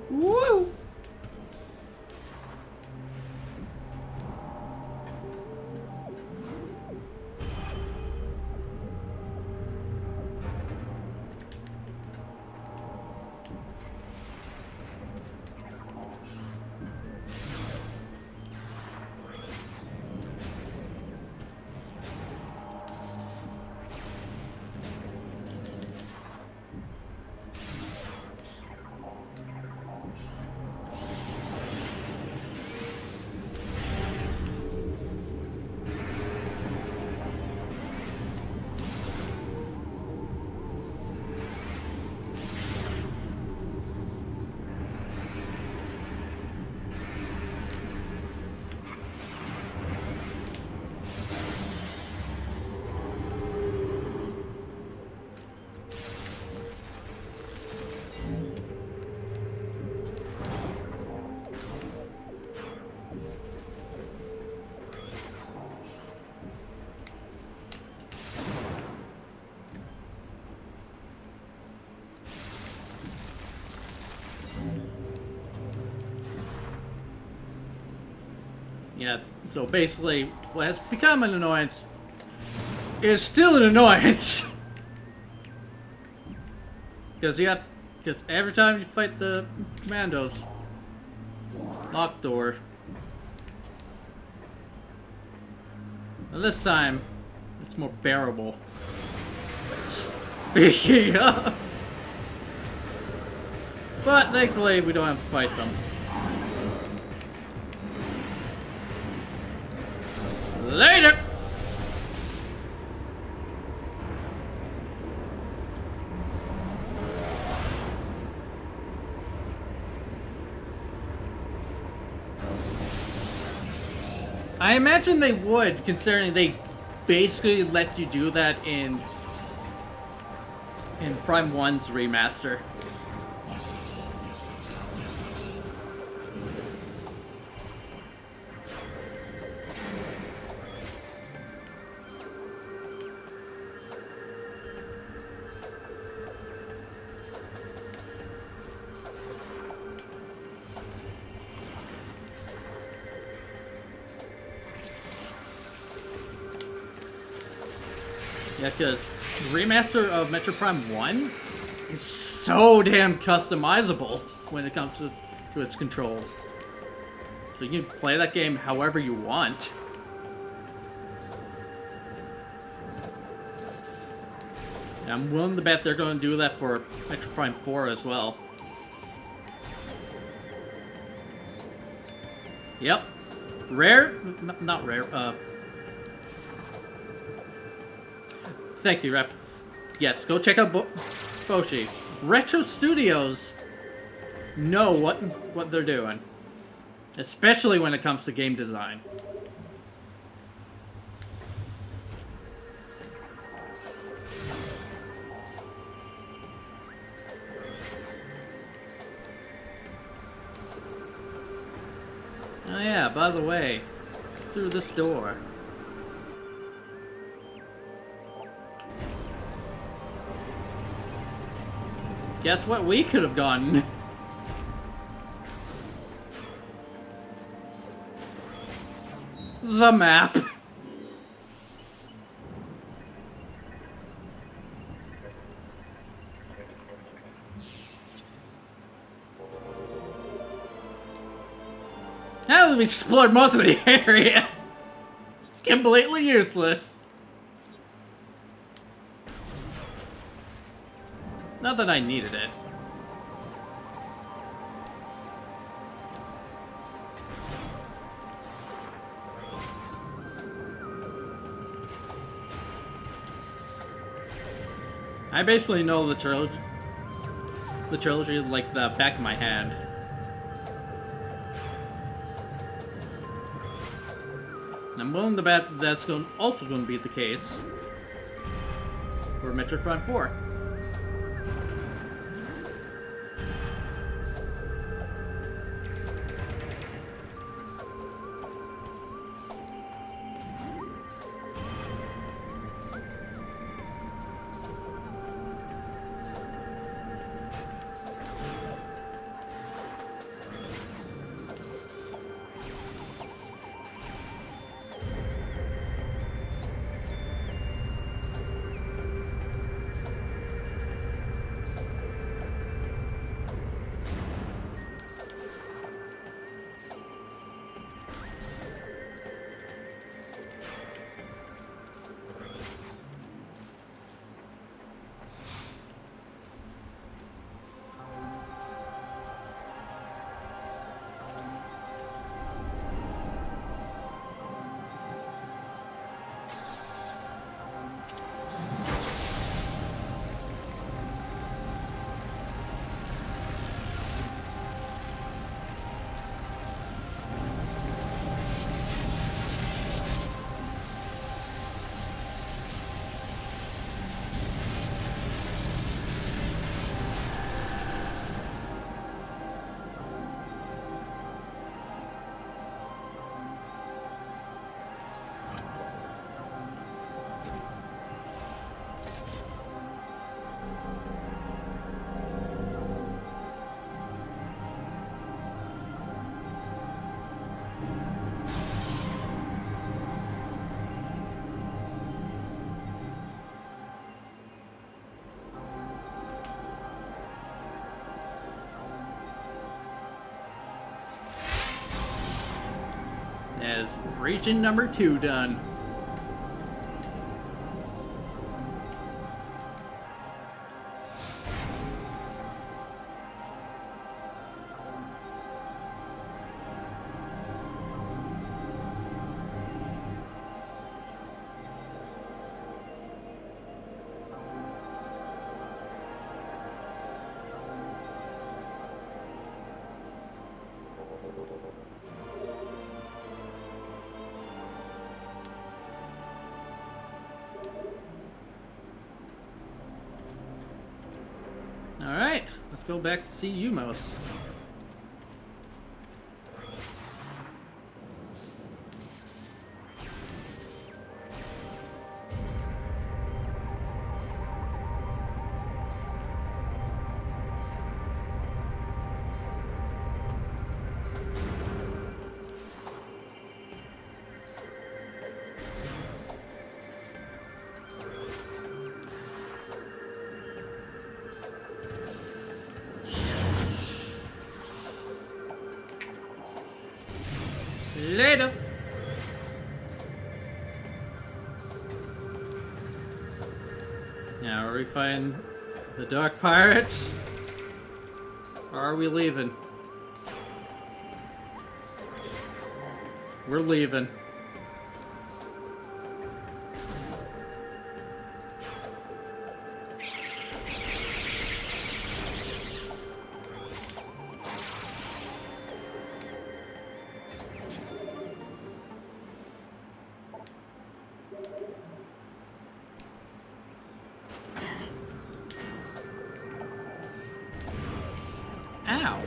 Woo! Yeah, so basically, what has become an annoyance is still an annoyance. Because every time you fight the commandos, lock door. And this time, it's more bearable. Speaking of. But thankfully, we don't have to fight them. Later! I imagine they would, considering they basically let you do that in Prime 1's remaster. Yeah, because the remaster of Metroid Prime 1 is so damn customizable when it comes to its controls. So you can play that game however you want. And I'm willing to bet they're going to do that for Metroid Prime 4 as well. Yep. Rare? Not rare. Thank you, Rep. Yes, go check out Boshi. Retro Studios know what they're doing. Especially when it comes to game design. Oh yeah, by the way, through this door. Guess what we could have gotten? The map. Now that we explored most of the area, it's completely useless. Not that I needed it. I basically know the trilogy like the back of my hand. And I'm willing to bet that's also going to be the case for Metroid Prime 4. As region number 2 done. Alright, let's go back to see Umos. Later. Now, are we fighting the Dark Pirates? Or are we leaving? We're leaving. Ow.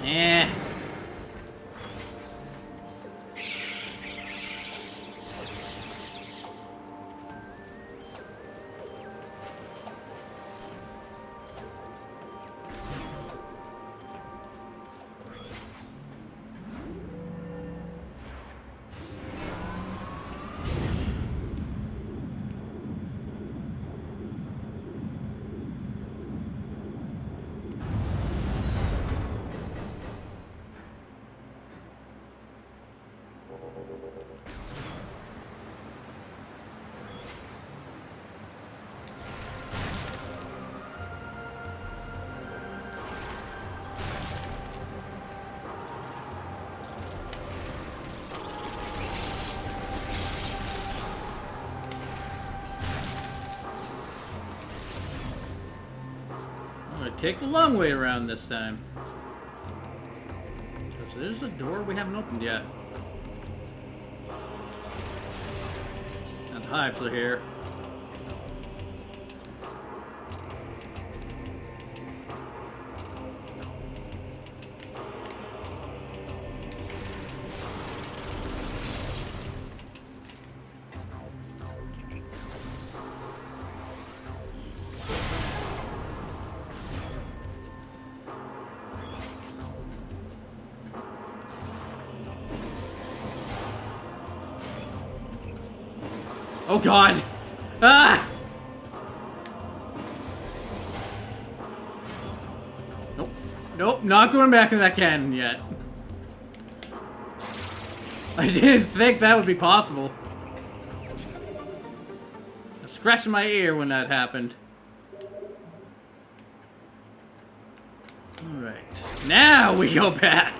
Eh. I'm gonna take the long way around this time. So there's a door we haven't opened yet. And the hives are here. Oh god! Ah! Nope. Nope, not going back in that cannon yet. I didn't think that would be possible. I was scratching my ear when that happened. Alright. Now we go back!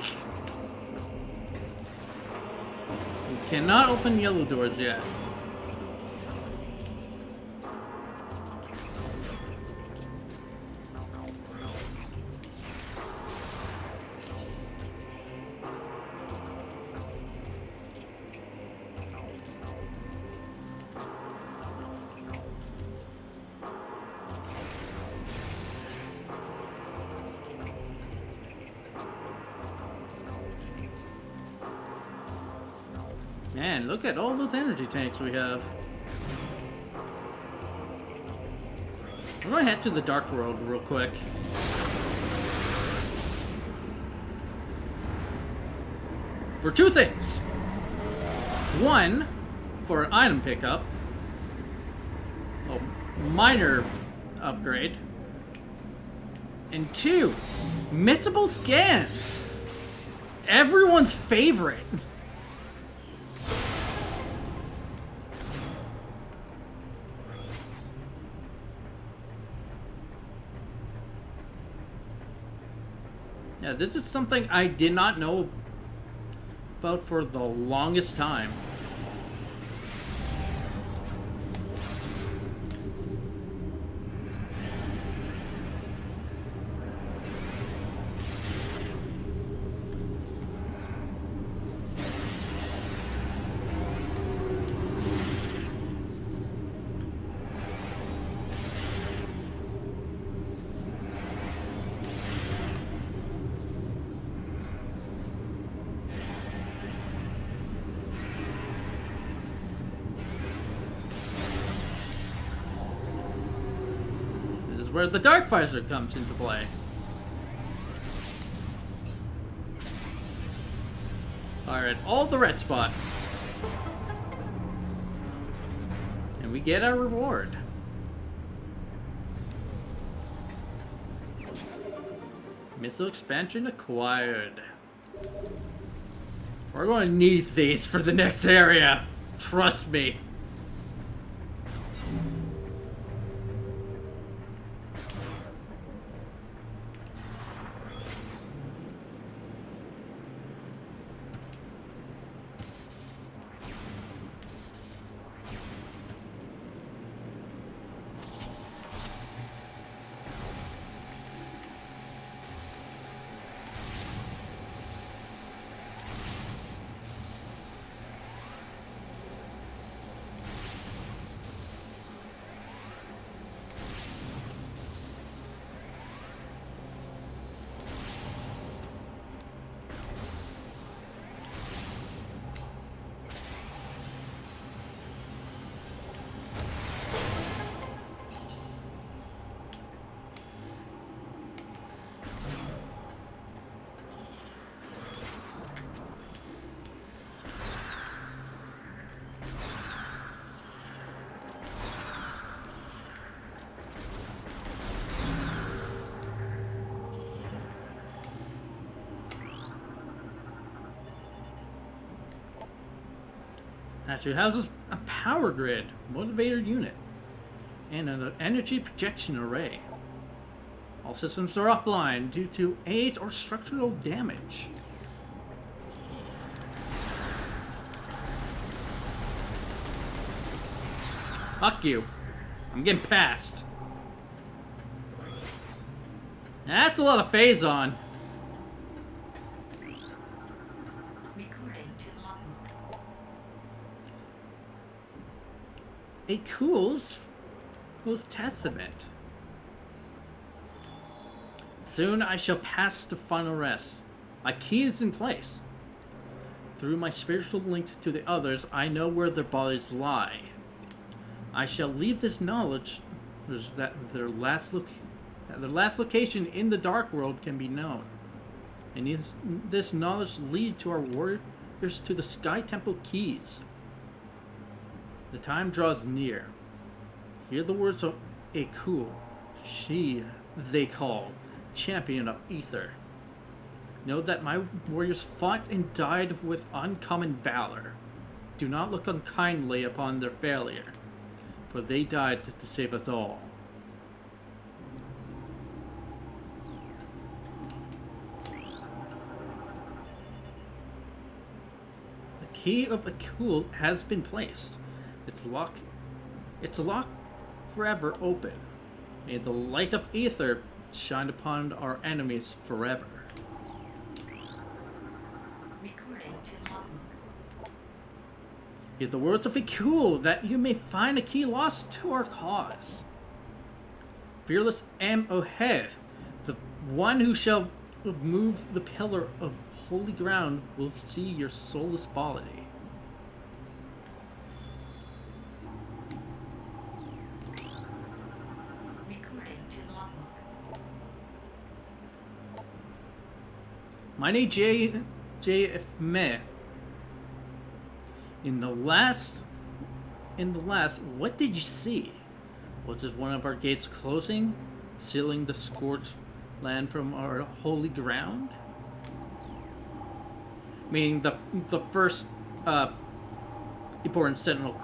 We cannot open yellow doors yet. Man, look at all those energy tanks we have. I'm gonna head to the Dark World real quick. For two things. One, for an item pickup. A minor upgrade. And two, missable scans. Everyone's favorite. Yeah, this is something I did not know about for the longest time. Where the Dark Visor comes into play. Alright, all the red spots. And we get our reward. Missile expansion acquired. We're going to need these for the next area. Trust me. Actually houses a power grid, motivator unit, and an energy projection array. All systems are offline due to age or structural damage. Fuck you. I'm getting past. That's a lot of phase on. A Cool's Testament. Soon I shall pass to final rest. My key is in place. Through my spiritual link to the others, I know where their bodies lie. I shall leave this knowledge that their last location in the dark world can be known. And this knowledge lead to our warriors to the Sky Temple keys. The time draws near. Hear the words of Akul. She, they call, champion of Ether. Know that my warriors fought and died with uncommon valor. Do not look unkindly upon their failure, for they died to save us all. The key of Akul has been placed. Its lock forever open. May the light of Ether shine upon our enemies forever. Hear the words of Akul, that you may find a key lost to our cause. Fearless Am Ohed, the one who shall move the pillar of holy ground, will see your soulless body. My name J.F. Meh. In the last, what did you see? Was it one of our gates closing, sealing the scorched land from our holy ground? Meaning the first important Sentinel,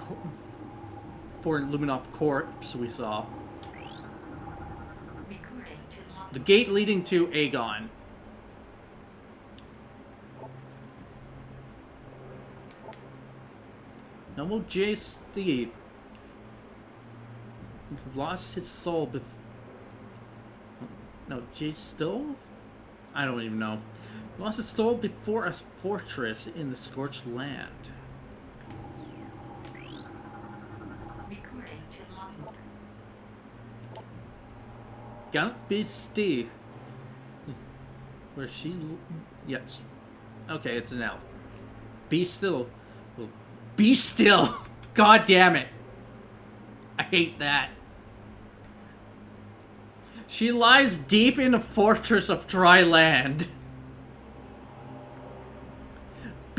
important Luminov corpse we saw. The gate leading to Aegon. Noble J. Steve lost his soul before. No, J. Still? I don't even know. Lost his soul before a fortress in the scorched land. Count be Steve. Where she. Yes. Okay, it's an L. Be still. Be still! God damn it. I hate that. She lies deep in a fortress of dry land.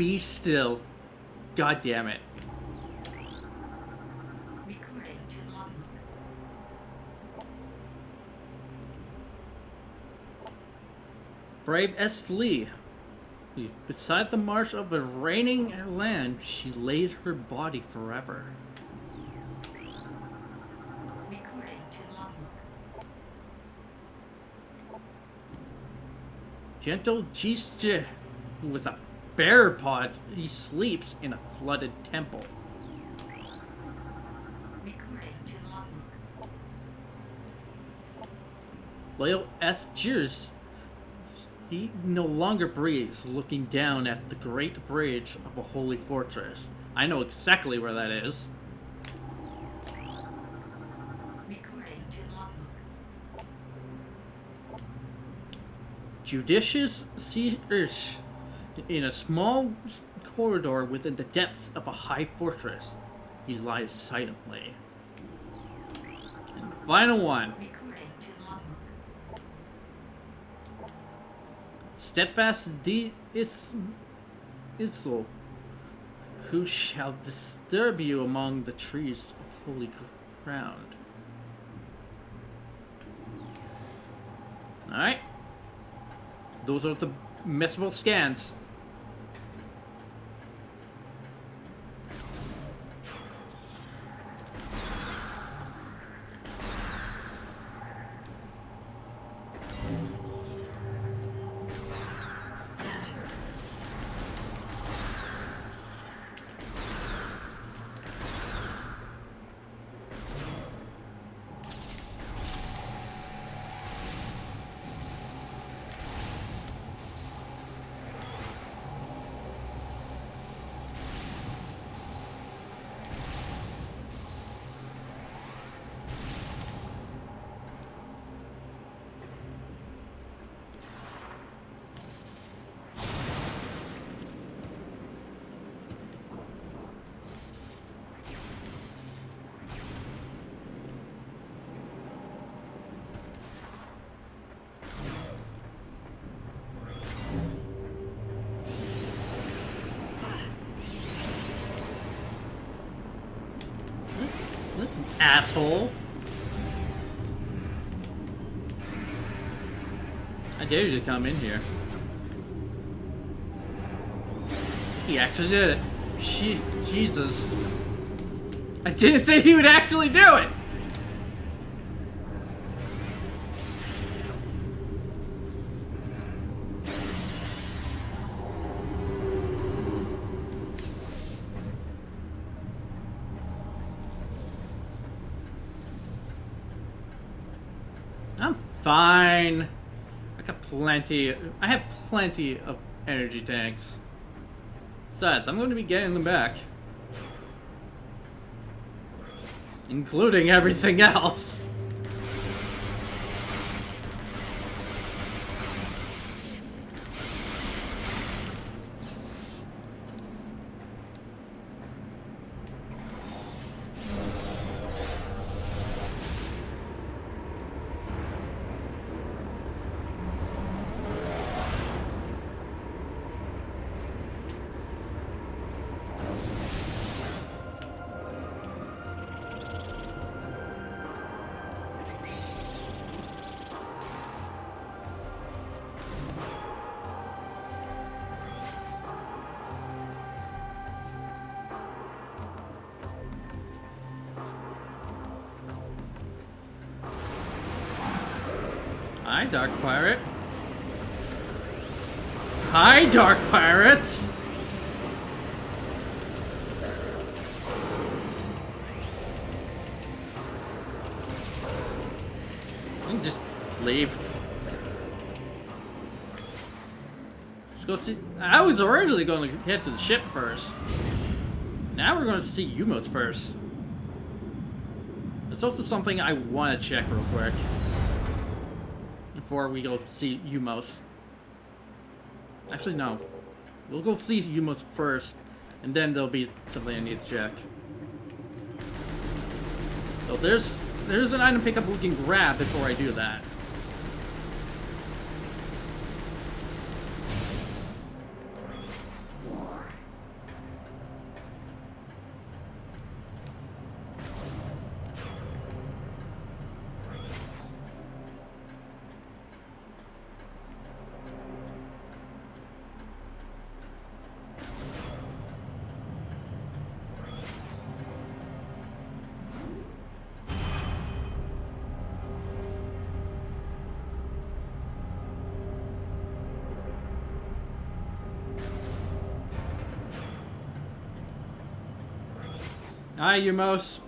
be still. God damn it. Recording to logbook. Brave S. Lee. Beside the marsh of a raining land, she laid her body forever. Recording to logbook. Gentle Jisje, who was a bear pod, he sleeps in a flooded temple. Recording to logbook. Loyal S. Jeers, he no longer breathes, looking down at the great bridge of a holy fortress. I know exactly where that is. Recording to logbook. Judicious search in a small corridor within the depths of a high fortress. He lies silently. And the final one. Recording to logbook. Steadfast Isl, who shall disturb you among the trees of holy ground. Alright. Those are the messable scans. This asshole. I dare you to come in here. He actually did it. Jesus. I didn't think he would actually do it! I'm fine. I have plenty of energy tanks. Besides, I'm going to be getting them back. Including everything else. Hi, Dark Pirate. Hi, Dark Pirates! You can just leave. Let's go see. I was originally going to head to the ship first. Now we're going to see Umos first. There's also something I want to check real quick before we go see Umos. Actually, no. We'll go see Umos first, and then there'll be something I need to check. So there's an item pickup we can grab before I do that. Hi, Umos.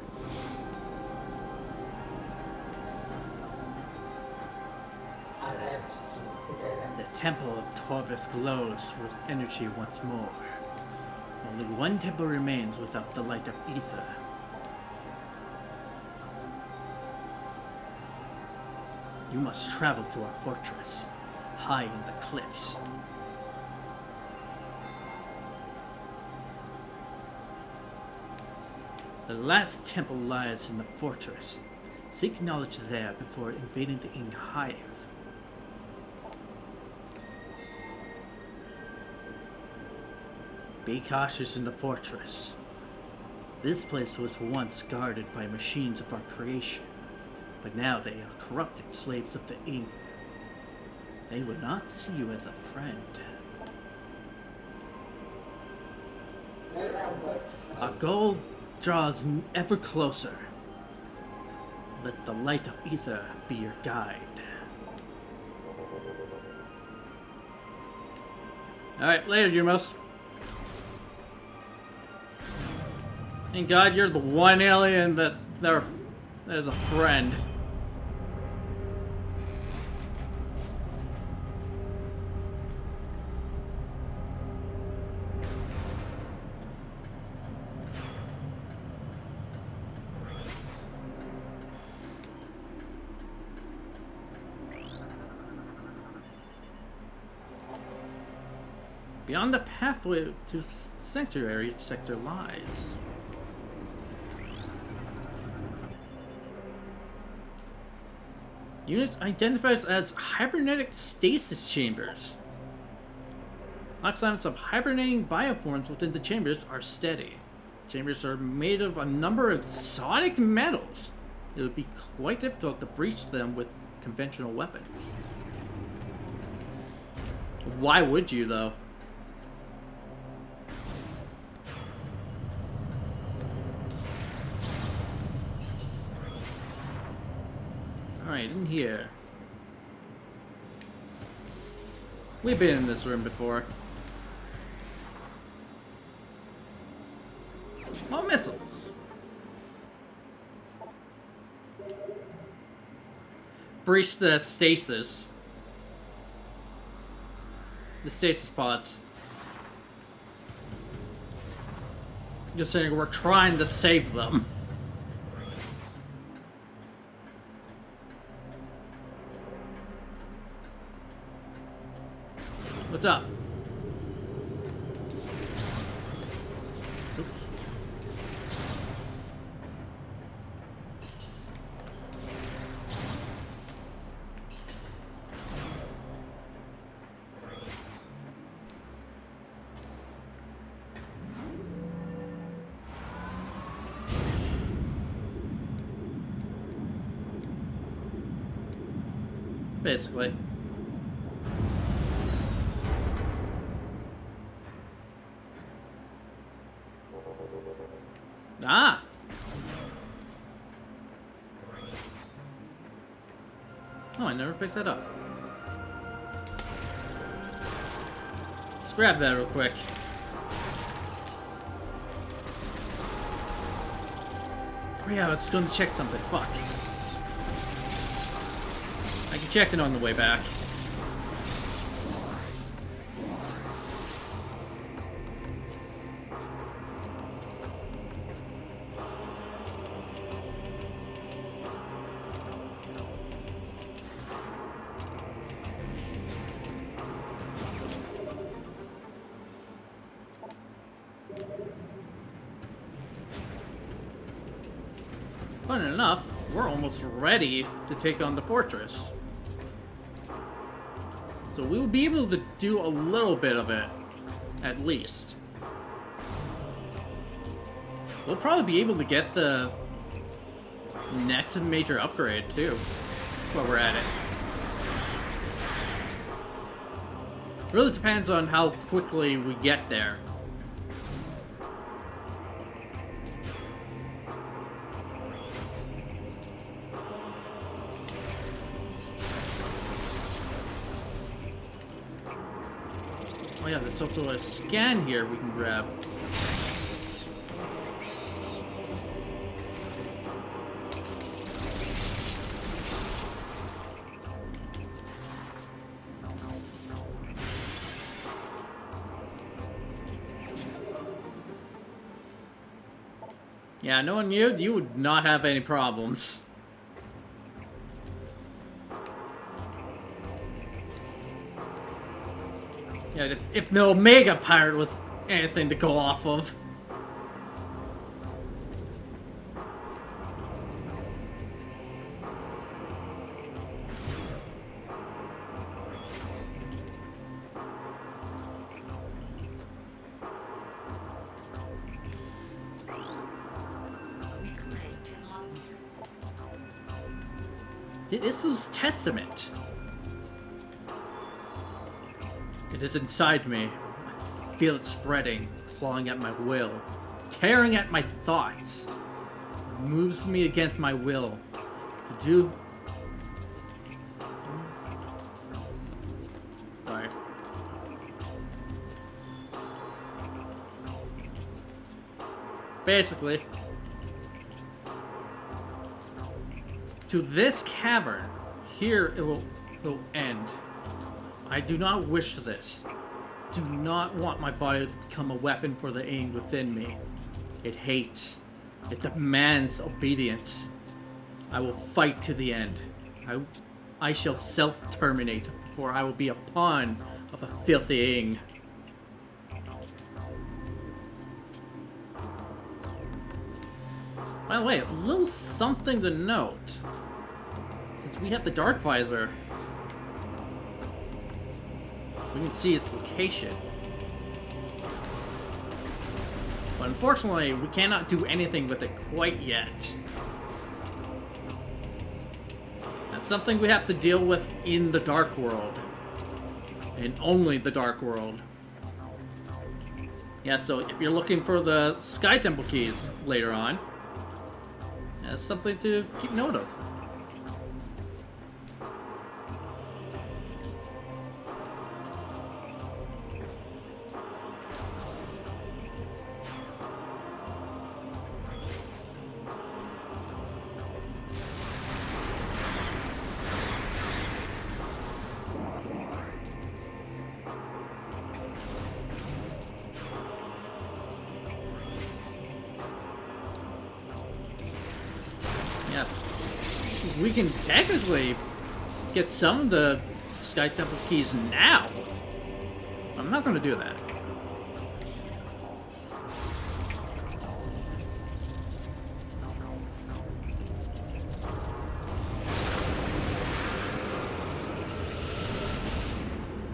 The temple of Torvis glows with energy once more. Only one temple remains without the light of ether. You must travel to our fortress, high in the cliffs. The last temple lies in the fortress. Seek knowledge there before invading the Ing Hive. Be cautious in the fortress. This place was once guarded by machines of our creation, but now they are corrupted slaves of the Ing. They would not see you as a friend. Our goal draws ever closer. Let the light of ether be your guide. Alright, later, Umos. Thank God you're the one alien that is a friend. Beyond the pathway to sanctuary sector lies. Units identified as hibernetic stasis chambers. Lifetimes of hibernating bioforms within the chambers are steady. Chambers are made of a number of exotic metals. It would be quite difficult to breach them with conventional weapons. Why would you, though? Alright, in here. We've been in this room before. More missiles. Breach the stasis. The stasis pods. Just saying, we're trying to save them. What's up? Oops. Basically. Ah! Oh, I never picked that up. Let's grab that real quick. Oh yeah, let's go and check something. Fuck. I can check it on the way back. Fun enough, we're almost ready to take on the fortress. So we will be able to do a little bit of it, at least. We'll probably be able to get the next major upgrade, too, while we're at it. Really depends on how quickly we get there. Oh yeah, there's also a scan here we can grab. Yeah, knowing you, you would not have any problems. Yeah, if the Omega Pirate was anything to go off of. Recording to logbook. This is testament. It is inside me. I feel it spreading, clawing at my will, tearing at my thoughts. It moves me against my will to do. Sorry. Basically, to this cavern, here it will end. I do not wish this. Do not want my body to become a weapon for the aim within me. It hates. It demands obedience. I will fight to the end. I shall self-terminate before I will be a pawn of a filthy Ing. By the way, a little something to note. Since we have the Dark Visor, we can see its location. But unfortunately, we cannot do anything with it quite yet. That's something we have to deal with in the Dark World. And only the Dark World. Yeah, so if you're looking for the Sky Temple keys later on, that's something to keep note of. Yeah, we can technically get some of the Sky Temple keys now. I'm not going to do that.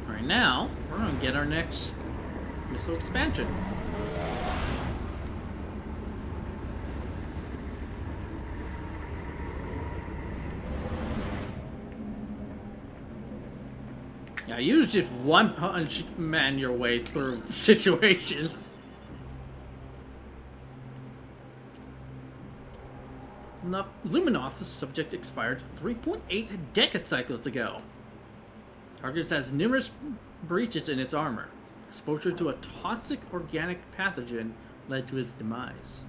Right now, we're going to get our next missile expansion. Yeah, use just one punch man your way through situations. Luminoth's subject expired 3.8 decade cycles ago. Target has numerous breaches in its armor. Exposure to a toxic organic pathogen led to his demise.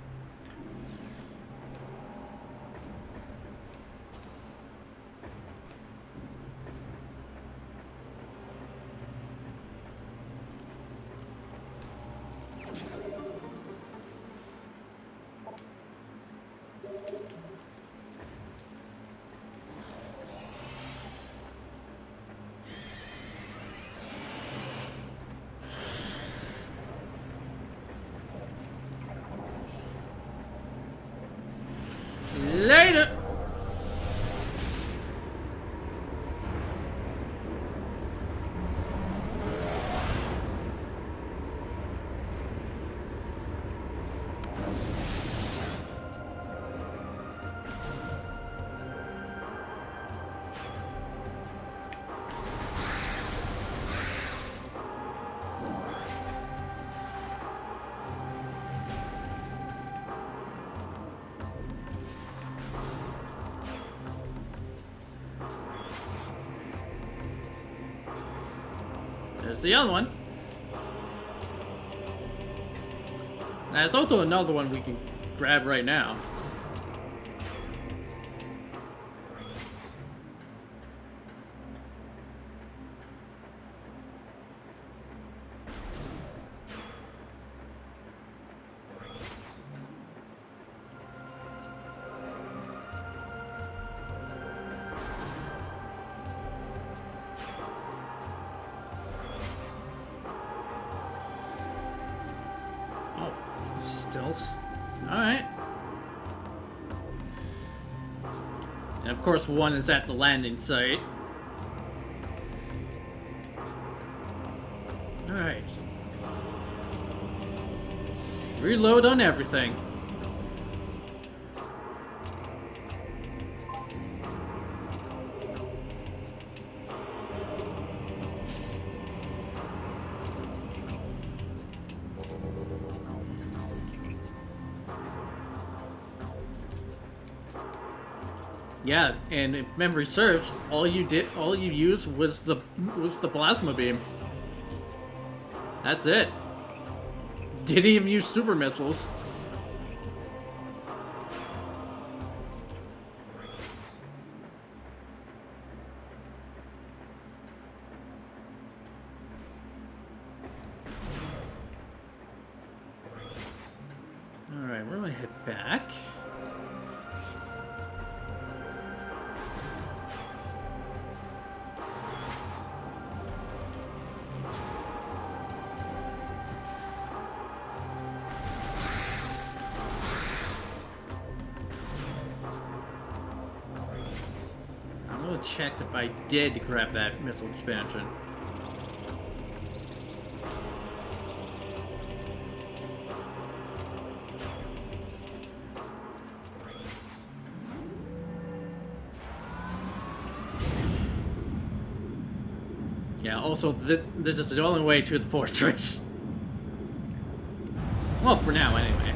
Later! There's the other one. There's also another one we can grab right now. Oh, still. Alright. And of course, one is at the landing site. Alright. Reload on everything. Yeah, and if memory serves, all you used was the plasma beam. That's it. Didn't even use super missiles. Alright, we're gonna head back. Check if I did grab that missile expansion. Yeah, also, this is the only way to the fortress. Well, for now, anyway.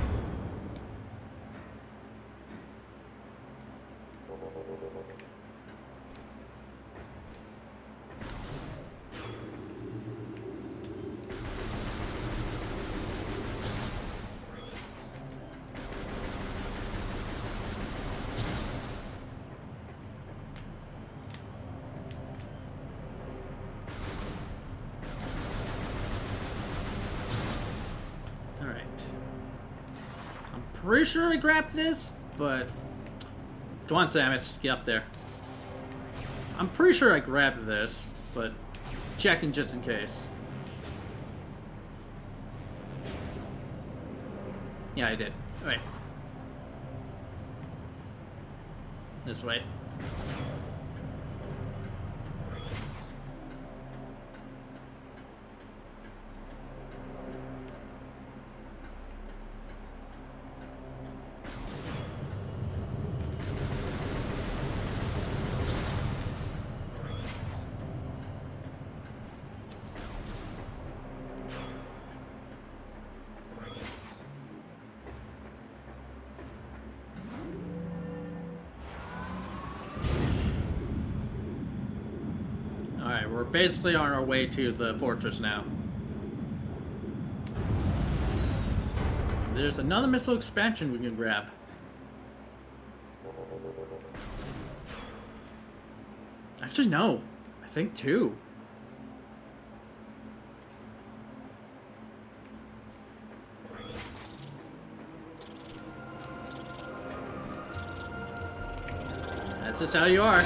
Pretty sure I grabbed this, but... Come on, Samus, get up there. I'm pretty sure I grabbed this, but checking just in case. Yeah, I did. Alright. This way. Alright, we're basically on our way to the fortress now. There's another missile expansion we can grab. Actually, no. I think two. That's just how you are.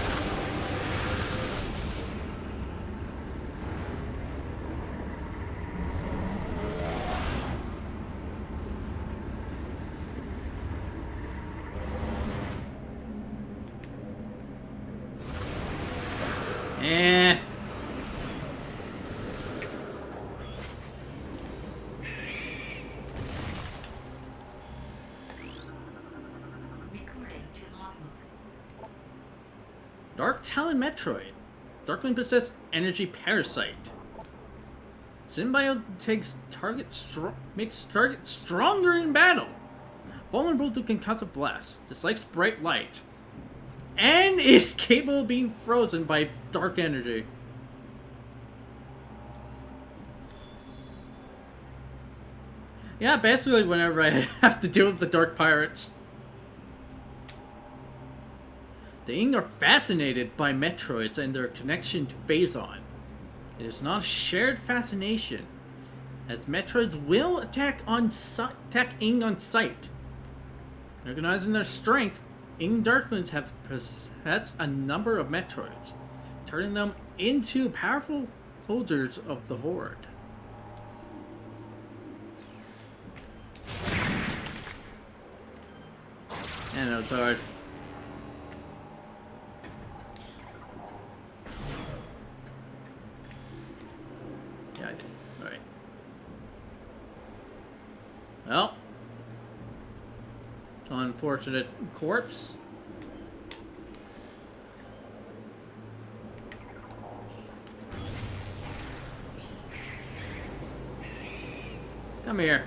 Dark Talon Metroid. Darkly possessed energy parasite. Symbiote makes target stronger in battle. Vulnerable to concussive blast. Dislikes bright light. And is capable of being frozen by dark energy. Yeah, basically whenever I have to deal with the Dark Pirates. The Ing are fascinated by Metroids and their connection to Phazon. It is not a shared fascination, as Metroids will attack Ing on sight. Recognizing their strength, Ing Darklings have possessed a number of Metroids, turning them into powerful soldiers of the Horde. I know it's hard. Yeah, I did. Alright. Well. Unfortunate corpse. Come here.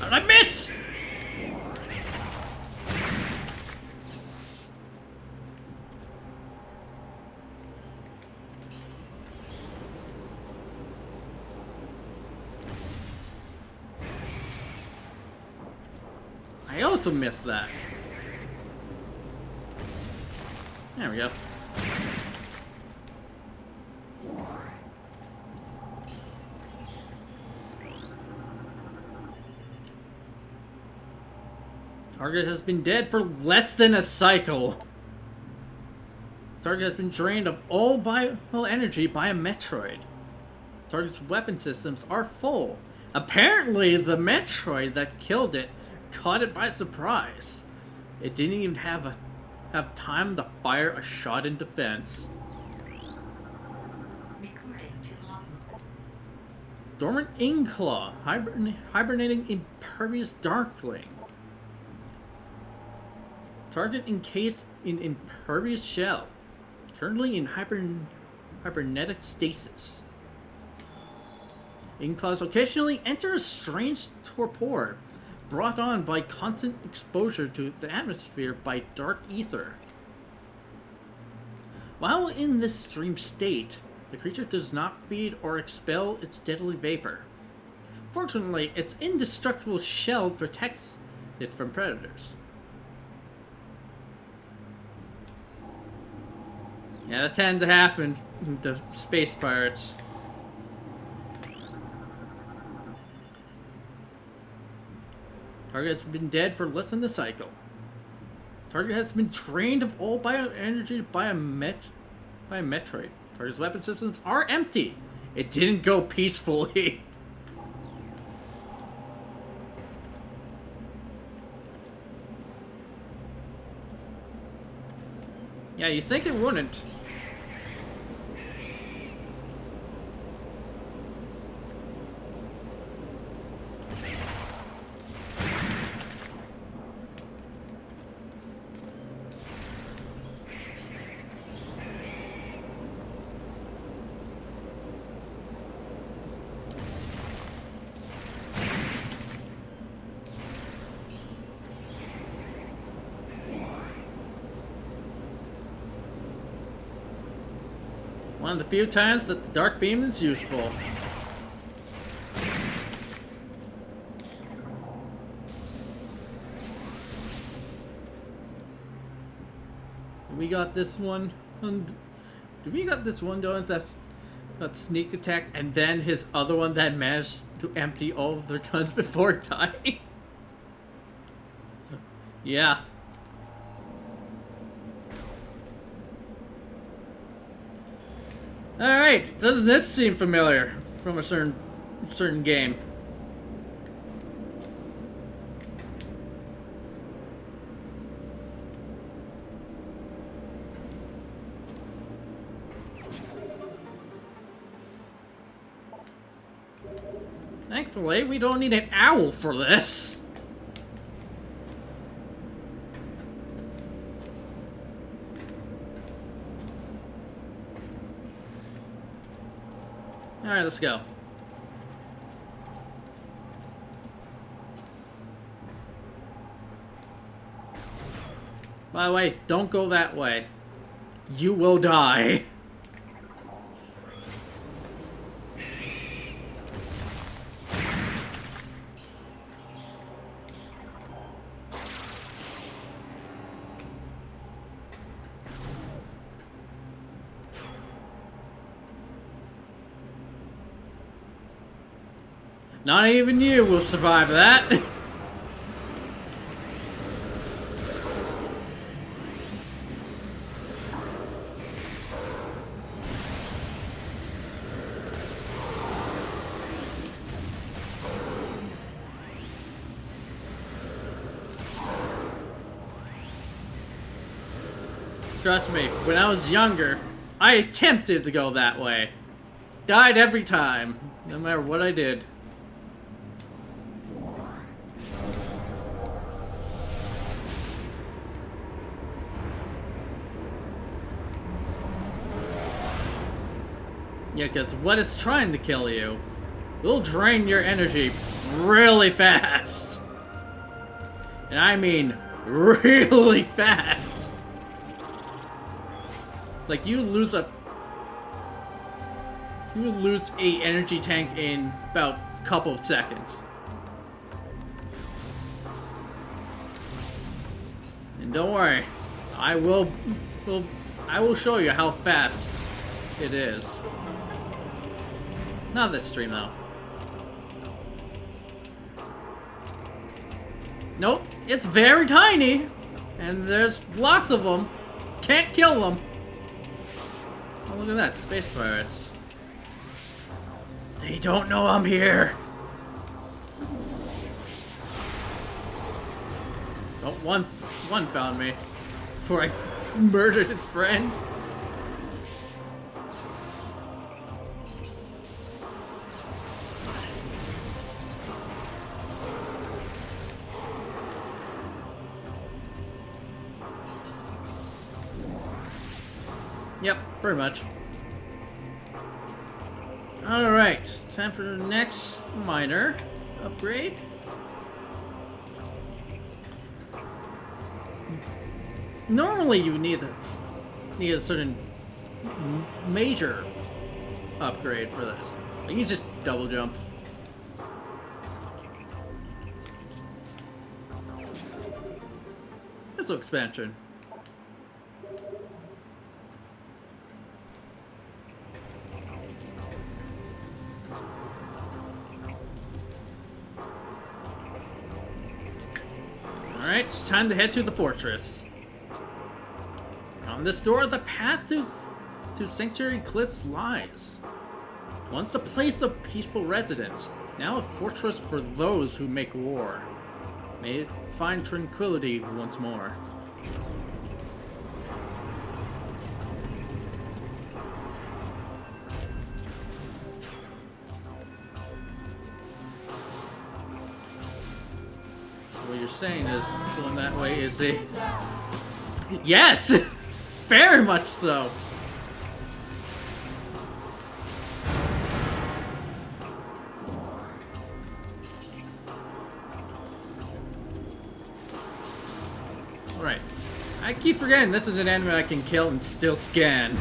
I miss! I also missed that. There we go. Target has been dead for less than a cycle. Target has been drained of all vital energy by a Metroid. Target's weapon systems are full. Apparently, the Metroid that killed it caught it by surprise. It didn't even have time to fire a shot in defense. Recording to logbook. Dormant Inkclaw, hibernating impervious darkling. Target encased in impervious shell, currently in hibernetic stasis. Inkclaws occasionally enter a strange torpor, brought on by constant exposure to the atmosphere by dark ether. While in this dream state, the creature does not feed or expel its deadly vapor. Fortunately, its indestructible shell protects it from predators. Yeah, that tends to happen with the space pirates. Target has been dead for less than a cycle. Target has been drained of all bioenergy by a Metroid. Target's weapon systems are empty. It didn't go peacefully. Yeah, you think it wouldn't. One of the few times that the dark beam is useful. We got this one. Do we got this one doing that sneak attack, and then his other one that managed to empty all of their guns before dying? Yeah. Alright, doesn't this seem familiar from a certain game? Thankfully, we don't need an owl for this. Alright, let's go. By the way, don't go that way. You will die. Not even you will survive that. Trust me, when I was younger, I attempted to go that way. Died every time, no matter what I did. Yeah, because what is trying to kill you will drain your energy really fast. And I mean really fast. Like, you lose a energy tank in about a couple of seconds. And don't worry, I will show you how fast it is. Not this stream though. Nope, it's very tiny, and there's lots of them. Can't kill them. Oh, look at that, space pirates. They don't know I'm here. Oh, one found me before I murdered his friend. Yep, pretty much. Alright, time for the next minor upgrade. Normally you need a certain major upgrade for this. You can just double jump. It's an expansion. Alright, it's time to head to the fortress. On this door, the path to Sanctuary Cliffs lies. Once a place of peaceful residence, now a fortress for those who make war. May it find tranquility once more. What you're saying is going that way is the... Yes! Very much so! Alright. I keep forgetting this is an enemy I can kill and still scan.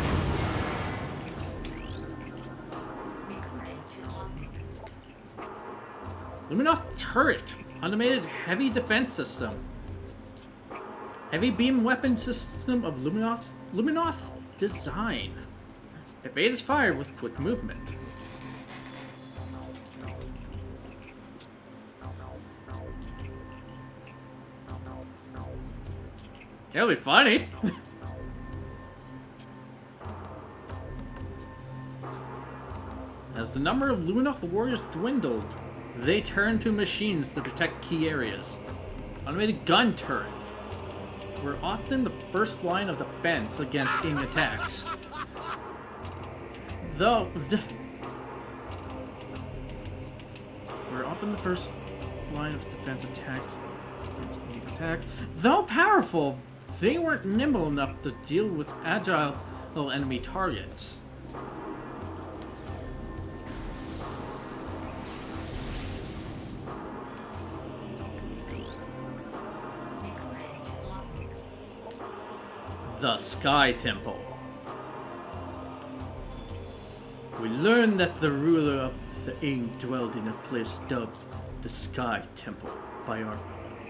Luminoth turret. Automated heavy defense system. Heavy beam weapon system of Luminoth design. Evade is fired with quick movement. That'll be funny. As the number of Luminoth warriors dwindled, they turned to machines to protect key areas. Automated gun turret were often the first line of defense against king attacks. Though were often the first line of defense attacks against king attack. Though powerful, they weren't nimble enough to deal with agile enemy targets. The Sky Temple. We learned that the ruler of the Ing dwelled in a place dubbed the Sky Temple by our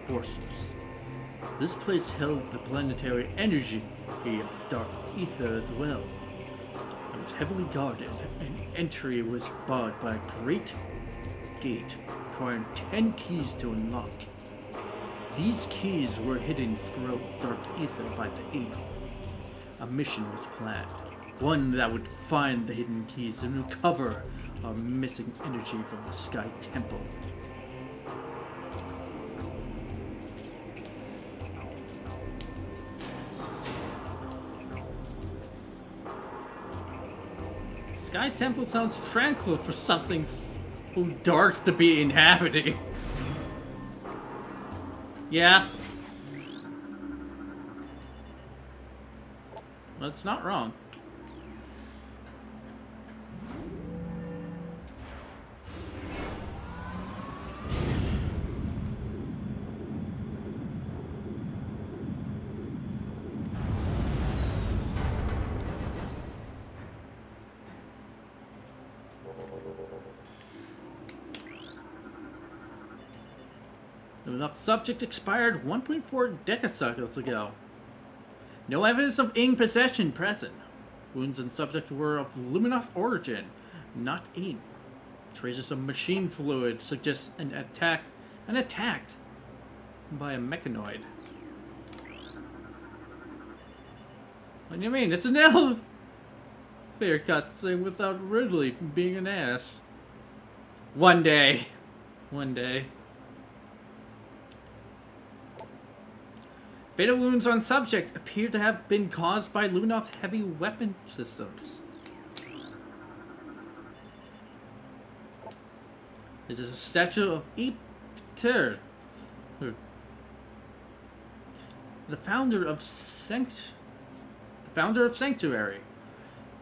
forces. This place held the planetary energy of dark ether as well. It was heavily guarded, and entry was barred by a great gate, requiring 10 keys to unlock. These keys were hidden throughout dark ether by the Eight. A mission was planned, one that would find the hidden keys and recover our missing energy from the Sky Temple. Sky Temple sounds tranquil for something so dark to be inhabiting. Yeah. Well, it's not wrong. The subject expired 1.4 decacycles ago. No evidence of ink possession present. Wounds on subject were of Luminoth origin, not ink. Traces of machine fluid suggest an attacked by a mechanoid. What do you mean? It's an elevator cutscene without Ridley being an ass. One day. One day. Fatal wounds on subject appear to have been caused by Luminoth's heavy weapon systems. This is a statue of Ipter, the founder of Sanctuary.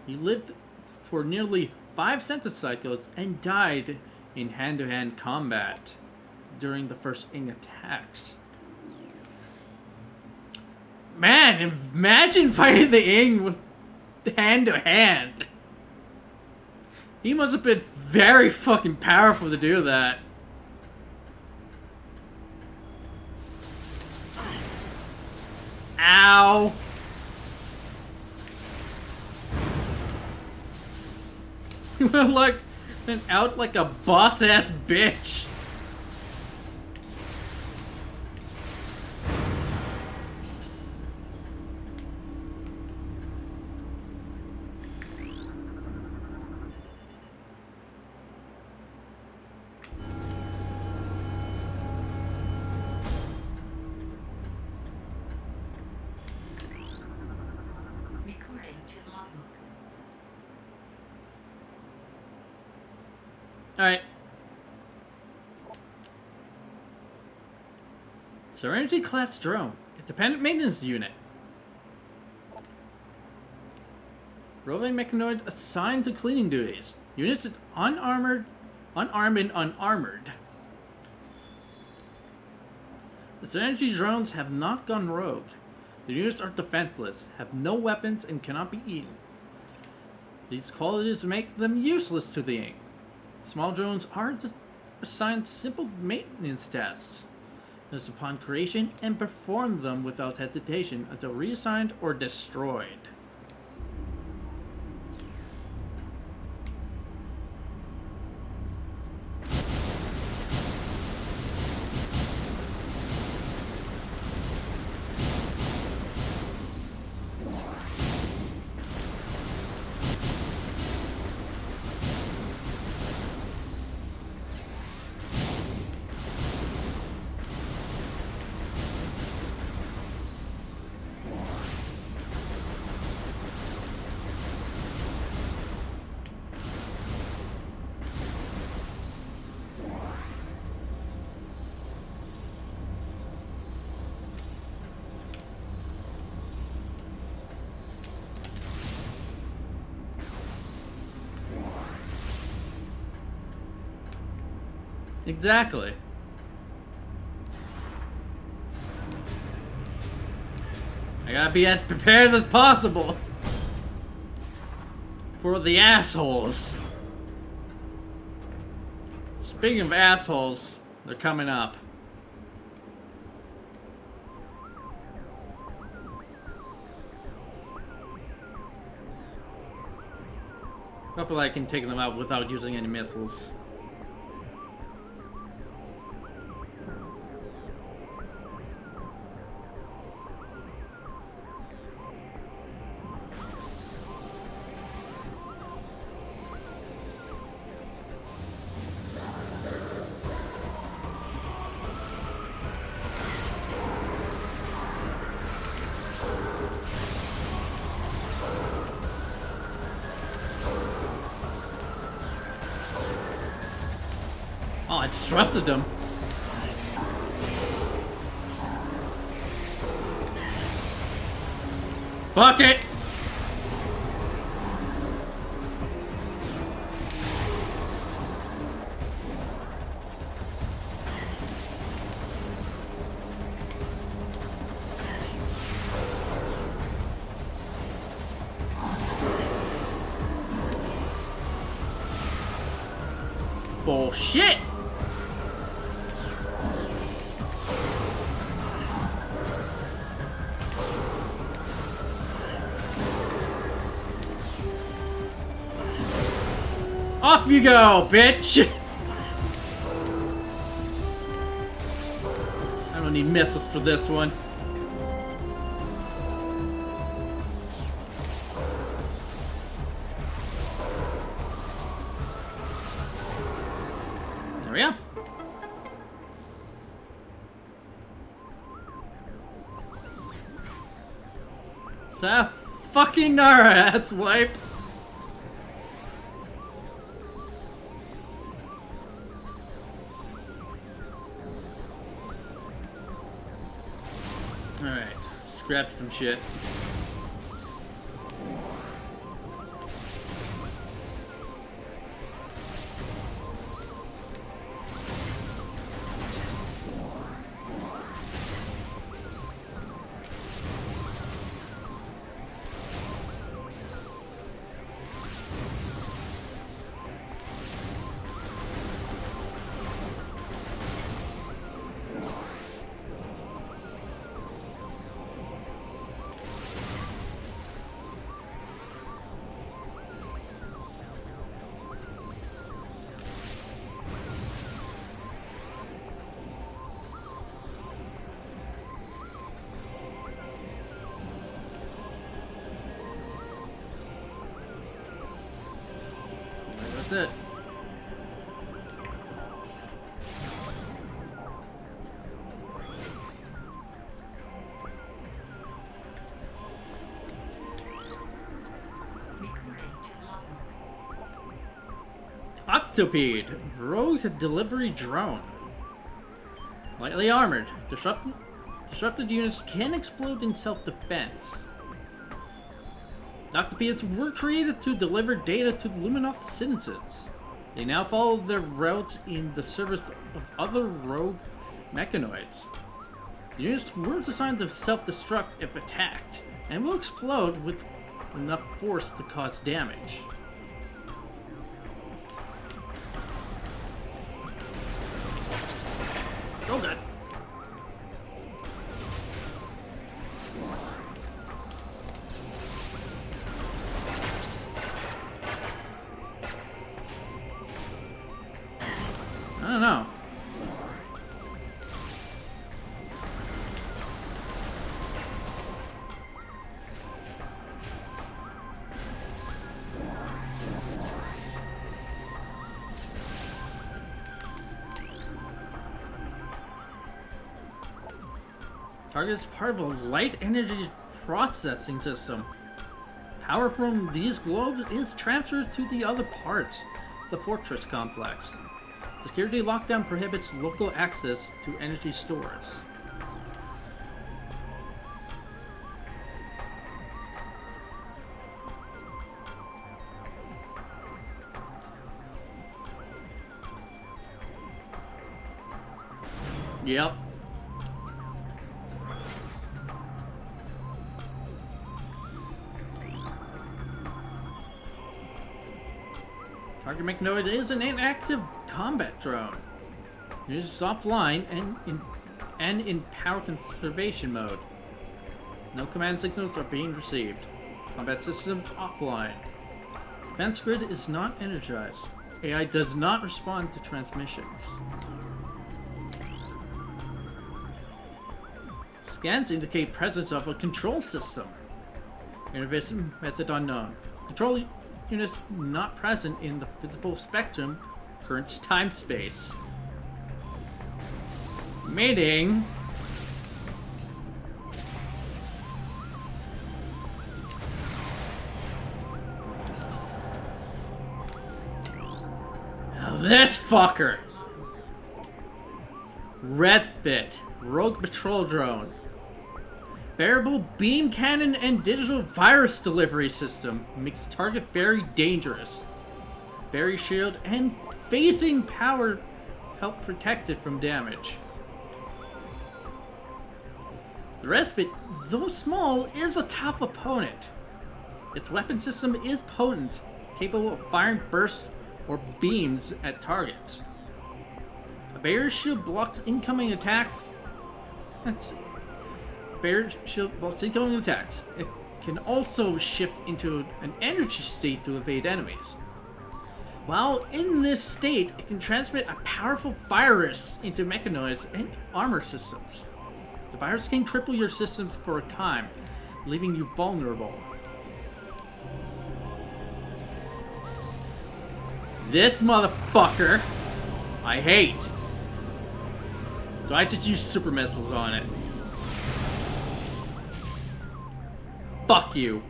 He lived for nearly 5 centicycles and died in hand-to-hand combat during the first Ing attacks. Man, imagine fighting the Ing with hand-to-hand. He must have been very fucking powerful to do that. Ow. He went like and out like a boss-ass bitch. Recording to logbook. Alright. Serenity class drone. Independent maintenance unit. Roving mechanoid assigned to cleaning duties. Units unarmed and unarmored. The Serenity drones have not gone rogue. The units are defenseless, have no weapons, and cannot be eaten. These qualities make them useless to the Ing. Small drones are assigned simple maintenance tasks. This upon creation and perform them without hesitation until reassigned or destroyed. Exactly. I gotta be as prepared as possible for the assholes. Speaking of assholes, they're coming up. Hopefully I can take them out without using any missiles. disrupted them. Fuck it! Bullshit! Off you go, bitch! I don't need missiles for this one. There we go. It's a fucking Nara's wipe. Alright, scrap some shit. That's it. Octopede, rogue delivery drone. Lightly armored. Disrupted units can explode in self-defense. Octopedes were created to deliver data to Luminoth citizens. They now follow their routes in the service of other rogue mechanoids. The units were designed to self-destruct if attacked, and will explode with enough force to cause damage. Oh god. I don't know. Target is part of a light energy processing system. Power from these globes is transferred to the other parts of the fortress complex. Security lockdown prohibits local access to energy stores. Yep. Target Mechanoid is an inactive combat drone. It is offline and in power conservation mode. No command signals are being received. Combat systems offline. Defense grid is not energized. AI does not respond to transmissions. Scans indicate presence of a control system. Interface method unknown. Control units not present in the visible spectrum, current time-space. Meaning... Now this fucker! Respite, rogue patrol drone. Variable beam cannon and digital virus delivery system makes target very dangerous. Barrier shield and phasing power help protect it from damage. The Respite, though small, is a tough opponent. Its weapon system is potent, capable of firing bursts or beams at targets. A barrier shield blocks incoming attacks. Barrier shield blocks incoming attacks. It can also shift into an energy state to evade enemies. While in this state, it can transmit a powerful virus into mechanoids and armor systems. The virus can cripple your systems for a time, leaving you vulnerable. This motherfucker, I hate. So I just use super missiles on it. Fuck you.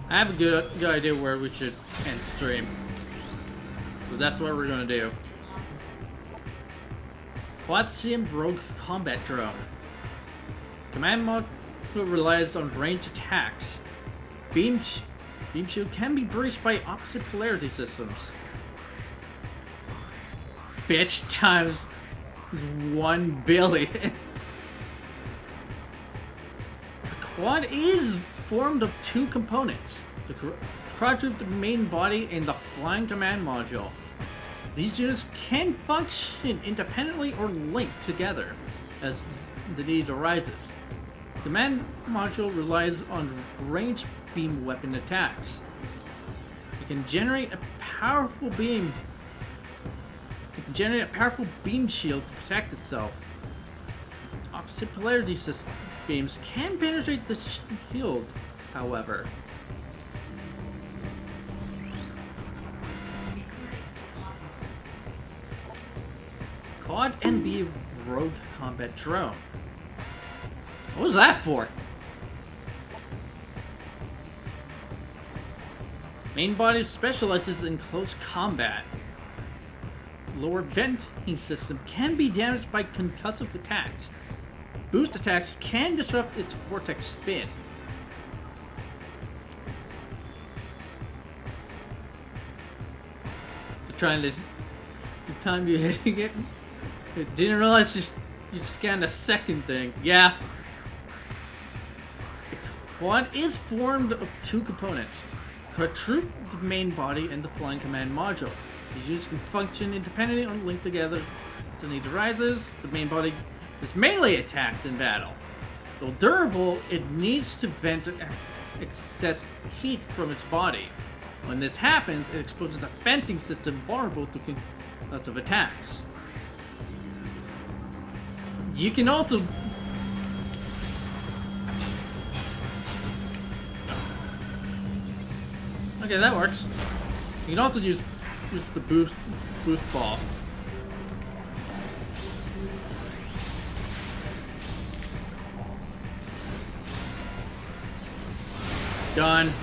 I have a good idea where we should end stream. So that's what we're gonna do. Quad-Sim Rogue Combat Drone. Command module relies on ranged attacks. Beam shield can be breached by opposite polarity systems. Bitch times 1 billion. The quad is formed of 2 components, the quadruped main body and the flying command module. These units can function independently or linked together as the need arises. The command module relies on ranged beam weapon attacks. It can generate a powerful beam shield to protect itself. Opposite polarity beams can penetrate the shield, however. Quad MB Rogue Combat Drone. What was that for? Main body specializes in close combat. Lower venting system can be damaged by concussive attacks. Boost attacks can disrupt its vortex spin. Trying to the time you're hitting it. Didn't realize you scanned a second thing. Yeah. The quad is formed of 2 components. Quadruple the main body and the flying command module. These units can function independently or linked together. If the need arises, the main body is mainly attacked in battle. Though durable, it needs to vent excess heat from its body. When this happens, it exposes a venting system vulnerable to lots of attacks. You can also okay, that works. You can also use the boost ball. Done.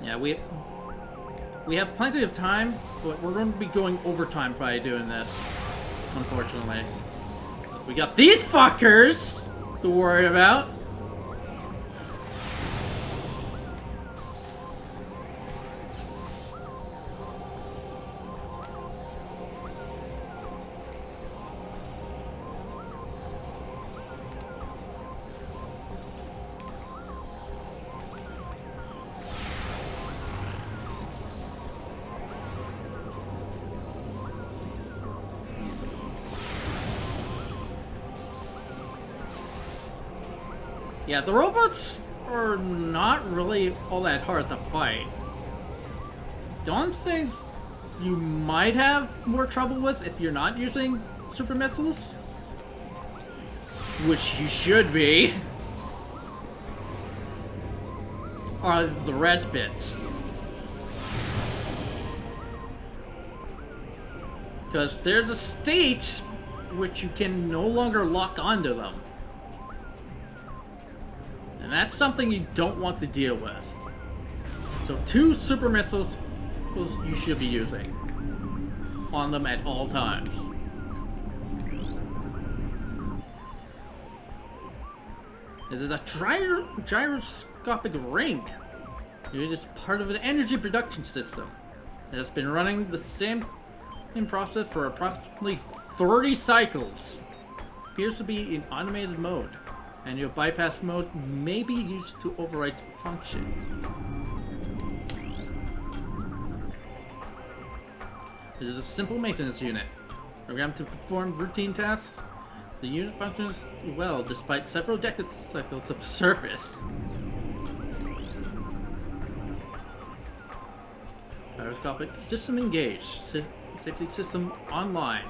Yeah, we have plenty of time, but we're going to be going overtime by doing this, unfortunately. Because we got these fuckers to worry about. Yeah, the robots are not really all that hard to fight. The only things you might have more trouble with if you're not using super missiles, which you should be, are the respites. Because there's a state which you can no longer lock onto them. And that's something you don't want to deal with. So 2 super missiles you should be using on them at all times. This is a gyroscopic ring. It is part of an energy production system. It has been running the same process for approximately 30 cycles. Appears to be in automated mode, and your bypass mode may be used to override function. This is a simple maintenance unit, programmed to perform routine tasks. The unit functions well despite several cycles of service. Gyroscopic system engaged. Safety system online.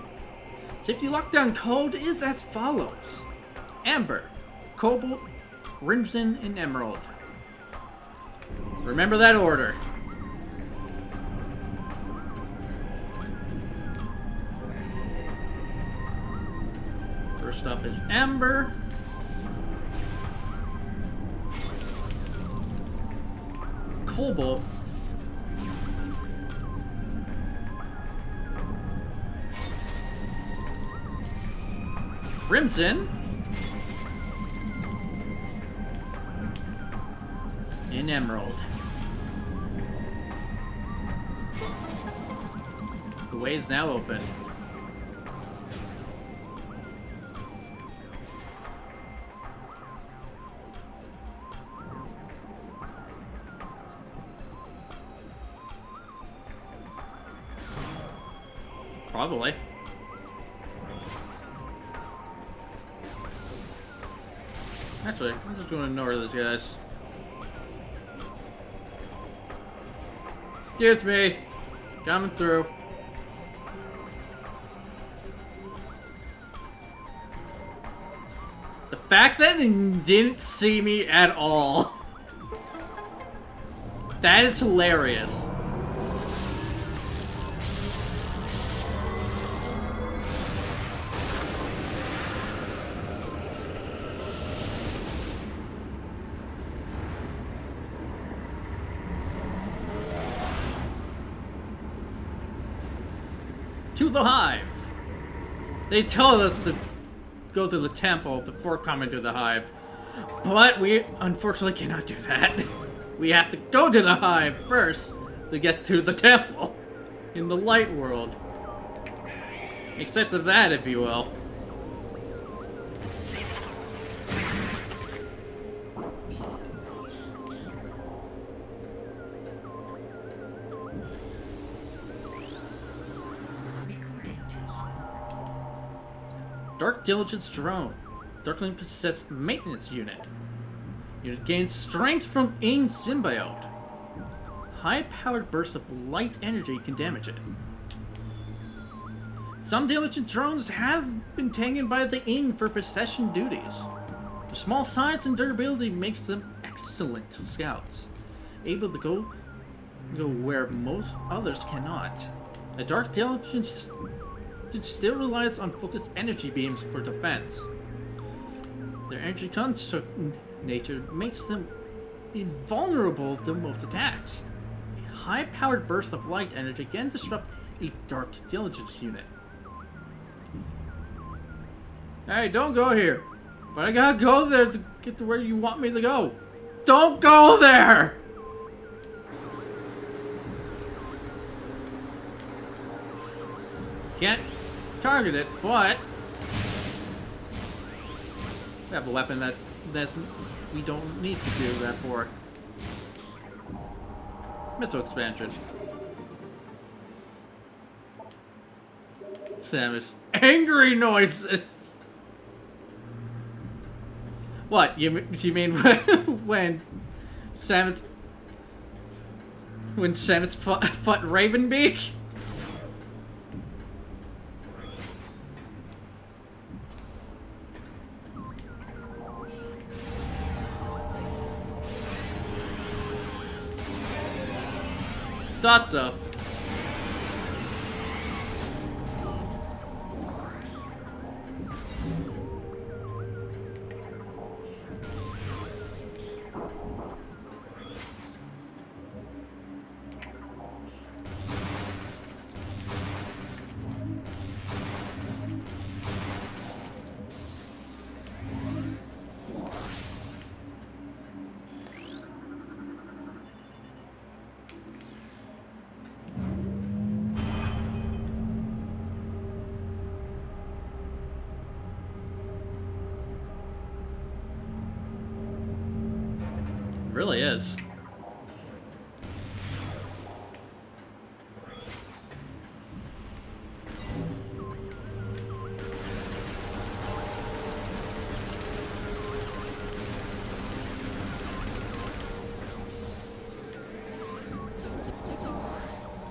Safety lockdown code is as follows: Amber, Cobalt, Crimson, and Emerald. Remember that order. First up is Amber. Cobalt. Crimson. And Emerald. The way is now open. Probably. Actually, I'm just gonna ignore this, guys. Excuse me. Coming through. The fact that he didn't see me at all. That is hilarious. To the hive. They told us to go to the temple before coming to the hive, but we unfortunately cannot do that. We have to go to the hive first to get to the temple in the light world. Make sense of that, if you will. Dark Diligence Drone. Darkly possessed maintenance unit. Unit gains strength from Ing Symbiote. High-powered burst of light energy can damage it. Some Diligent drones have been taken by the Ing for possession duties. Their small size and durability makes them excellent scouts, able to go where most others cannot. A Dark Diligence it still relies on focused energy beams for defense. Their energy construct nature makes them invulnerable to most attacks. A high-powered burst of light energy can disrupt a Dark Diligence unit. Hey, don't go here. But I gotta go there to get to where you want me to go. Don't go there! Can't target it, but we have a weapon that we don't need to do that for. Missile expansion. Samus. Angry noises! What, you mean when Samus fought Ravenbeak? Thought so. really is.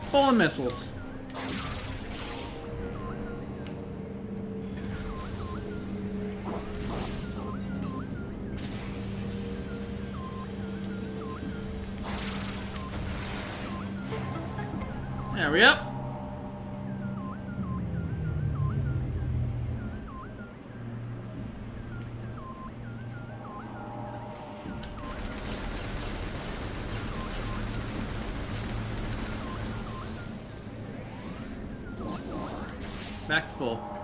Full of missiles. There we go. Back to full.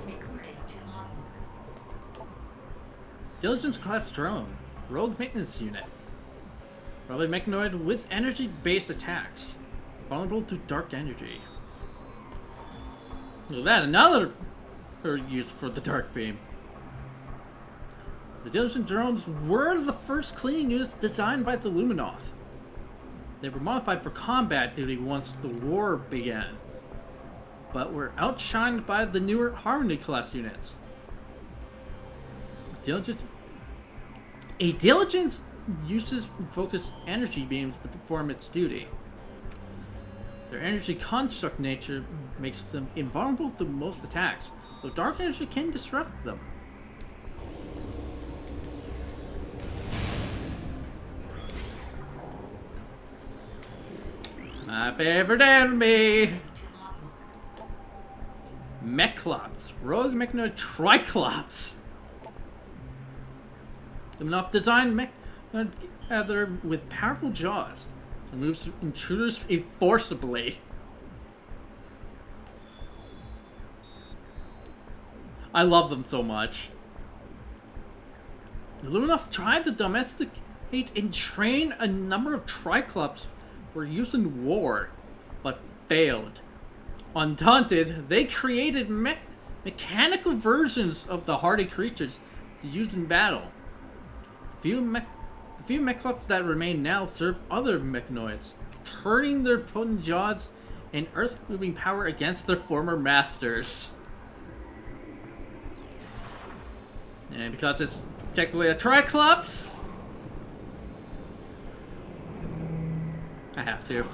Recording to logbook. Diligence class drone. Rogue maintenance unit. Probably mechanoid with energy-based attacks. Vulnerable to dark energy. Look at that, another use for the dark beam. The Diligence drones were the first cleaning units designed by the Luminoth. They were modified for combat duty once the war began, but were outshined by the newer Harmony class units. A Diligence uses focused energy beams to perform its duty. Their energy construct nature makes them invulnerable to most attacks, though dark energy can disrupt them. My favorite enemy! To logbook. Mechlops. Rogue Mechanoid Triclops. Enough designed mech with powerful jaws. It moves intruders forcibly. I love them so much. The Luminoth tried to domesticate and train a number of Triclops for use in war, but failed. Undaunted, they created mechanical versions of the hardy creatures to use in battle. The few Mechlops that remain now serve other mechanoids, turning their potent jaws and earth-moving power against their former masters. And because it's technically a Triclops, I have to.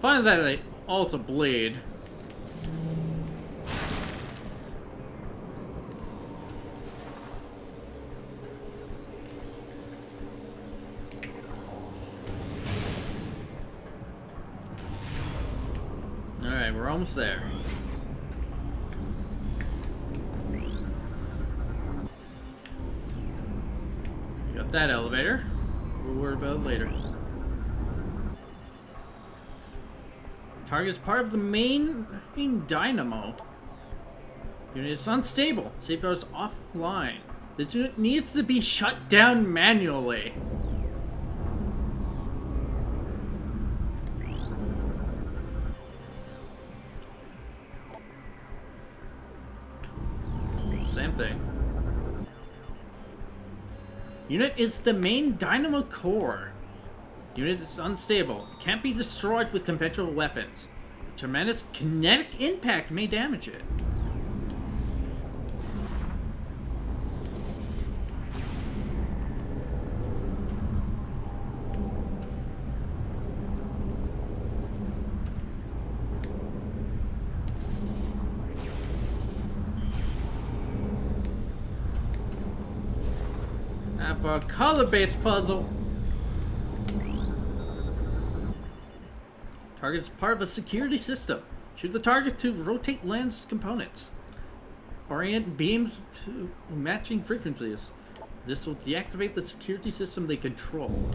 Funny that they all to bleed. Alright, we're almost there. Got that elevator. We'll worry about it later. Target's part of the main dynamo. Unit is unstable. Safeguards offline. This unit needs to be shut down manually. Same thing. Unit is the main dynamo core. Unit is unstable. It can't be destroyed with conventional weapons. Tremendous kinetic impact may damage it. for a color-based puzzle. Target is part of a security system. Choose the target to rotate lens components. Orient beams to matching frequencies. This will deactivate the security system they control.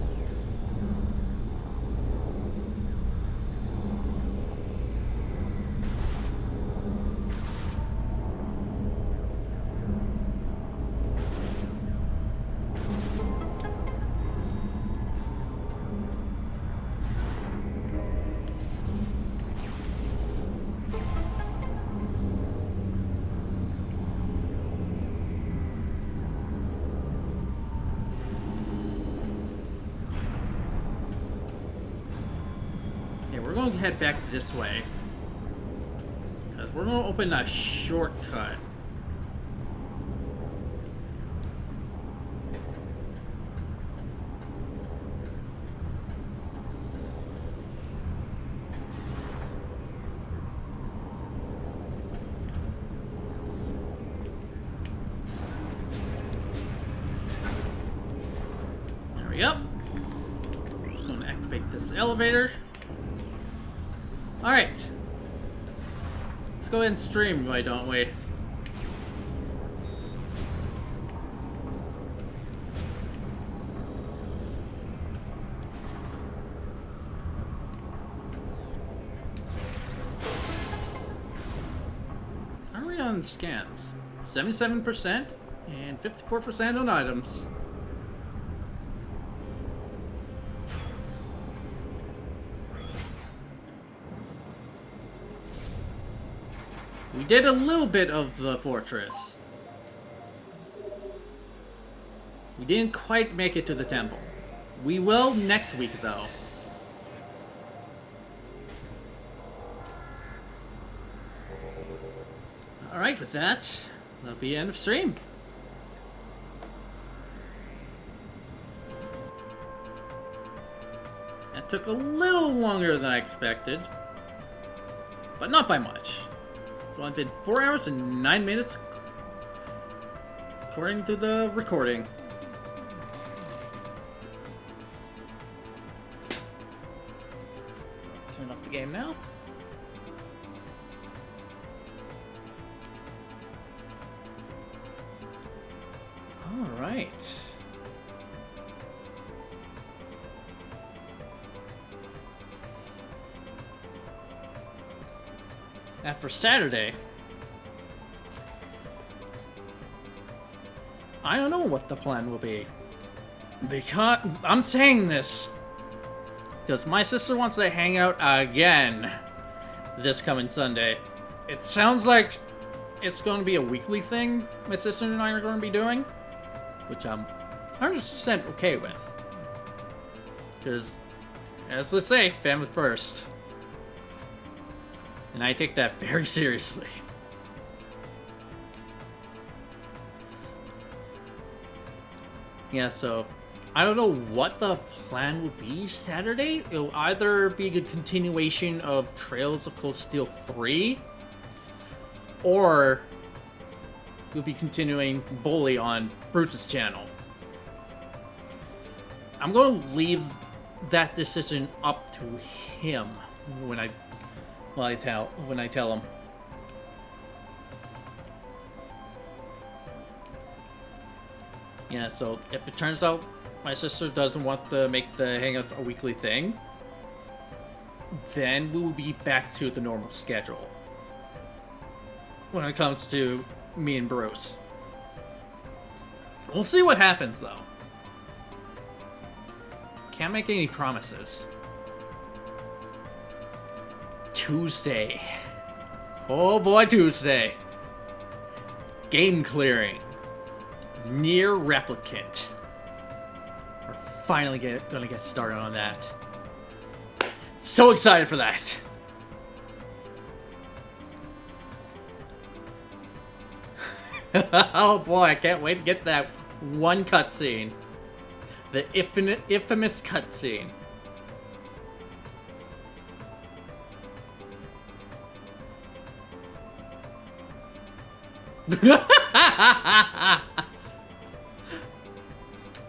We're going to head back this way. Because we're going to open a shortcut. There we go. Let's go and activate this elevator. Alright. Let's go ahead and stream, why don't we? How are we on scans? 77% and 54% on items. We did a little bit of the fortress. We didn't quite make it to the temple. We will next week, though. Alright, with that, that'll be the end of stream. That took a little longer than I expected, but not by much. So I've been 4 hours and 9 minutes according to the recording. Turn off the game now. All right. Now for Saturday, I don't know what the plan will be. Because I'm saying this because my sister wants to hang out again this coming Sunday. It sounds like it's going to be a weekly thing my sister and I are going to be doing, which I'm 100% okay with. Because, as let's say, family first. And I take that very seriously. Yeah, so I don't know what the plan would be Saturday. It'll either be a continuation of Trails of Cold Steel 3, or we'll be continuing Bully on Bruce's channel. I'm going to leave that decision up to him when I tell him. Yeah, so if it turns out my sister doesn't want to make the Hangouts a weekly thing, then we will be back to the normal schedule when it comes to me and Bruce. We'll see what happens, though. Can't make any promises. Tuesday. Oh boy, Tuesday. Game clearing. Near Replicant. We're finally gonna get started on that. So excited for that. Oh boy, I can't wait to get that one cutscene. The infamous cutscene.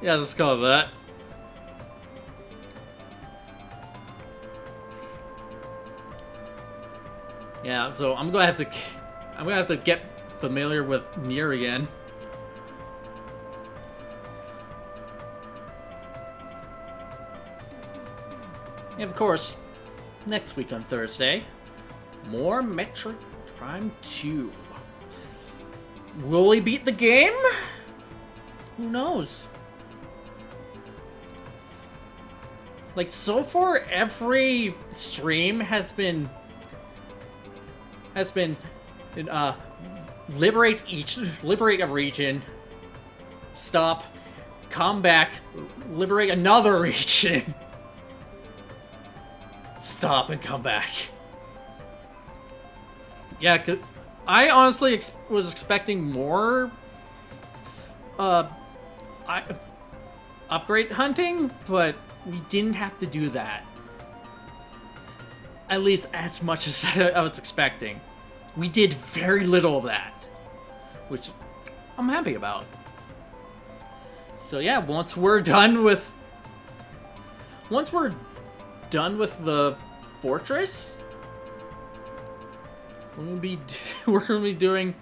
Yeah, let's call it that. Yeah, so I'm gonna have to get familiar with Nier again. And of course, next week on Thursday, more Metroid Prime 2. Will he beat the game? Who knows? Like, so far, every stream has been liberate a region, stop, come back, liberate another region, stop and come back. Yeah, 'cause I honestly was expecting more upgrade hunting, but we didn't have to do that. At least as much as I was expecting. We did very little of that, which I'm happy about. So yeah, once we're done with the fortress, we're gonna be doing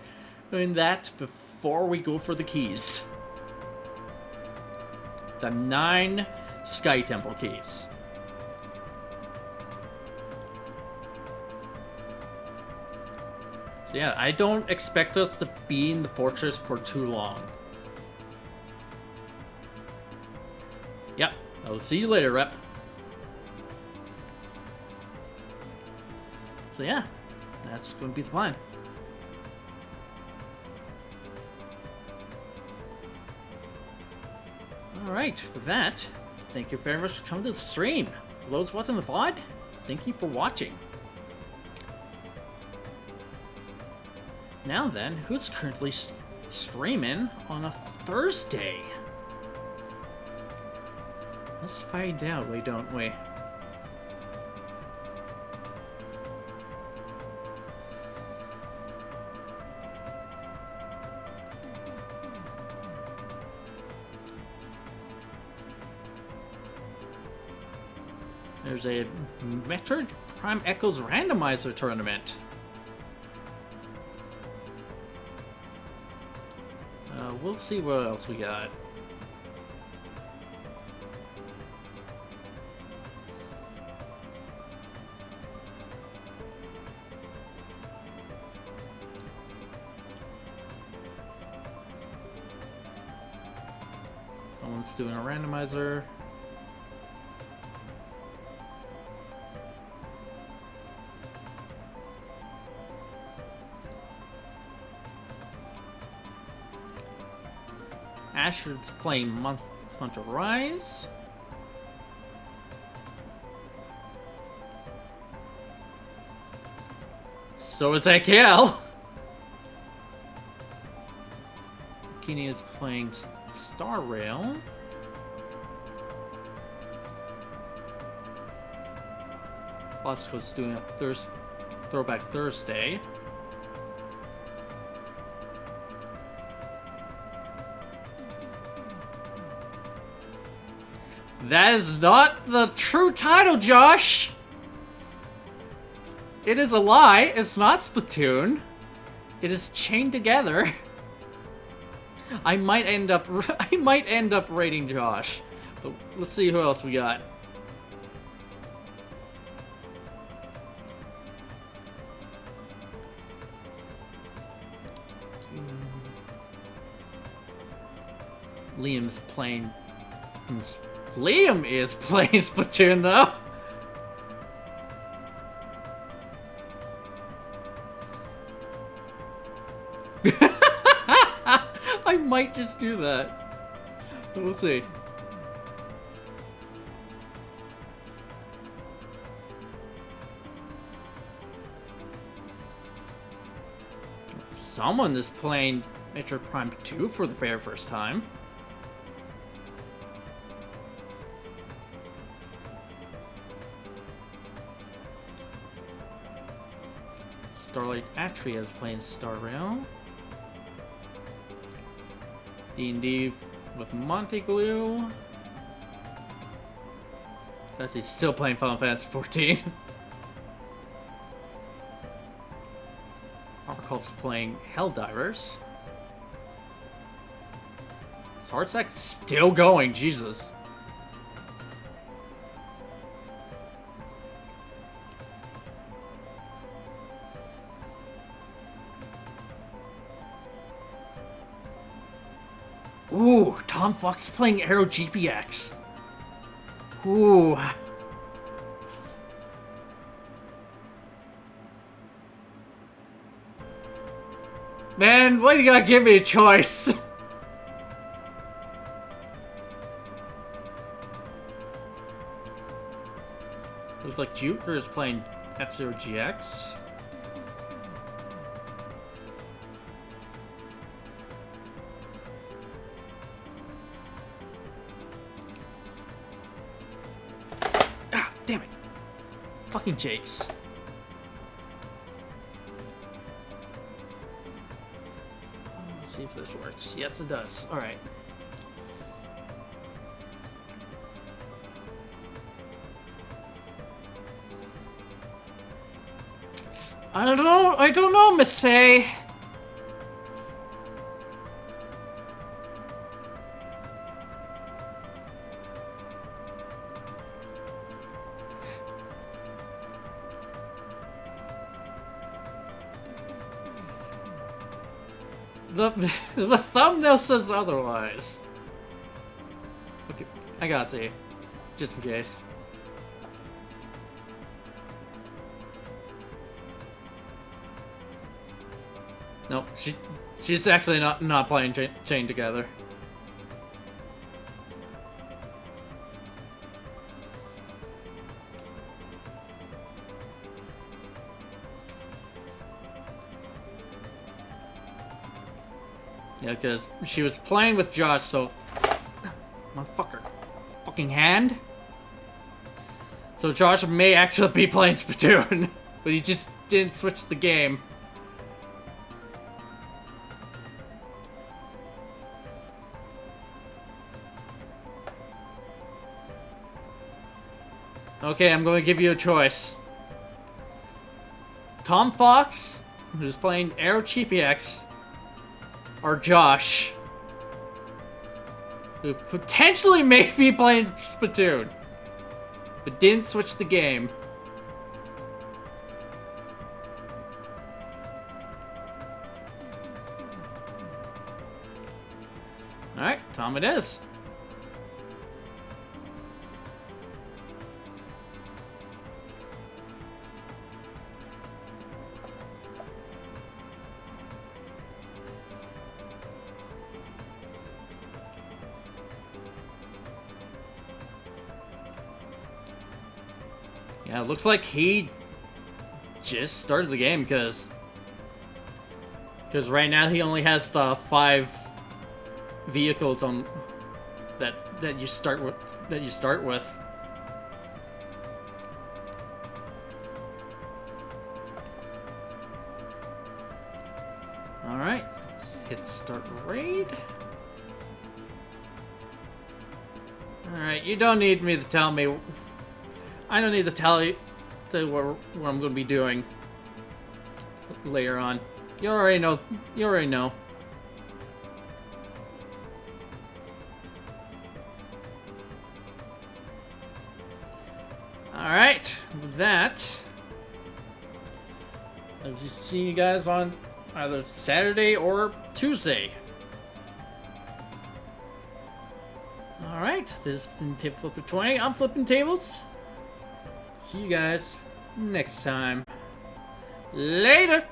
that before we go for the keys. The 9 Sky Temple keys. So yeah, I don't expect us to be in the fortress for too long. Yep, I'll see you later, Rep. So yeah, that's going to be the plan. Alright, with that, thank you very much for coming to the stream. For those watching the VOD, thank you for watching. Now then, who's currently streaming on a Thursday? Let's find out, don't we? There's a Metroid Prime Echoes randomizer tournament. We'll see what else we got. Someone's doing a randomizer. Asher's playing Monster Hunter Rise. So is AKL. Kini is playing Star Rail. Bosco's doing a Throwback Thursday. That is not the true title, Josh! It is a lie. It's not Splatoon. It is chained together. I might end up rating Josh. But let's see who else we got. Liam is playing Splatoon, though. I might just do that. We'll see. Someone is playing Metroid Prime 2 for the very first time. Starlight Atria is playing Star Rail. D&D with Monteglue. Because he's still playing Final Fantasy 14. Arkolf's playing Helldivers. Heartsack's still going, Jesus. Ooh, Tom Fox is playing Aero GPX. Ooh. Man, why do you gotta give me a choice? Looks like Juker is playing F-Zero GX. Ah, damn it. Fucking Jakes. Let's see if this works. Yes, it does. Alright. I don't know, Miss Say. The thumbnail says otherwise. Okay, I gotta see. Just in case. Nope, she's actually not playing Chain together. Yeah, because she was playing with Josh, so... Motherfucker. Fucking hand? So Josh may actually be playing Splatoon, but he just didn't switch the game. Okay, I'm going to give you a choice. Tom Fox, who's playing Aero GPX, or Josh, who potentially may be playing Splatoon, but didn't switch the game. Alright, Tom it is. Yeah, it looks like he just started the game because right now he only has the 5 vehicles on that you start with. All right, let's hit start raid. All right, you don't need me to tell me. I don't need to tell you what I'm going to be doing later on. You already know. You already know. All right, with that, I'll just see you guys on either Saturday or Tuesday. All right, this has been Table Flipper 20. I'm flipping tables. See you guys next time. Later!